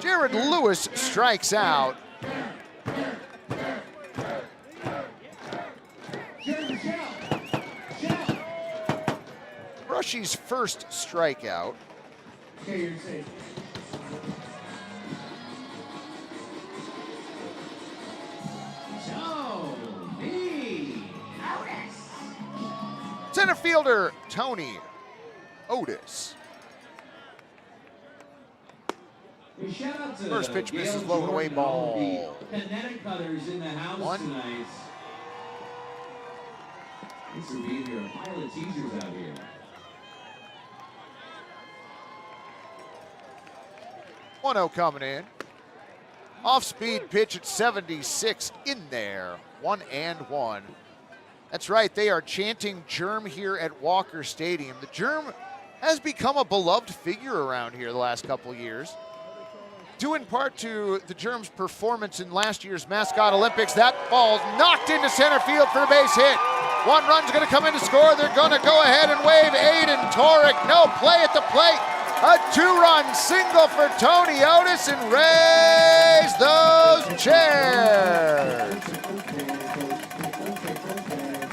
Jared Lewis strikes out. Brushy's first strikeout. Okay, you're safe. Center fielder Tony Otis. Shout out to First pitch misses, Gail low and away Jordan, ball. all the Kinetic Cutters in the house 1. tonight. Thanks for being here. A pile of teasers out here. One-zero coming in. Off-speed pitch at 76 in there. 1-1. That's right, they are chanting Germ here at Walker Stadium. The Germ has become a beloved figure around here the last couple years. Due in part to the Germ's performance in last year's Mascot Olympics. That ball's knocked into center field for a base hit. One run's gonna come in to score. They're gonna go ahead and wave Aiden Torek. No play at the plate. A 2-run single for Tony Otis and raise those chairs.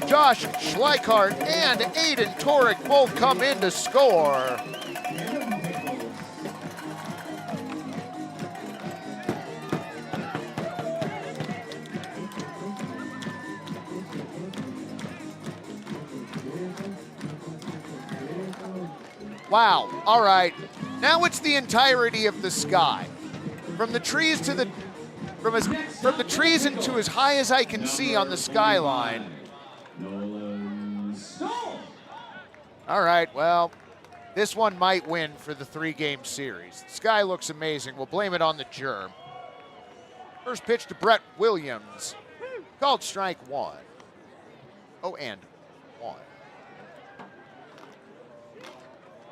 Josh Schleichart and Aiden Torek both come in to score. Wow, all right. Now it's the entirety of the sky. From the trees to from the trees into as high as I can see on the skyline. All right, well, this one might win for the 3-game series. The sky looks amazing. We'll blame it on the Germ. First pitch to Brett Williams. Called strike 1. 0-1.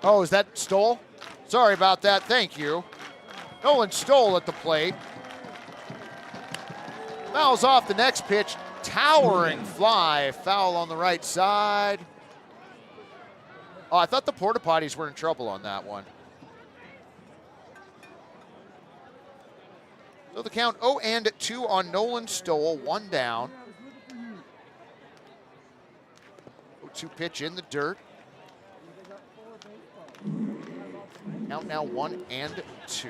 Oh, is that Stoll? Sorry about that, thank you. Nolan Stoll at the plate. Fouls off the next pitch. Towering fly, foul on the right side. Oh, I thought the porta potties were in trouble on that one. So the count 0-2 on Nolan Stoll, 1 down. 0-2 pitch in the dirt. Count now 1-2.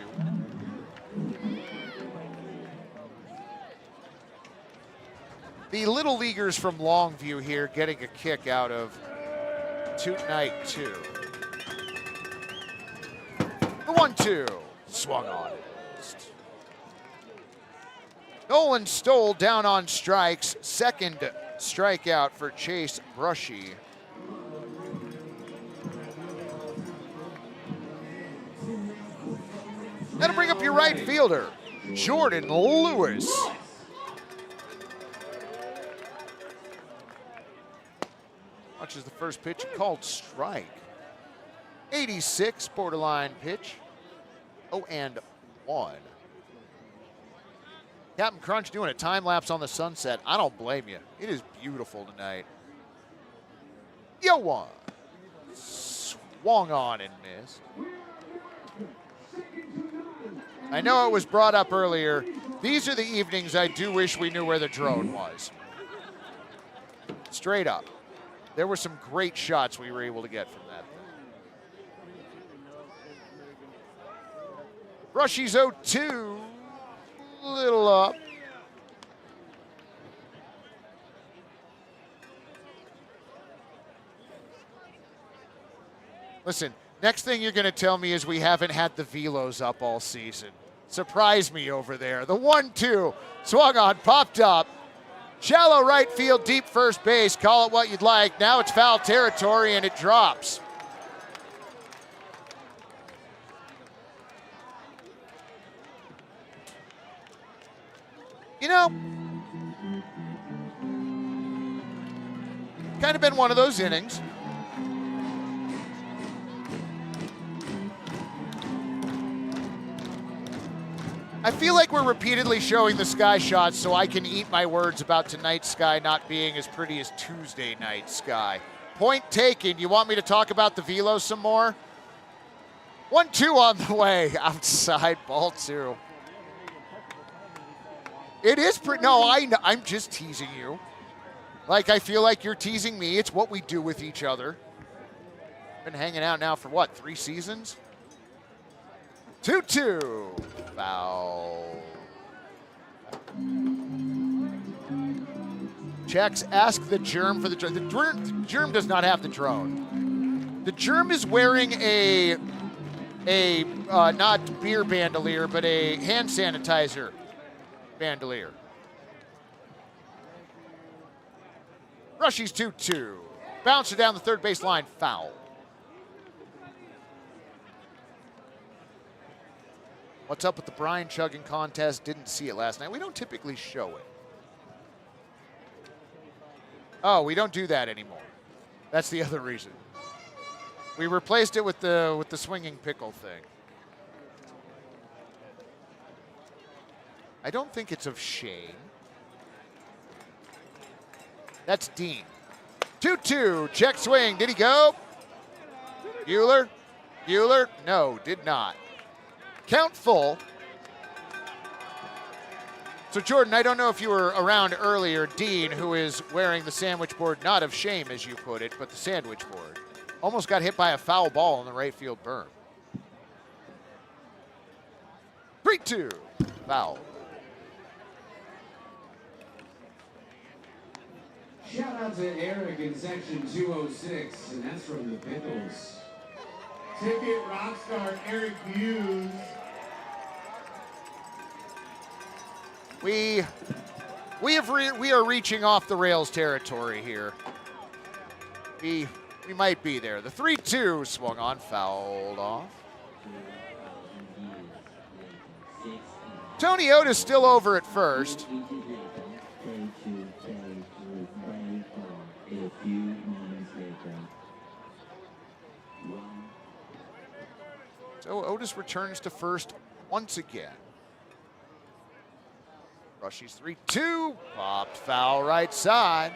The Little Leaguers from Longview here getting a kick out of Night 2. The 1-2 swung on. Nolan Stoll down on strikes. Second strikeout for Chase Brushy. That'll bring up your right fielder, Jordan Lewis. Watches the first pitch, called strike. 86, borderline pitch. 0-1. Captain Crunch doing a time lapse on the sunset. I don't blame you. It is beautiful tonight. Yo-1. Swung on and missed. I know it was brought up earlier. These are the evenings I do wish we knew where the drone was. Straight up. There were some great shots we were able to get from that. Brushy's 0-2. Little up. Listen, next thing you're going to tell me is we haven't had the velos up all season. Surprise me over there. The 1-2. Swung on, popped up. Shallow right field, deep first base. Call it what you'd like. Now it's foul territory and it drops. You know, kind of been one of those innings. I feel like we're repeatedly showing the sky shots so I can eat my words about tonight's sky not being as pretty as Tuesday night sky. Point taken. You want me to talk about the velo some more? 1-2 on the way. Outside, ball 2. It is pretty. No, I'm just teasing you. Like, I feel like you're teasing me. It's what we do with each other. Been hanging out now for what, 3 seasons? 2-2. Foul. Checks, ask the germ for the drone. The germ does not have the drone. The germ is wearing a not beer bandolier, but a hand sanitizer bandolier. Rushy's 2-2. Bouncer down the third base line, foul. What's up with the Brian chugging contest? Didn't see it last night. We don't typically show it. Oh, we don't do that anymore. That's the other reason. We replaced it with the swinging pickle thing. I don't think it's of Shane. That's Dean. 2-2, check swing. Did he go? Bueller? No, did not. Count full. So, Jordan, I don't know if you were around earlier. Dean, who is wearing the sandwich board, not of shame, as you put it, but the sandwich board, almost got hit by a foul ball in the right field berm. 3-2, foul. Shout out to Eric in section 206, and that's from the Pickles. Ticket rockstar Eric Hughes. We are reaching off the rails territory here. We might be there. The 3-2 swung on, fouled off. Tony Otis still over at first. So Otis returns to first once again. Rushy's 3-2, popped foul right side.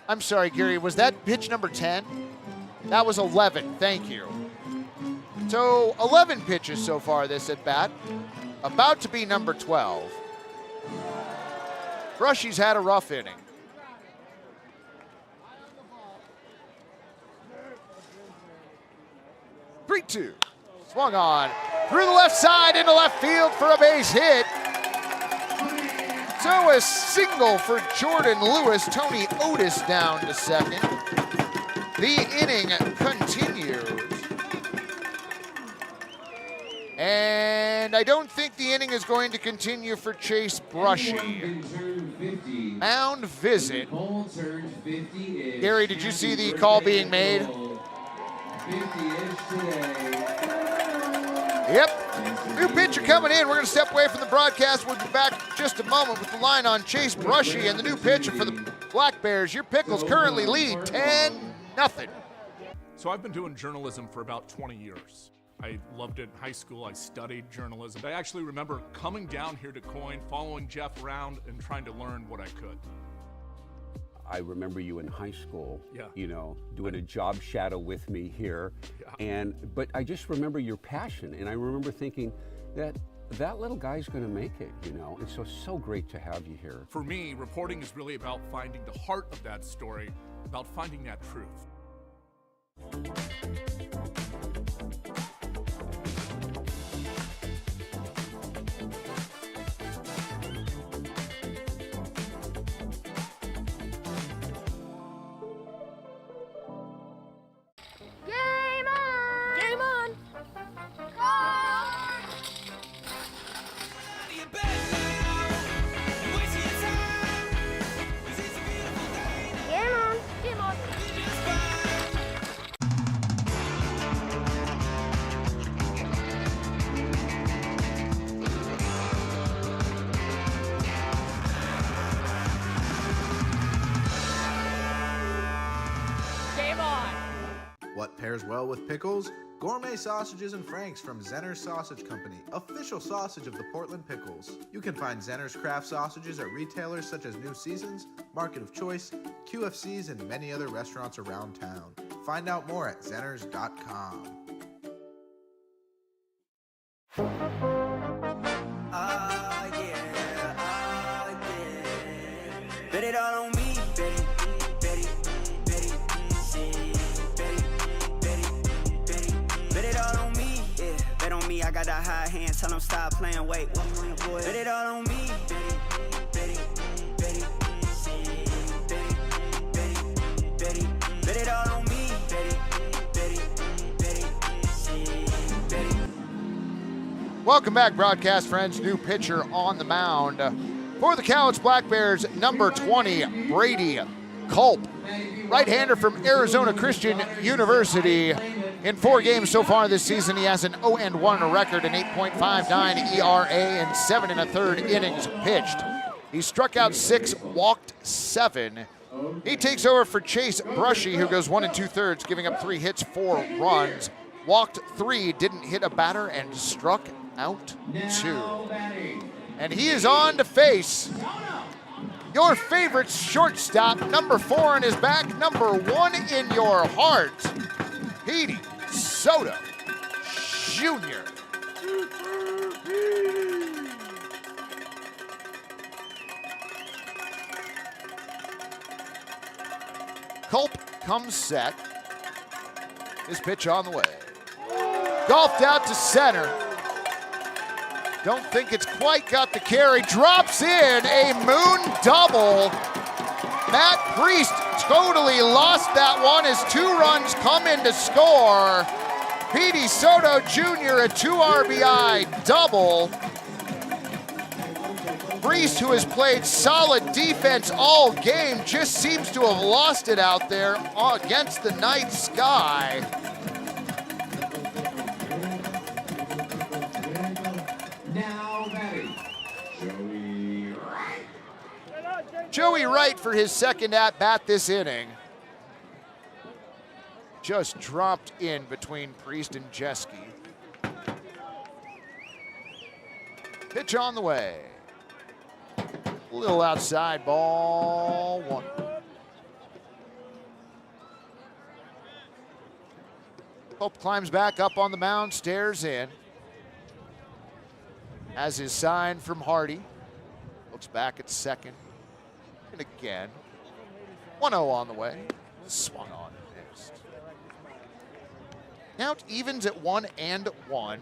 I'm sorry, Gary, was that pitch number 10? That was 11, thank you. So 11 pitches so far this at bat, about to be number 12. Rushy's had a rough inning. Three-two, swung on, through the left side into left field for a base hit. So a single for Jordan Lewis. Tony Otis down to second. The inning continues. And I don't think the inning is going to continue for Chase Brushy. Mound visit. Gary, did you see the call being made? Yep. New pitcher coming in. We're going to step away from the broadcast. We'll be back in just a moment with the line on Chase Brushy and the new pitcher for the Black Bears. Your Pickles currently lead 10-0. So I've been doing journalism for about 20 years. I loved it in high school. I studied journalism. I actually remember coming down here to Coyne, following Jeff around and trying to learn what I could. I remember you in high school, yeah, you know, doing a job shadow with me here. Yeah. But I just remember your passion, and I remember thinking that little guy's going to make it, you know. It's so great to have you here. For me, reporting is really about finding the heart of that story, about finding that truth. What pairs well with pickles? Gourmet sausages and franks from Zenner's Sausage Company, official sausage of the Portland Pickles. You can find Zenner's craft sausages at retailers such as New Seasons, Market of Choice, QFCs, and many other restaurants around town. Find out more at zenners.com. Bet it all on me, bet it, bet it, bet it, bet it all on me, yeah, bet on me, I got that high hand, tell them stop playing, wait, bet it all on me, bet it, bet it, bet it, bet it all on me, bet it, bet it, bet it. Welcome back, broadcast friends. New pitcher on the mound for the Cowlitz Black Bears, number 20, Brady Culp. Right-hander from Arizona Christian University. In 4 games so far this season, he has an 0-1 record, an 8.59 ERA, and 7 1/3 innings pitched. He struck out 6, walked 7. He takes over for Chase Brushy, who goes 1 2/3, giving up 3 hits, 4 runs. Walked 3, didn't hit a batter, and struck out 2. And he is on to face your favorite shortstop, number 4 in his back, number 1 in your heart, Petey Soto Jr. Culp comes set. His pitch on the way. Golfed out to center. Don't think it's quite got the carry. Drops in a moon double. Matt Priest totally lost that one as 2 runs come in to score. Petey Soto Jr. a 2 RBI double. Priest, who has played solid defense all game, just seems to have lost it out there against the night sky. Joey Wright for his second at-bat this inning. Just dropped in between Priest and Jeske. Pitch on the way. A little outside, ball 1. Pope climbs back up on the mound, stares in. Has his sign from Hardy. Looks back at second. And again. 1-0 on the way. Swung on and missed. Now it evens at 1-1.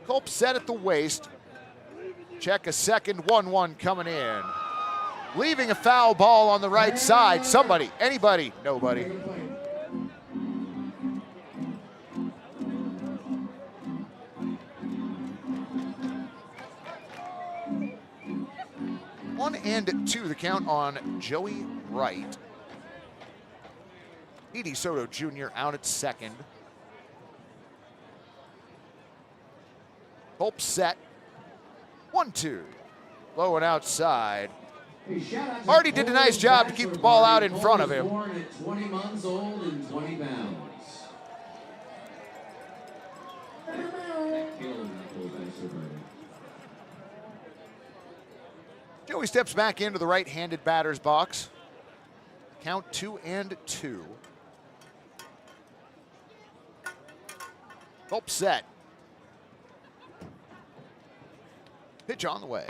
Culp set at the waist. Check a second, 1-1 coming in. Leaving a foul ball on the right side. Somebody, anybody, nobody. One and 2, the count on Joey Wright. Petey Soto Jr. out at second. Culp set. 1-2. Low and outside. Hardy did a nice job to keep the ball out in front of him. Born at 20 months old and 20 pounds. Joey steps back into the right-handed batter's box. Count 2-2. Culp set. Pitch on the way.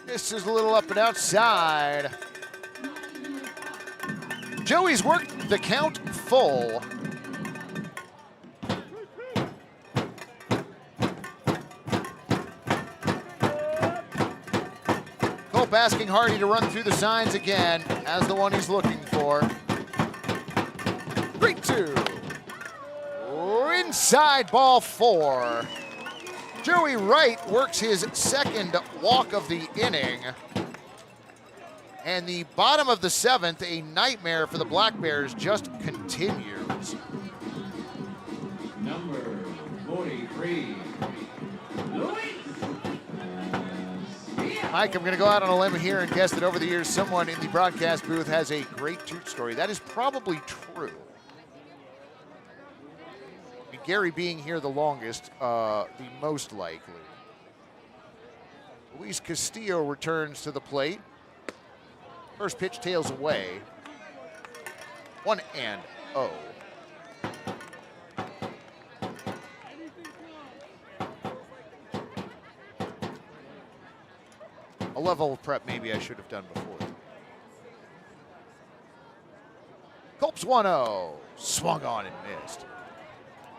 This is a little up and outside. Joey's worked the count full. Culp asking Hardy to run through the signs again as the one he's looking for. 3-2. Inside, ball 4. Joey Wright works his second walk of the inning. And the bottom of the 7th, a nightmare for the Black Bears, just continues. Number 43. Mike, I'm going to go out on a limb here and guess that over the years, someone in the broadcast booth has a great toot story. That is probably true. Gary being here the longest, the most likely. Luis Castillo returns to the plate. First pitch tails away. 1-0. A level of prep maybe I should have done before. Colps 1-0. Swung on and missed.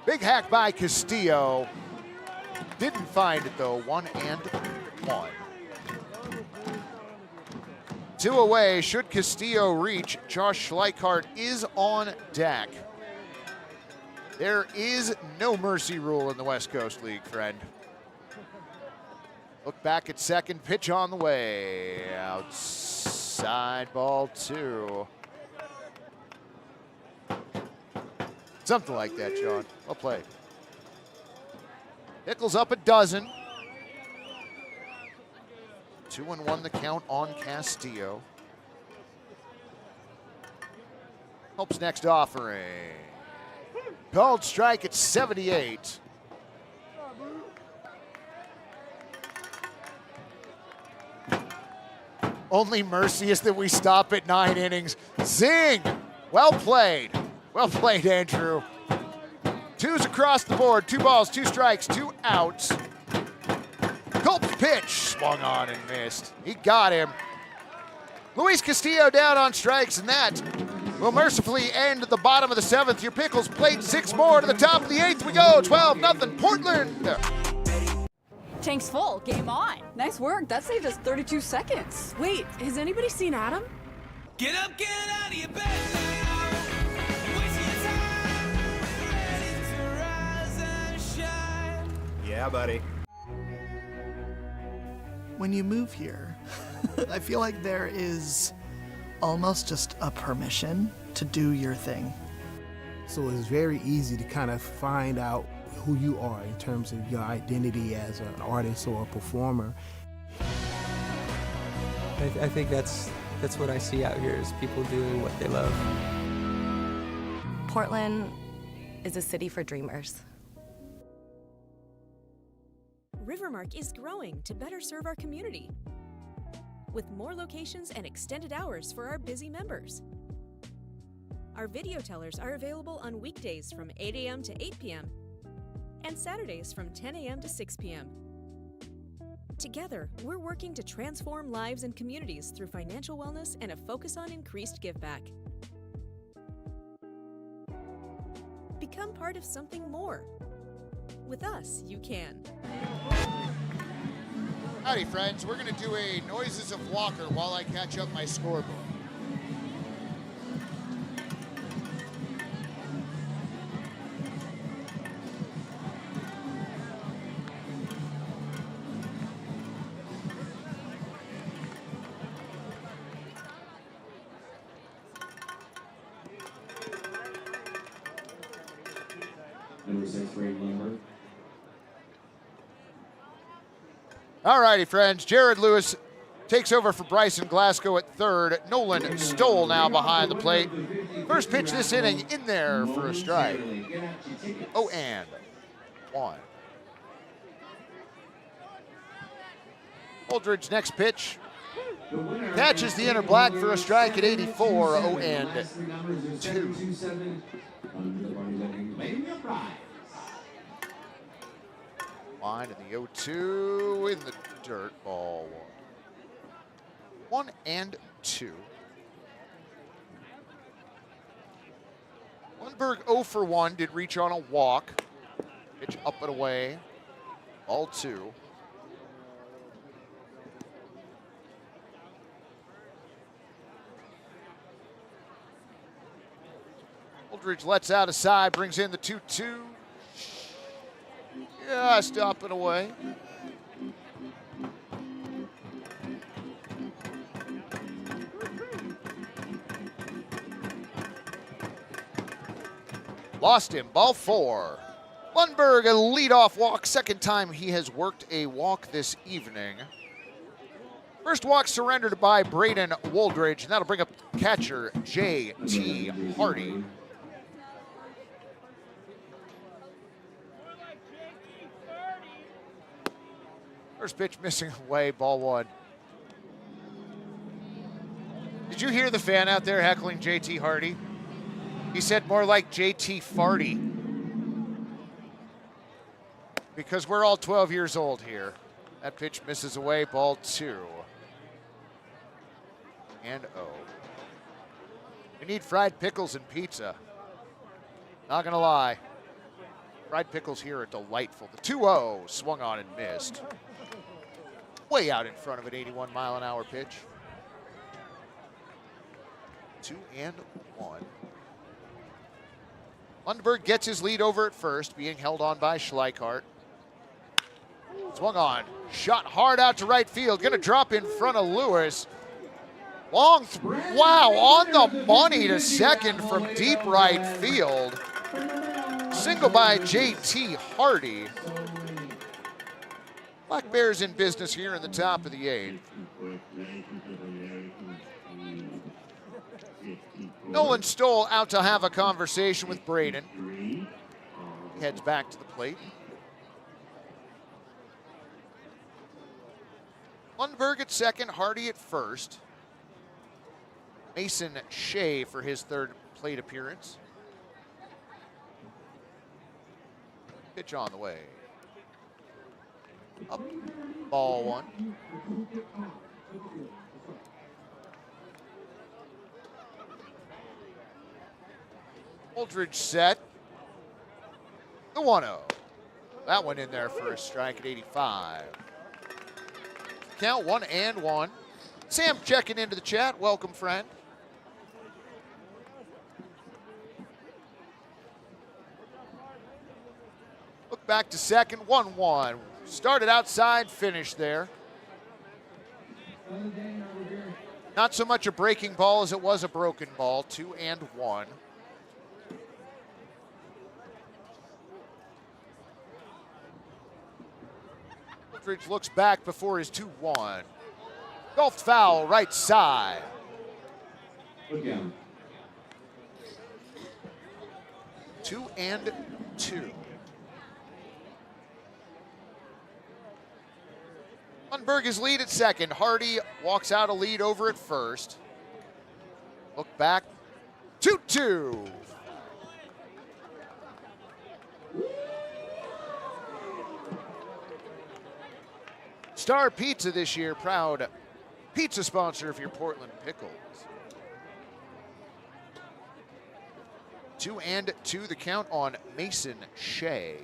Big hack by Castillo. Didn't find it though. 1-1. 2 away. Should Castillo reach, Josh Schleichart is on deck. There is no mercy rule in the West Coast League, friend. Look back at second, pitch on the way. Outside, ball 2. Something like that, Sean. Well played. Pickles up a dozen. 2-1 the count on Castillo. Hope's next offering. Called strike at 78. Only mercy is that we stop at 9 innings. Zing! Well played. Well played, Andrew. 2s across the board. 2 balls, 2 strikes, 2 outs. Colts pitch. Swung on and missed. He got him. Luis Castillo down on strikes, and that will mercifully end the bottom of the 7th. Your Pickles played 6 more to the top of the 8th. We go 12-0 Portland. Tank's full. Game on. Nice work. That saved us 32 seconds. Wait, has anybody seen Adam? Get up, get out of your bed now. Waste your time. Ready to rise and shine. Yeah, buddy. When you move here, I feel like there is almost just a permission to do your thing. So it's very easy to kind of find out who you are in terms of your identity as an artist or a performer. I think that's what I see out here is people doing what they love. Portland is a city for dreamers. Rivermark is growing to better serve our community with more locations and extended hours for our busy members. Our video tellers are available on weekdays from 8 a.m. to 8 p.m. and Saturdays from 10 a.m. to 6 p.m. Together, we're working to transform lives and communities through financial wellness and a focus on increased giveback. Become part of something more. With us, you can. Howdy, friends. We're going to do a Noises of Walker while I catch up my scoreboard. Number 6, Ray Lumber. All righty, friends. Jared Lewis takes over for Bryson Glasgow at third. Nolan Stoll now behind the plate. First pitch this inning in there for a strike. 0-1. Holdridge next pitch. Catches the inner black for a strike at 84. 0-2. Line in the 0-2 in the dirt, ball 1. 1-2. Lundberg 0 for 1, did reach on a walk. Pitch up and away, ball 2. Holdridge lets out a side, brings in the 2-2. Just up and away. Lost him, ball 4. Lundberg, a leadoff walk. Second time he has worked a walk this evening. First walk surrendered by Braden Woldridge, and that'll bring up catcher J.T. Hardy. First pitch missing away, ball one. Did you hear the fan out there heckling J.T. Hardy? He said more like J.T. Farty. Because we're all 12 years old here. That pitch misses away, ball two. And oh. We need fried pickles and pizza. Not gonna lie. Fried pickles here are delightful. The 2-0 swung on and missed. Way out in front of an 81-mile-an-hour pitch. 2-1. Lundberg gets his lead over at first, being held on by Schleichart. Swung on, shot hard out to right field, gonna drop in front of Lewis. Long, wow, on the money to second from deep right field. Single by J.T. Hardy. Black Bears in business here in the top of the eighth. Nolan Stoll out to have a conversation with Braden. He heads back to the plate. Lundberg at second, Hardy at first. Mason Shea for his third plate appearance. Pitch on the way. Up, ball one. Aldridge set. The 1-0. That went in there for a strike at 85. Count 1-1. Sam checking into the chat. Welcome, friend. Look back to second, 1-1. Started outside, finished there. Not so much a breaking ball as it was a broken ball, 2-1. Aldridge looks back before his 2-1. Golfed foul, right side. 2-2. Lundberg is lead at second. Hardy walks out a lead over at first. Look back, 2-2. Star Pizza this year, proud pizza sponsor of your Portland Pickles. 2-2, the count on Mason Shea.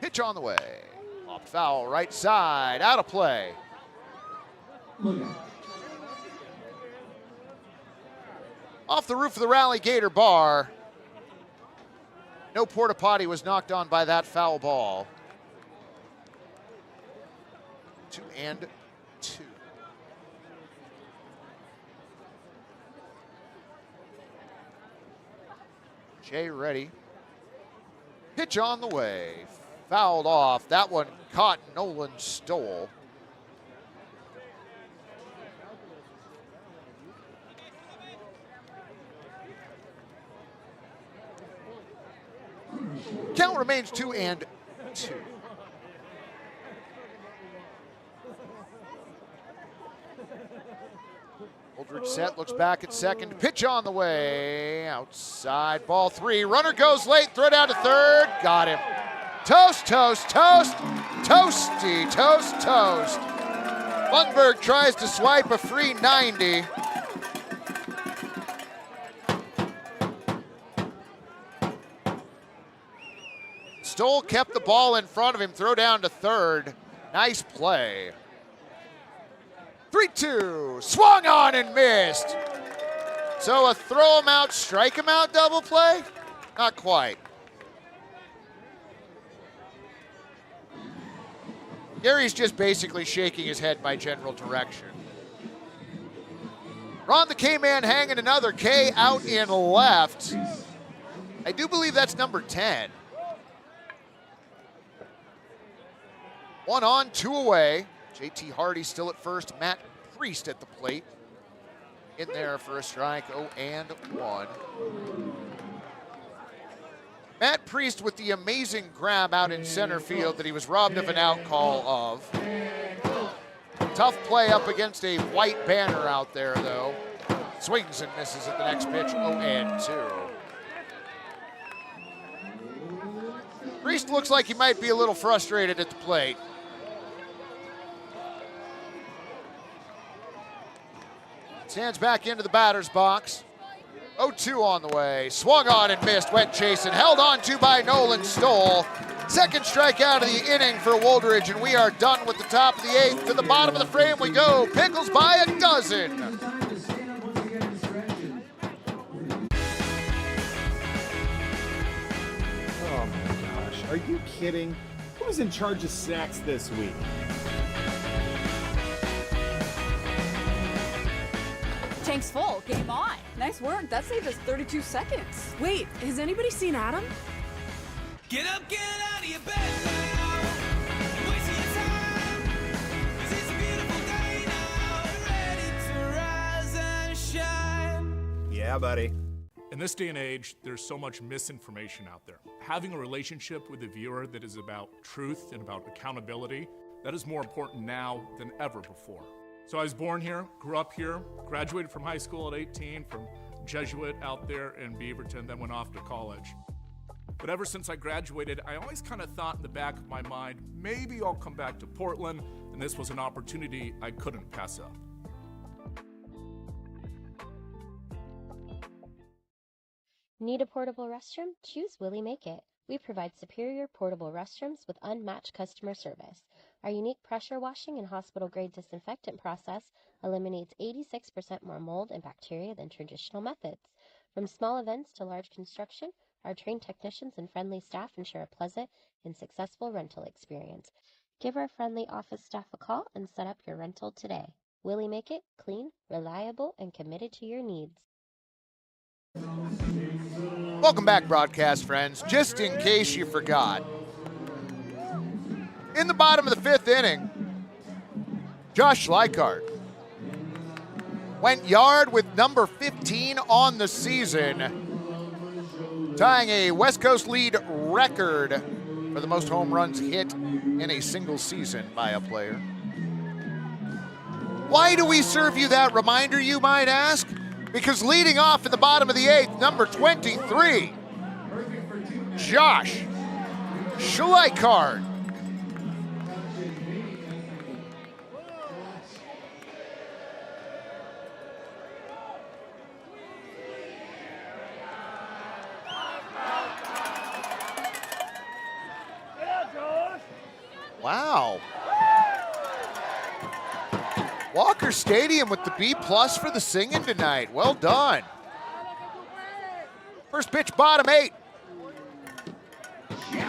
Pitch on the way. Off foul, right side, out of play. Off the roof of the Rally Gator bar. No porta potty was knocked on by that foul ball. 2-2. Jay ready. Pitch on the way. Fouled off. That one caught Nolan Stoll. Count remains 2-2. Aldridge set, looks back at second. Pitch on the way. Outside, ball three. Runner goes late, throw down to third. Got him. Toast, toast, toast. Toasty, toast, toast. Lundberg tries to swipe a free 90. Stoll kept the ball in front of him, throw down to third. Nice play. 3-2, swung on and missed. So a throw him out, strike him out double play? Not quite. Gary's just basically shaking his head by general direction. Ron the K-Man hanging another K out in left. I do believe that's number 10. 1 on, 2 away. JT Hardy still at first. Matt Priest at the plate. In there for a strike, 0-1. Matt Priest with the amazing grab out in center field that he was robbed of an out call of. Tough play up against a white banner out there, though. Swings and misses at the next pitch, 0-2. Priest looks like he might be a little frustrated at the plate. Stands back into the batter's box. 0-2 on the way. Swung on and missed. Went chasing. Held on to by Nolan Stoll. Second strikeout of the inning for Woldridge, and we are done with the top of the 8th. To the bottom of the frame we go. Pickles by a dozen. Oh my gosh, are you kidding? Who's in charge of sacks this week? Tank's full. Game on. Nice work. That saved us 32 seconds. Wait, has anybody seen Adam? Get up, get out of your bed now. Wasting your time. 'Cause it's a beautiful day now. Ready to rise and shine. Yeah, buddy. In this day and age, there's so much misinformation out there. Having a relationship with the viewer that is about truth and about accountability, that is more important now than ever before. So I was born here, grew up here, graduated from high school at 18 from Jesuit out there in Beaverton, then went off to college. But ever since I graduated, I always kind of thought in the back of my mind, maybe I'll come back to Portland, and this was an opportunity I couldn't pass up. Need a portable restroom? Choose Willie Make It. We provide superior portable restrooms with unmatched customer service. Our unique pressure washing and hospital-grade disinfectant process eliminates 86% more mold and bacteria than traditional methods. From small events to large construction, our trained technicians and friendly staff ensure a pleasant and successful rental experience. Give our friendly office staff a call and set up your rental today. Willie Make It, clean, reliable, and committed to your needs. Welcome back, broadcast friends. Just in case you forgot, in the bottom of the 5th inning, Josh Schleichart went yard with number 15 on the season, tying a West Coast lead record for the most home runs hit in a single season by a player. Why do we serve you that reminder, you might ask? Because leading off in the bottom of the 8th, number 23, Josh Schleichart. Wow. Walker Stadium with the B+ for the singing tonight. Well done. First pitch, bottom 8.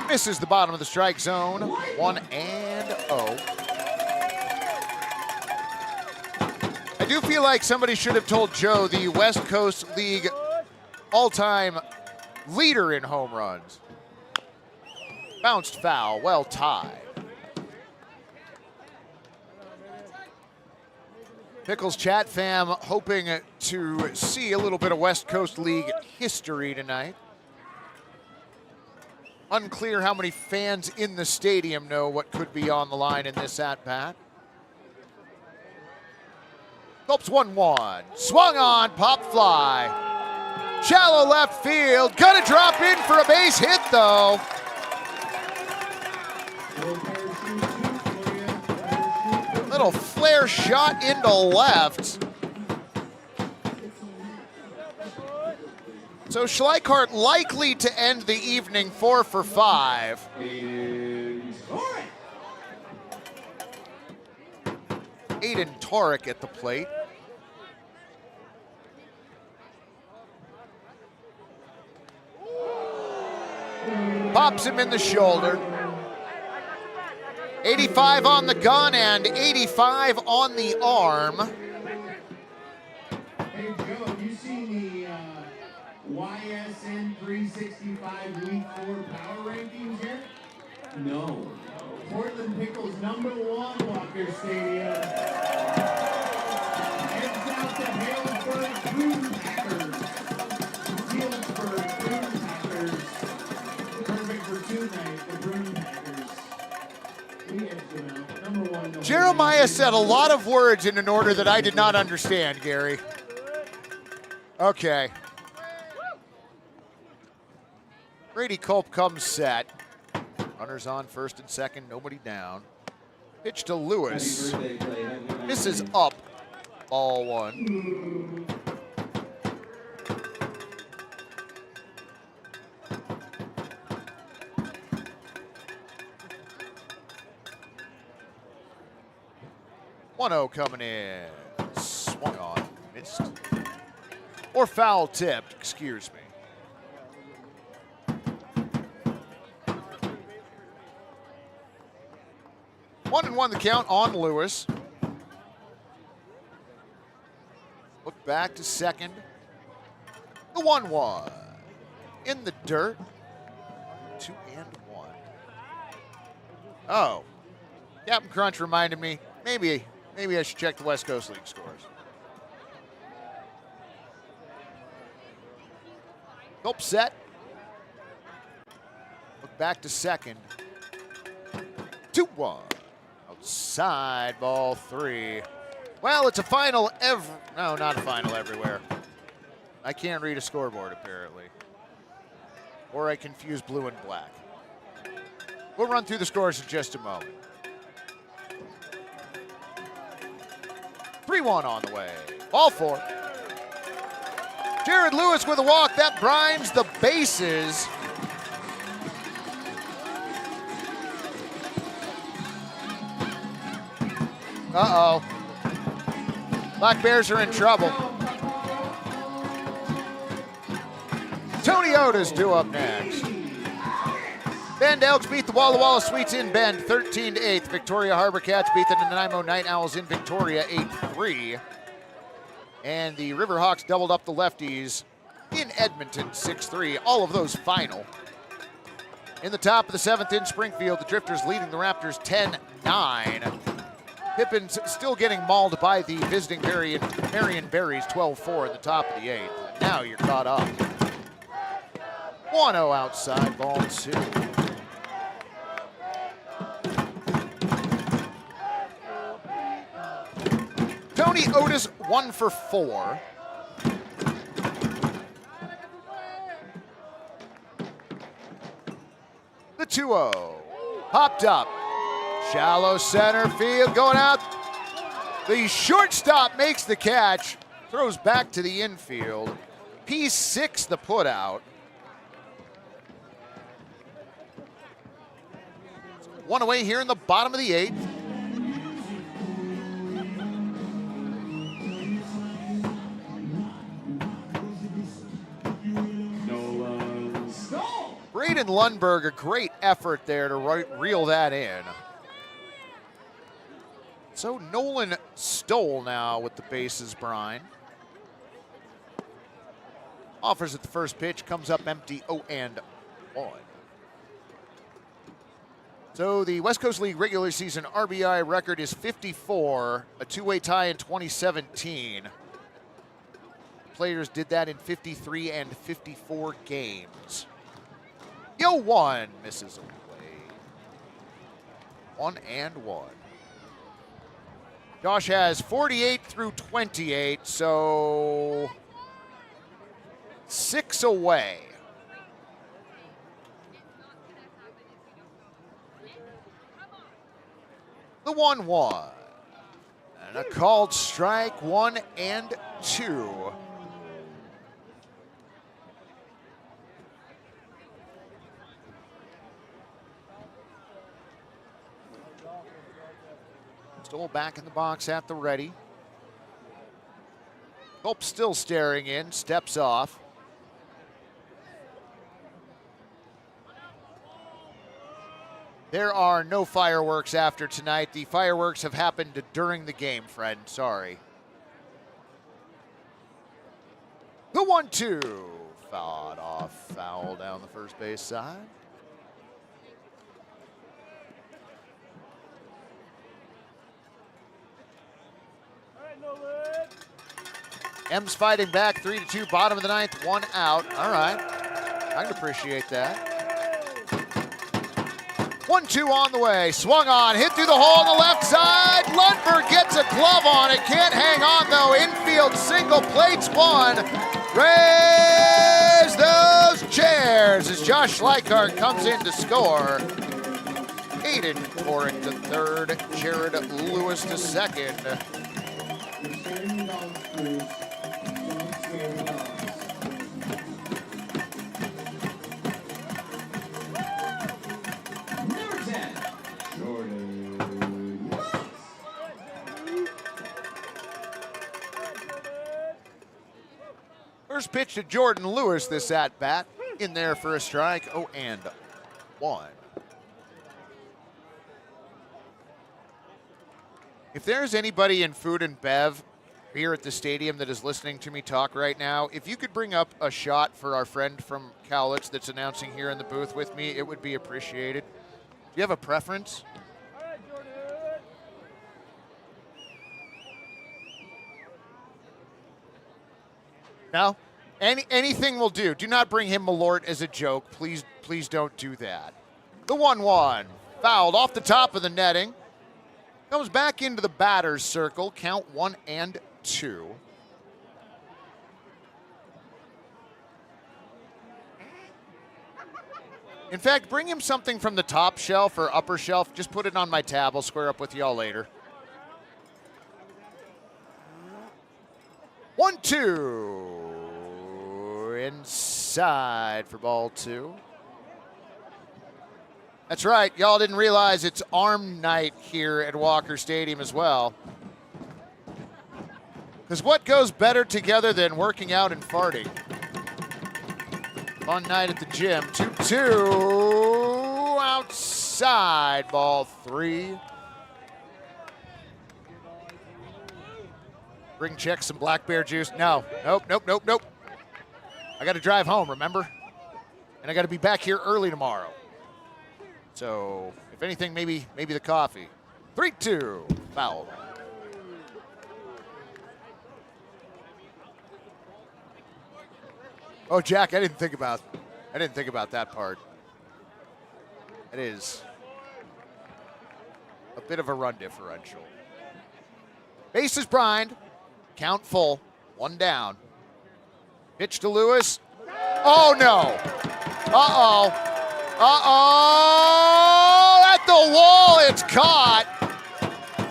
Misses the bottom of the strike zone. 1-0. I do feel like somebody should have told Joe, the West Coast League all-time leader in home runs. Bounced foul, well tied. Pickles chat fam hoping to see a little bit of West Coast League history tonight. Unclear how many fans in the stadium know what could be on the line in this at-bat. Gulps 1-1. Swung on, pop fly. Shallow left field. Gonna drop in for a base hit, though. Little flare shot into left. So Schleichart likely to end the evening 4 for 5. Aiden Torek at the plate. Pops him in the shoulder. 85 on the gun and 85 on the arm. Hey, Joe, have you seen the YSN 365 Week 4 power rankings here? No. Portland Pickles #1, Walker Stadium. Heads out to Halesburg Boom Packers. Healdsburg Boom Packers. Perfect for tonight, the Boom Packers. We head to #1. Jeremiah said a lot of words in an order that I did not understand, Gary. Okay. Brady Culp comes set. Runners on first and second, nobody down. Pitch to Lewis. Misses up. Ball 1. .1-0 coming in. Swung on. Missed. Or foul tipped, excuse me. One and one the count on Lewis. Look back to second. The 1-1. In the dirt. 2-1. Oh. Captain Crunch reminded me, maybe I should check the West Coast League scores. Nope, set. Look back to second. 2-1. Outside, ball 3. Well, it's a final no, not a final everywhere. I can't read a scoreboard, apparently. Or I confuse blue and black. We'll run through the scores in just a moment. 3-1 on the way. Ball 4. Jared Lewis with a walk. That grinds the bases. Uh-oh. Black Bears are in trouble. Tony Otis due up next. Bend Elks beat the Walla Walla Sweets in Bend 13-8. Victoria Harbor Cats beat the Nanaimo Night Owls in Victoria 8-3. And the Riverhawks doubled up the Lefties in Edmonton 6-3. All of those final. In the top of the 7th in Springfield, the Drifters leading the Raptors 10-9. Pippins still getting mauled by the visiting Marion Berries 12-4 in the top of the 8th. And now you're caught up. 1-0 outside, ball 2. Tony Otis 1 for 4. The 2-0. Popped up. Shallow center field going out. The shortstop makes the catch. Throws back to the infield. P6 the putout. One away here in the bottom of the 8th. Braden Lundberg, a great effort there to reel that in. So Nolan Stoll now with the bases brine. Offers at the first pitch, comes up empty, 0-1. So the West Coast League regular season RBI record is 54, a two-way tie in 2017. Players did that in 53 and 54 games. 0-1 misses away. 1-1. Josh has 48 through 28, so 6 away. The 1-1. And a called strike, 1 and 2. Stoll back in the box at the ready. Culp still staring in, steps off. There are no fireworks after tonight. The fireworks have happened during the game, friend. Sorry. The 1-2. Fouled off, foul down the first base side. M's fighting back, 3-2, bottom of the ninth, 1 out. All right, I can appreciate that. 1-2 on the way, swung on, hit through the hole on the left side. Lundberg gets a glove on it, can't hang on though. Infield single, plates one. Raise those chairs as Josh Schleichart comes in to score. Aiden Torek to third, Jared Lewis to second. First pitch to Jordan Lewis this at-bat. In there for a strike, 0-1. If there's anybody in food and bev here at the stadium that is listening to me talk right now, if you could bring up a shot for our friend from Cowlitz that's announcing here in the booth with me, it would be appreciated. Do you have a preference? No? Anything will do. Do not bring him Malort as a joke. Please don't do that. The 1-1. Fouled off the top of the netting. Comes back into the batter's circle. Count 1-2. In fact, bring him something from the top shelf or upper shelf. Just put it on my tab. I'll square up with y'all later. 1-2. Inside for ball 2. That's right. Y'all didn't realize it's arm night here at Walker Stadium as well. Because what goes better together than working out and farting? Fun night at the gym. 2-2. Outside. Ball 3. Bring check some Black Bear juice. No. Nope. I got to drive home, remember? And I got to be back here early tomorrow. So, if anything, maybe the coffee. 3-2. Foul. Oh, Jack, I didn't think about that part. It is a bit of a run differential. Bases brined. Count full. 1 down. Pitch to Lewis. Oh, no. Uh-oh. At the wall, it's caught.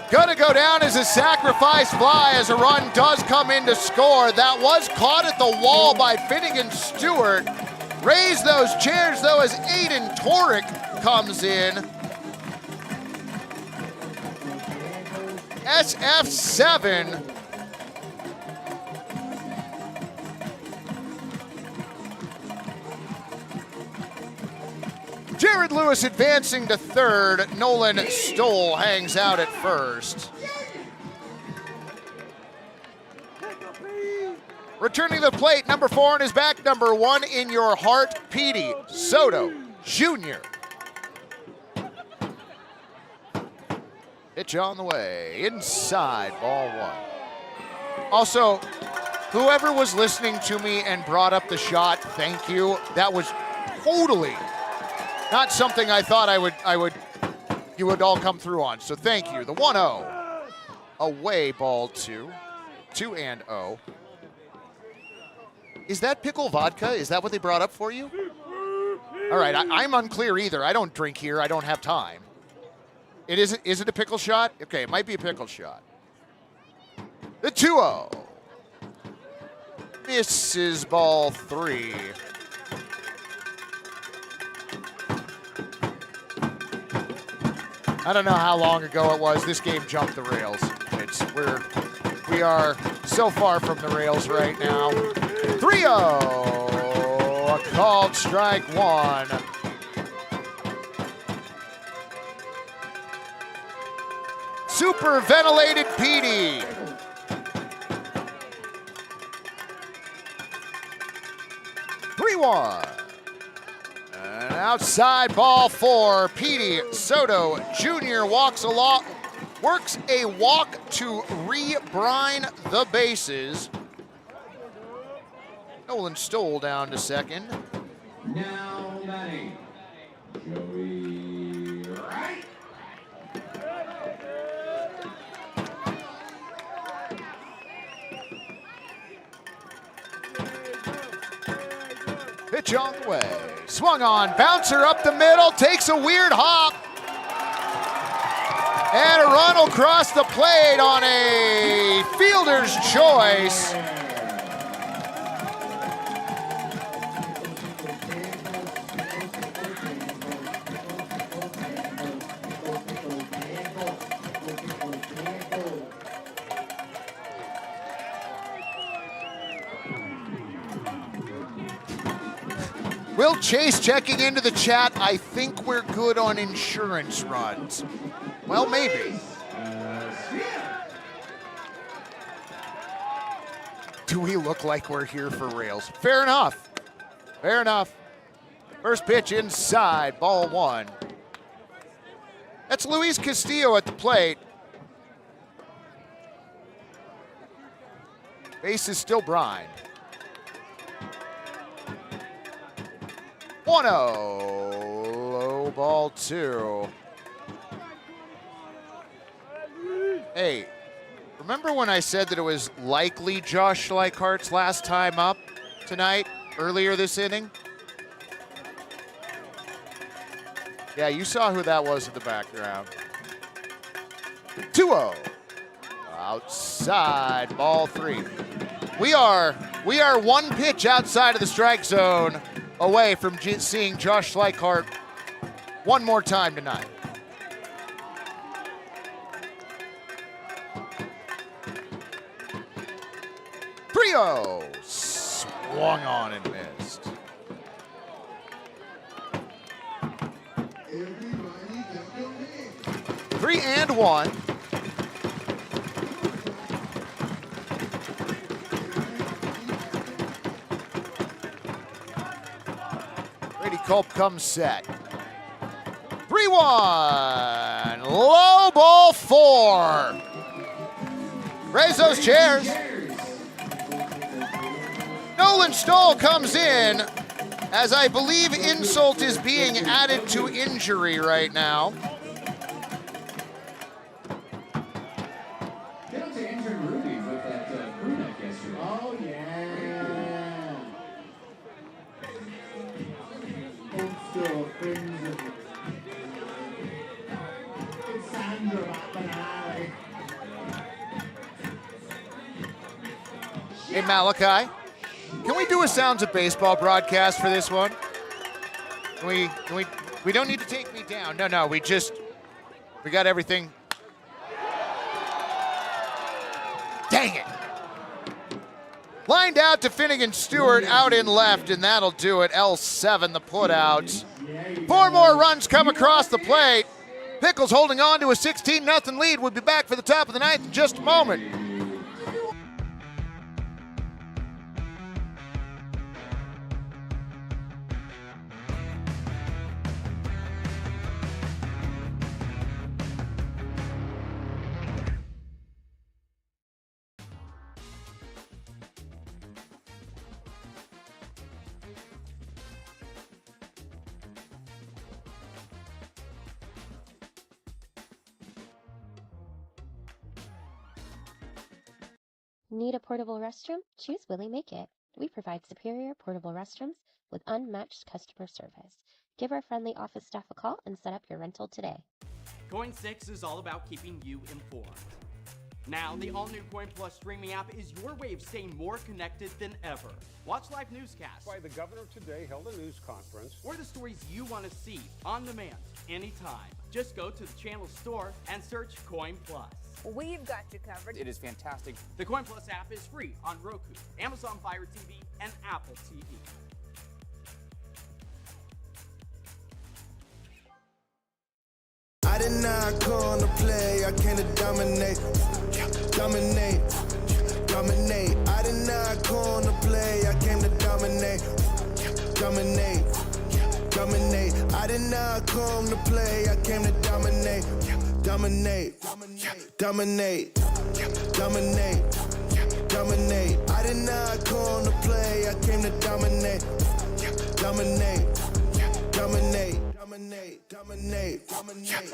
Gonna go down as a sacrifice fly as a run does come in to score. That was caught at the wall by Finnegan Stewart. Raise those chairs, though, as Aiden Torek comes in. SF7. Jared Lewis advancing to third. Nolan Stoll hangs out at first. Returning to the plate, number 4 in his back, number 1 in your heart, Petey Soto Jr. Pitch on the way, inside, ball 1. Also, whoever was listening to me and brought up the shot, thank you. That was totally not something I thought you would all come through on. So thank you. The 1-0. Away, ball 2. 2-0. Is that pickle vodka? Is that what they brought up for you? All right, I'm unclear either. I don't drink here. I don't have time. Is it a pickle shot? Okay, it might be a pickle shot. The 2-0. Misses ball 3. I don't know how long ago it was. This game jumped the rails. We are so far from the rails right now. 3-0. A called strike 1. Super ventilated Petey. 3-1. An outside ball for Petey. Soto Jr. works a walk to re-brine the bases. Nolan Stoll down to second. Now batting, Joey Wright. Pitch on the way. Swung on, bouncer up the middle, takes a weird hop. And a run will cross the plate on a fielder's choice. Will Chase checking into the chat. I think we're good on insurance runs. Well, maybe. Do we look like we're here for rails? Fair enough. Fair enough. First pitch inside, ball one. That's Luis Castillo at the plate. Base is still brined. 1-0, low ball 2. Hey, remember when I said that it was likely Josh Schleichardt's last time up tonight, earlier this inning? Yeah, you saw who that was in the background. 2-0, outside, ball 3. We are one pitch outside of the strike zone away from seeing Josh Schleichhardt one more time tonight. Trio swung on and missed. 3-1. Culp comes set. 3-1. Low ball 4. Raise those chairs. Nolan Stoll comes in as I believe insult is being added to injury right now. Get up to intern Ruby with that crew neck yesterday. Oh, yeah. Hey, Malachi, can we do a Sounds of Baseball broadcast for this one? We don't need to take me down. No, we got everything. Dang it. Lined out to Finnegan Stewart, out in left, and that'll do it. L7, the put-out. 4 more runs come across the plate. Pickles holding on to a 16-0 lead. We'll be back for the top of the ninth in just a moment. Need a portable restroom? Choose Willie Make It. We provide superior portable restrooms with unmatched customer service. Give our friendly office staff a call and set up your rental today. Coin 6 is all about keeping you informed. Now, the all-new Coin Plus streaming app is your way of staying more connected than ever. Watch live newscasts. Why the governor today held a news conference. Or the stories you want to see on demand, anytime. Just go to the channel store and search Coin Plus. We've got you covered. It is fantastic. The Coin Plus app is free on Roku, Amazon Fire TV, and Apple TV. I did not come to play, I came to dominate. Dominate. I did not come to play, I came to dominate. dominate, dominate. I did not come to play, I came to dominate, dominate, dominate, dominate, dominate. I did not come to play, I came to dominate, dominate, dominate, dominate, dominate, dominate.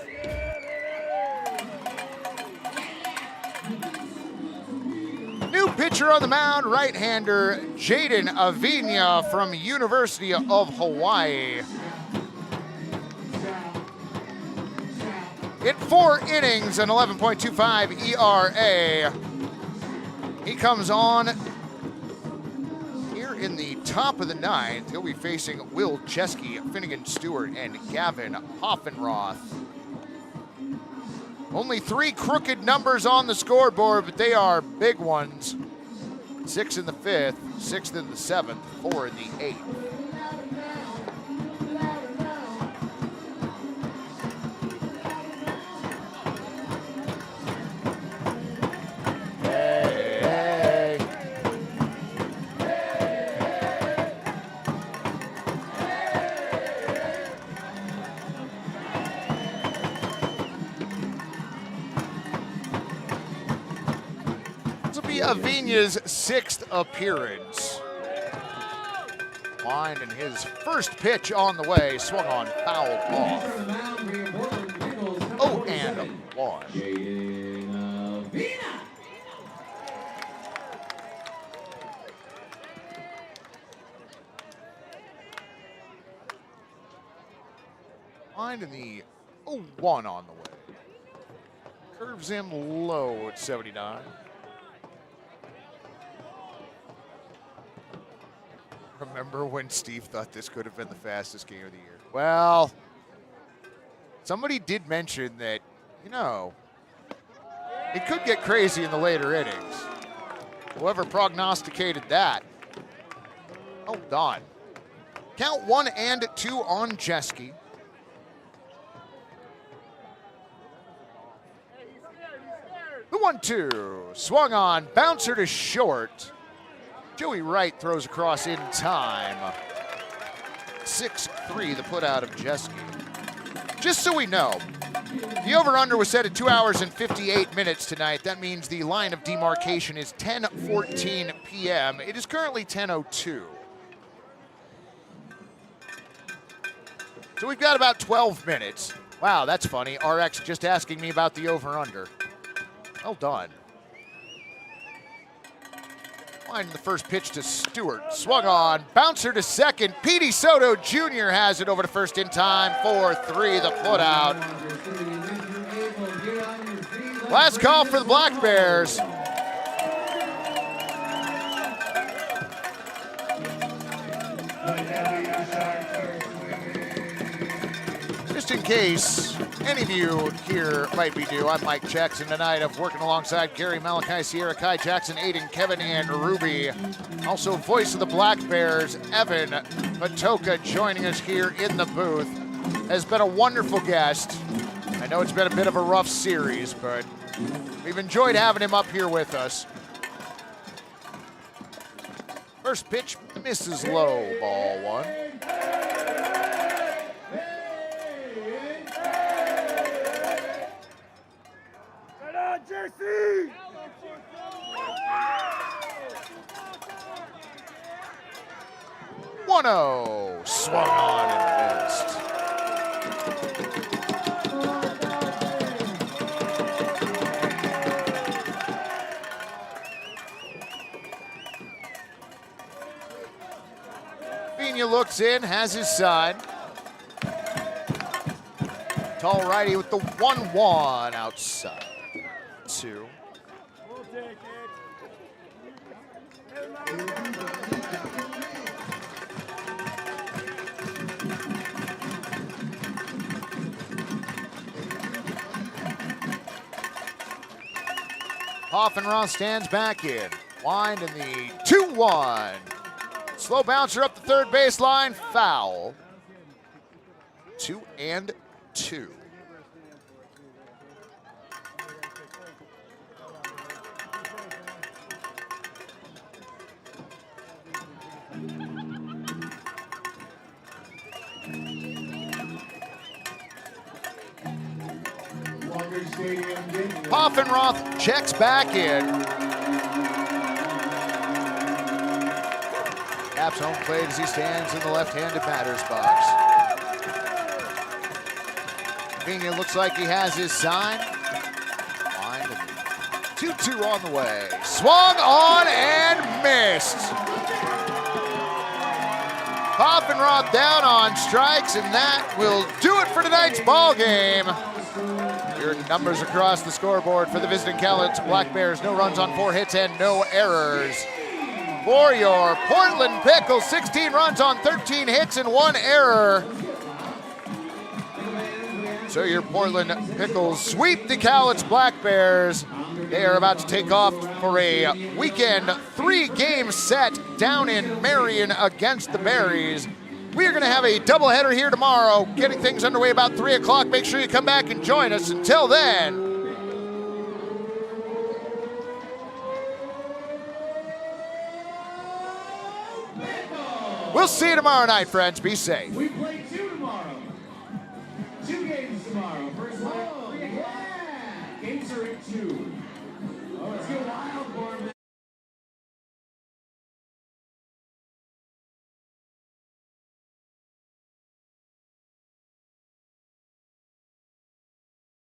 New pitcher on the mound, right-hander Jaden Avina from University of Hawaii. In 4 innings, an 11.25 ERA. He comes on here in the top of the 9th. He'll be facing Will Chesky, Finnegan Stewart, and Gavin Hoffenroth. Only 3 crooked numbers on the scoreboard, but they are big ones. 6 in the 5th, 6th in the 7th, 4 in the 8th. Avina's 6th appearance. Line in his first pitch on the way, swung on, fouled off. 0-1. Line in the 0-1 on the way. Curves him low at 79. Remember when Steve thought this could have been the fastest game of the year? Well, somebody did mention that, you know, it could get crazy in the later innings. Whoever prognosticated that. Hold on. Count 1-2 on Jeske. The 1-2. Swung on. Bouncer to short. Joey Wright throws across in time. 6-3, the putout of Jeske. Just so we know, the over-under was set at 2 hours and 58 minutes tonight. That means the line of demarcation is 10:14 p.m. It is currently 10:02. So we've got about 12 minutes. Wow, that's funny. RX just asking me about the over-under. Well done. Line the first pitch to Stewart. Swung on. Bouncer to second. Petey Soto Jr. has it over to first in time. 4-3, the putout. Last call for the Black Bears. Just in case any of you here might be new, I'm Mike Jackson tonight. I'm working alongside Gary, Malachi, Sierra, Kai, Jackson, Aiden, Kevin, and Ruby. Also, voice of the Black Bears, Evan Patoka, joining us here in the booth. Has been a wonderful guest. I know it's been a bit of a rough series, but we've enjoyed having him up here with us. First pitch misses low, ball 1. Jersey! 1-0, swung on and missed. Avina looks in, has his side. Tall righty with the 1-1 outside. 2. We'll take it. Hoffenroth stands back in. Wind in the 2-1. Slow bouncer up the third baseline. Foul. 2-2. Poffenroth checks back in. Taps home plate as he stands in the left-handed batter's box. Pena looks like he has his sign. 2-2 on the way. Swung on and missed. Poffenroth down on strikes, and that will do it for tonight's ball game. Your numbers across the scoreboard for the visiting Cowlitz Black Bears. No runs on 4 hits and no errors. For your Portland Pickles, 16 runs on 13 hits and 1 error. So your Portland Pickles sweep the Cowlitz Black Bears. They are about to take off for a weekend 3-game set down in Marion against the Berries. We are going to have a doubleheader here tomorrow, getting things underway about 3 o'clock. Make sure you come back and join us. Until then, we'll see you tomorrow night, friends. Be safe.